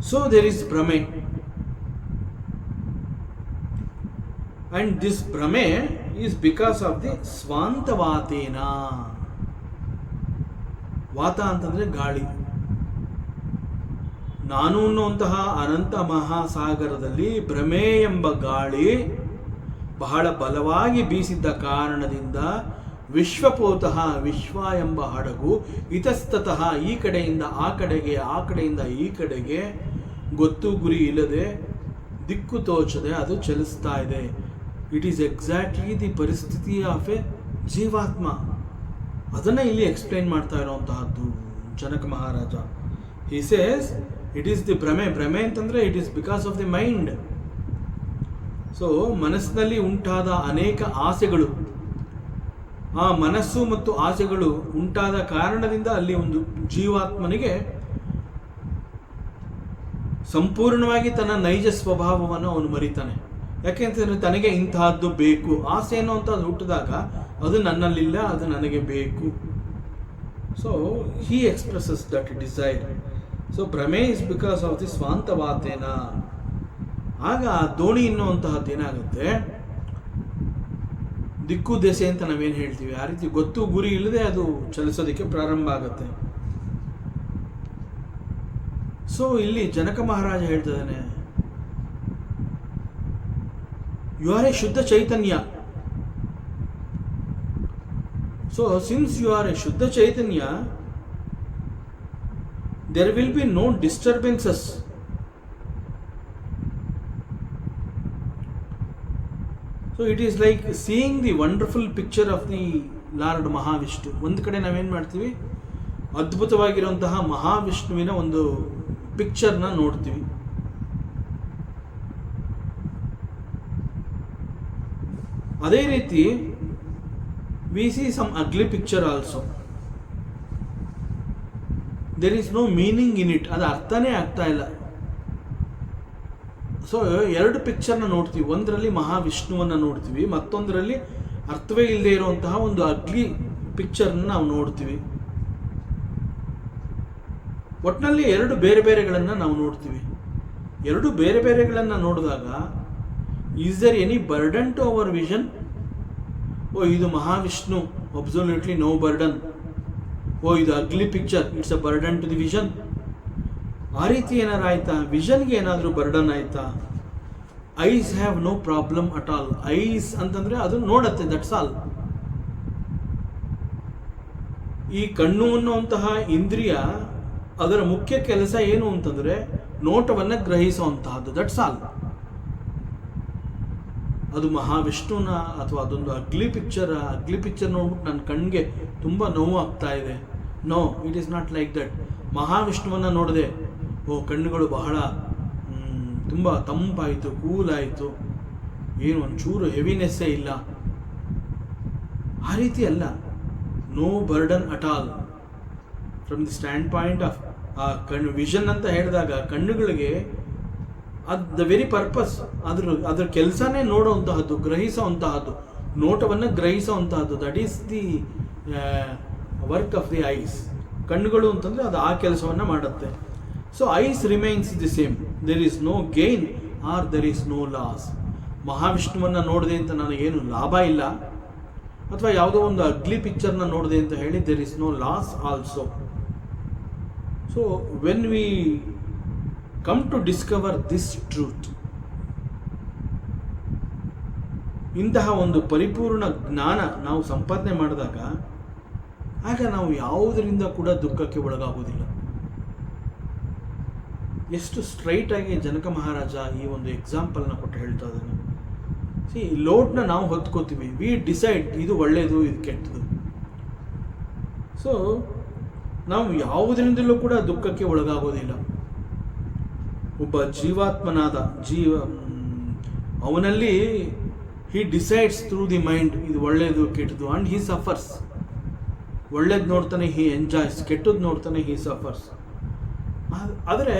ಸೊ ದೇರ್ ಇಸ್ ಭ್ರಮೆ. ಆ್ಯಂಡ್ ದಿಸ್ ಭ್ರಮೆ ಈಸ್ ಬಿಕಾಸ್ ಆಫ್ ದಿ ಸ್ವಾಂತವಾತೇನ. ವಾತ ಅಂತಂದರೆ ಗಾಳಿ. ನಾನು ಅನ್ನುವಂತಹ ಅನಂತ ಮಹಾಸಾಗರದಲ್ಲಿ ಭ್ರಮೆ ಎಂಬ ಗಾಳಿ ಬಹಳ ಬಲವಾಗಿ ಬೀಸಿದ್ದ ಕಾರಣದಿಂದ ವಿಶ್ವಪೋತಃ ವಿಶ್ವ ಎಂಬ ಹಡಗು ಇತಸ್ತತಃ ಈ ಕಡೆಯಿಂದ ಆ ಕಡೆಗೆ ಆ ಕಡೆಯಿಂದ ಈ ಕಡೆಗೆ ಗೊತ್ತು ಗುರಿ ಇಲ್ಲದೆ ದಿಕ್ಕು ತೋಚದೆ ಅದು ಚಲಿಸ್ತಾ ಇದೆ. It is exactly the paristhiti of a Jivatma. ಅದನ್ನು ಇಲ್ಲಿ ಎಕ್ಸ್ಪ್ಲೈನ್ ಮಾಡ್ತಾ ಇರುವಂತಹದ್ದು Janaka Maharaja. He says it is the bhrame ಅಂತಂದರೆ it is because of the mind. So ಮನಸ್ಸಿನಲ್ಲಿ ಉಂಟಾದ ಅನೇಕ ಆಸೆಗಳು, ಆ ಮನಸ್ಸು ಮತ್ತು ಆಸೆಗಳು ಉಂಟಾದ ಕಾರಣದಿಂದ ಅಲ್ಲಿ ಒಂದು ಜೀವಾತ್ಮನಿಗೆ ಸಂಪೂರ್ಣವಾಗಿ ತನ್ನ ನೈಜ ಸ್ವಭಾವವನ್ನು ಅವನು ಮರಿತಾನೆ. ಯಾಕೆಂತಂದರೆ ತನಗೆ ಇಂತಹದ್ದು ಬೇಕು, ಆಸೆ ಅನ್ನೋಂಥದ್ದು ಹುಟ್ಟಿದಾಗ ಅದು ನನ್ನಲ್ಲಿಲ್ಲ, ಅದು ನನಗೆ ಬೇಕು. So he expresses that desire. So ಭ್ರಮೆ ಇಸ್ ಬಿಕಾಸ್ ಆಫ್ ದಿ ಸ್ವಾಂತವಾತೇನ. ಆಗ ಆ ದೋಣಿ ಎನ್ನುವಂತಹದ್ದು ಏನಾಗುತ್ತೆ, ದಿಕ್ಕು ದೆಸೆ ಅಂತ ನಾವೇನು ಹೇಳ್ತೀವಿ, ಆ ರೀತಿ ಗೊತ್ತು ಗುರಿ ಇಲ್ಲದೆ ಅದು ಚಲಿಸೋದಕ್ಕೆ ಪ್ರಾರಂಭ ಆಗುತ್ತೆ. ಸೊ ಇಲ್ಲಿ ಜನಕ ಮಹಾರಾಜ ಹೇಳ್ತಿದ್ದಾನೆ, you are a shuddha chaitanya. So since you are a shuddha chaitanya, there will be no disturbances. So it is like seeing the wonderful picture of the Lord Mahavishnu. ಒಂದು ಕಡೆ ನಾವೇನು ಮಾಡ್ತೀವಿ, ಅದ್ಭುತವಾಗಿರುವಂತಹ ಮಹಾವಿಷ್ಣುವಿನ ಒಂದು ಪಿಕ್ಚರ್ನ ನೋಡ್ತೀವಿ. ಅದೇ ರೀತಿ we see some ugly picture also. There is no meaning in it. ಅದು ಅರ್ಥನೇ ಆಗ್ತಾ ಇಲ್ಲ. ಸೊ ಎರಡು ಪಿಕ್ಚರ್ನ ನೋಡ್ತೀವಿ. ಒಂದರಲ್ಲಿ ಮಹಾವಿಷ್ಣುವನ್ನು ನೋಡ್ತೀವಿ, ಮತ್ತೊಂದರಲ್ಲಿ ಅರ್ಥವೇ ಇಲ್ಲದೆ ಇರುವಂತಹ ಒಂದು ಅಗ್ಲಿ ಪಿಕ್ಚರ್ನ ನಾವು ನೋಡ್ತೀವಿ. ಒಟ್ಟಿನಲ್ಲಿ ಎರಡು ಬೇರೆ ಬೇರೆಗಳನ್ನು ನಾವು ನೋಡ್ತೀವಿ. ಎರಡು ಬೇರೆ ಬೇರೆಗಳನ್ನು ನೋಡಿದಾಗ is there any burden to our vision? ಓ ಇದು ಮಹಾವಿಷ್ಣು, ಅಬ್ಸಲ್ಯೂಟ್ಲಿ ನೋ ಬರ್ಡನ್. ಓ ಇದು ugly picture, it's a burden to the vision. ಆ ರೀತಿ ಏನಾರು ಆಯ್ತಾ? ವಿಷನ್ಗೆ ಏನಾದರೂ ಬರ್ಡನ್ ಆಯ್ತಾ? Eyes have no problem at all. Eyes ಅಂತಂದರೆ ಅದು ನೋಡತ್ತೆ, ದಟ್ಸ್ ಆಲ್. ಈ ಕಣ್ಣು ಅನ್ನುವಂತಹ ಇಂದ್ರಿಯ ಅದರ ಮುಖ್ಯ ಕೆಲಸ ಏನು ಅಂತಂದರೆ ನೋಟವನ್ನು ಗ್ರಹಿಸುವಂತಹದ್ದು, ದಟ್ಸ್ ಆಲ್. ಅದು ಮಹಾವಿಷ್ಣುನ ಅಥವಾ ಅದೊಂದು ಅಗ್ಲಿ ಪಿಕ್ಚರ್ ನೋಡ್ಬಿಟ್ಟು ನನ್ನ ಕಣ್ಣಿಗೆ ತುಂಬ ನೋವು ಆಗ್ತಾ ಇದೆ. No, it is not like that. ಮಹಾವಿಷ್ಣುವನ್ನು ನೋಡಿದೆ, ಓ ಕಣ್ಣುಗಳು ಬಹಳ ತುಂಬ ತಂಪಾಯಿತು, ಕೂಲ್ ಆಯಿತು, ಏನು ಒಂಚೂರು ಹೆವಿನೆಸ್ಸೇ ಇಲ್ಲ. ಆ ರೀತಿ ಅಲ್ಲ. No burden at all from the stand point of ಆ ಕಣ್ಣು. ವಿಷನ್ ಅಂತ ಹೇಳಿದಾಗ ಕಣ್ಣುಗಳಿಗೆ ಅದು ದ ವೆರಿ ಪರ್ಪಸ್, ಅದ್ರ ಕೆಲಸನೇ ನೋಡುವಂತಹದ್ದು, ಗ್ರಹಿಸುವಂತಹದ್ದು, ನೋಟವನ್ನು ಗ್ರಹಿಸುವಂತಹದ್ದು. That is the work of the eyes. ಕಣ್ಣುಗಳು ಅಂತಂದರೆ ಅದು ಆ ಕೆಲಸವನ್ನು ಮಾಡುತ್ತೆ. So eyes remains the same. There is no gain or there is no loss. ಮಹಾವಿಷ್ಣುವನ್ನು ನೋಡಿದೆ ಅಂತ ನನಗೇನು ಲಾಭ ಇಲ್ಲ, ಅಥವಾ ಯಾವುದೋ ಒಂದು ಅಗ್ಲಿ ಪಿಕ್ಚರ್ನ ನೋಡಿದೆ ಅಂತ ಹೇಳಿ there is no loss also. So when we come to discover this truth, ಇಂತಹ ಒಂದು ಪರಿಪೂರ್ಣ ಜ್ಞಾನ ನಾವು ಸಂಪಾದನೆ ಮಾಡಿದಾಗ ಆಗ ನಾವು ಯಾವುದರಿಂದ ಕೂಡ ದುಃಖಕ್ಕೆ ಒಳಗಾಗೋದಿಲ್ಲ. ಎಷ್ಟು ಸ್ಟ್ರೈಟಾಗಿ ಜನಕ ಮಹಾರಾಜ ಈ ಒಂದು ಎಕ್ಸಾಂಪಲ್ನ ಕೊಟ್ಟು ಹೇಳ್ತಾ ಇದ್ದಾನೆ. ಸಿ, ಲೋಡ್ನ ನಾವು ಹೊತ್ಕೋತೀವಿ, ವಿ ಡಿಸೈಡ್ ಇದು ಒಳ್ಳೆಯದು, ಇದು ಕೆಟ್ಟದು. ಸೊ ನಾವು ಯಾವುದರಿಂದಲೂ ಕೂಡ ದುಃಖಕ್ಕೆ ಒಳಗಾಗೋದಿಲ್ಲ. ಒಬ್ಬ ಜೀವಾತ್ಮನಾದ ಅವನಲ್ಲಿ ಹಿ ಡಿಸೈಡ್ಸ್ ಥ್ರೂ ದಿ ಮೈಂಡ್, ಇದು ಒಳ್ಳೆಯದು ಕೆಟ್ಟದು, ಆ್ಯಂಡ್ ಹಿ ಸಫರ್ಸ್. ಒಳ್ಳೇದು ನೋಡ್ತಾನೆ ಹಿ ಎಂಜಾಯ್ಸ್, ಕೆಟ್ಟದ್ದು ನೋಡ್ತಾನೆ ಹಿ ಸಫರ್ಸ್. ಆದರೆ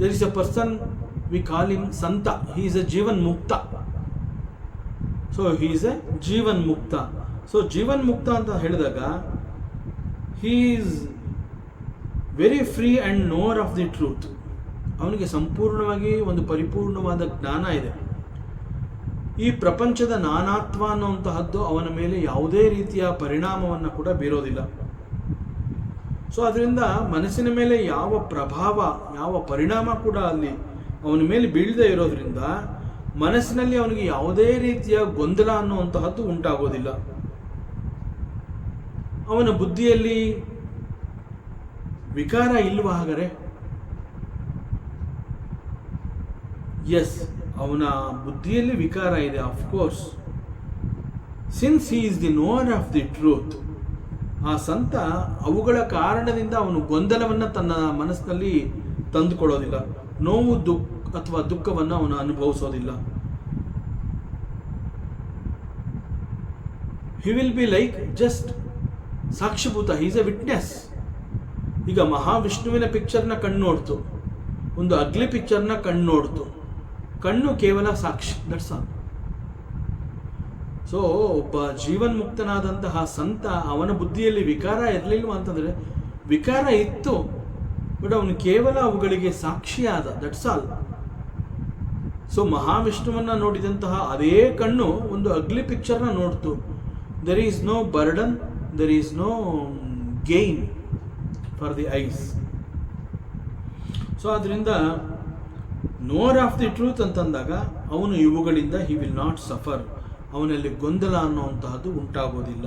there is a person, we call him ಸಂತ, ಹಿ ಈಸ್ ಅ ಜೀವನ್ ಮುಕ್ತ. ಸೊ ಹಿ ಈಸ್ ಎ ಜೀವನ್ ಮುಕ್ತ. ಸೊ ಜೀವನ್ ಮುಕ್ತ ಅಂತ ಹೇಳಿದಾಗ he is very free and knower of the truth. ಅವನಿಗೆ ಸಂಪೂರ್ಣವಾಗಿ ಒಂದು ಪರಿಪೂರ್ಣವಾದ ಜ್ಞಾನ ಇದೆ. ಈ ಪ್ರಪಂಚದ ನಾನಾತ್ವ ಅನ್ನುವಂತಹದ್ದು ಅವನ ಮೇಲೆ ಯಾವುದೇ ರೀತಿಯ ಪರಿಣಾಮವನ್ನು ಕೂಡ ಬೀರೋದಿಲ್ಲ. ಸೊ ಅದರಿಂದ ಮನಸ್ಸಿನ ಮೇಲೆ ಯಾವ ಪ್ರಭಾವ, ಯಾವ ಪರಿಣಾಮ ಕೂಡ ಅಲ್ಲಿ ಅವನ ಮೇಲೆ ಬೀಳದೇ ಇರೋದ್ರಿಂದ ಮನಸ್ಸಿನಲ್ಲಿ ಅವನಿಗೆ ಯಾವುದೇ ರೀತಿಯ ಗೊಂದಲ ಅನ್ನುವಂತಹದ್ದು ಉಂಟಾಗೋದಿಲ್ಲ. ಅವನ ಬುದ್ಧಿಯಲ್ಲಿ ವಿಕಾರ ಇಲ್ವಾ ಹಾಗಾರೆ? ಎಸ್, ಅವನ ಬುದ್ಧಿಯಲ್ಲಿ ವಿಕಾರ ಇದೆ, of course. Since he is the nowhere of the truth, ಆ ಸಂತ ಅವುಗಳ ಕಾರಣದಿಂದ ಅವನು ಗೊಂದಲವನ್ನು ತನ್ನ ಮನಸ್ಸಿನಲ್ಲಿ ತಂದುಕೊಳ್ಳೋದಿಲ್ಲ, ನೋವು ಅಥವಾ ದುಃಖವನ್ನು ಅವನು ಅನುಭವಿಸೋದಿಲ್ಲ. He will be like just sakshibhuta, he is a witness. ಈಗ ಮಹಾವಿಷ್ಣುವಿನ ಪಿಕ್ಚರ್ನ ಕಣ್ಣು ನೋಡ್ತು, ಒಂದು ಅಗ್ಲಿ ಪಿಕ್ಚರ್ನ ಕಣ್ಣು ನೋಡ್ತು, ಕಣ್ಣು ಕೇವಲ ಸಾಕ್ಷಿ, ದಟ್ಸ್ ಆಲ್. ಸೊ ಒಬ್ಬ ಜೀವನ್ಮುಕ್ತನಾದಂತಹ ಸಂತ, ಅವನ ಬುದ್ಧಿಯಲ್ಲಿ ವಿಕಾರ ಇರಲಿಲ್ವ ಅಂತಂದರೆ ವಿಕಾರ ಇತ್ತು, ಬಟ್ ಅವನು ಕೇವಲ ಅವುಗಳಿಗೆ ಸಾಕ್ಷಿಯಾದ, ದಟ್ಸ್ ಆಲ್. ಸೊ ಮಹಾವಿಷ್ಣುವನ್ನ ನೋಡಿದಂತಹ ಅದೇ ಕಣ್ಣು ಒಂದು ಅಗ್ಲಿ ಪಿಕ್ಚರ್ನ ನೋಡ್ತು. There is no burden, there is no gain for the eyes. So ಅದರಿಂದ ನೋರ್ ಆಫ್ ದಿ ಟ್ರೂತ್ ಅಂತಂದಾಗ ಅವನು ಇವುಗಳಿಂದ ಹಿ ವಿಲ್ ನಾಟ್ ಸಫರ್, ಅವನಲ್ಲಿ ಗೊಂದಲ ಅನ್ನುವಂತಹದ್ದು ಉಂಟಾಗೋದಿಲ್ಲ,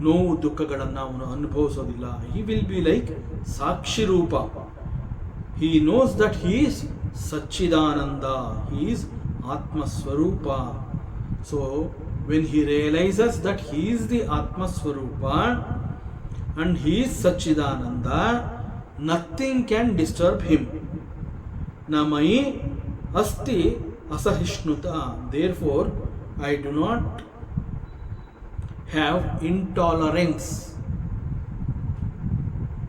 ನೋವು ದುಃಖಗಳನ್ನು ಅವನು ಅನುಭವಿಸೋದಿಲ್ಲ. He will be like sakshi rupa. He knows that he is Sachchidananda, he is Atmasvarupa. So when he realises that he is the Atmasvarupa and he is Sachidananda, nothing can disturb him. Namai asti asahishnuta, therefore I do not have intolerance.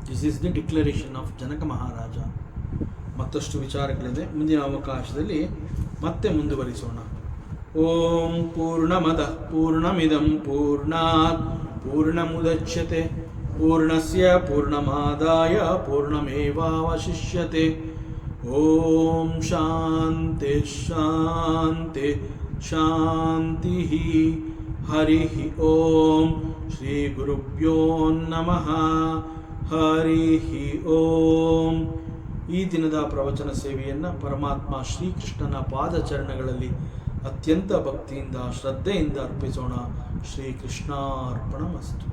This is the declaration of Janaka Maharaja. ಮತ್ತಷ್ಟು ವಿಚಾರಗಳಿದೆ, ಮುಂದಿನ ಅವಕಾಶದಲ್ಲಿ ಮತ್ತೆ ಮುಂದುವರಿಸೋಣ. ಓಂ ಪೂರ್ಣಮದಃ ಪೂರ್ಣಮಿದಂ ಪೂರ್ಣಾತ್ ಪೂರ್ಣಮುದಚ್ಯತೆ ಪೂರ್ಣಸ್ಯ ಪೂರ್ಣಮಾದಾಯ ಪೂರ್ಣಮೇವಾವಶಿಷ್ಯತೆ. ಓಂ ಶಾಂತಿ ಶಾಂತಿ ಶಾಂತಿ. ಹರಿ ಓಂ ಶ್ರೀ ಗುರುಭ್ಯೋ ನಮಃ. ಹರಿ ಓಂ. ಈ ದಿನದ ಪ್ರವಚನ ಸೇವೆಯನ್ನು ಪರಮಾತ್ಮ ಶ್ರೀಕೃಷ್ಣನ ಪಾದಚರಣಗಳಲ್ಲಿ ಅತ್ಯಂತ ಭಕ್ತಿಯಿಂದ ಶ್ರದ್ಧೆಯಿಂದ ಅರ್ಪಿಸೋಣ. ಶ್ರೀಕೃಷ್ಣಾರ್ಪಣಮಸ್ತು.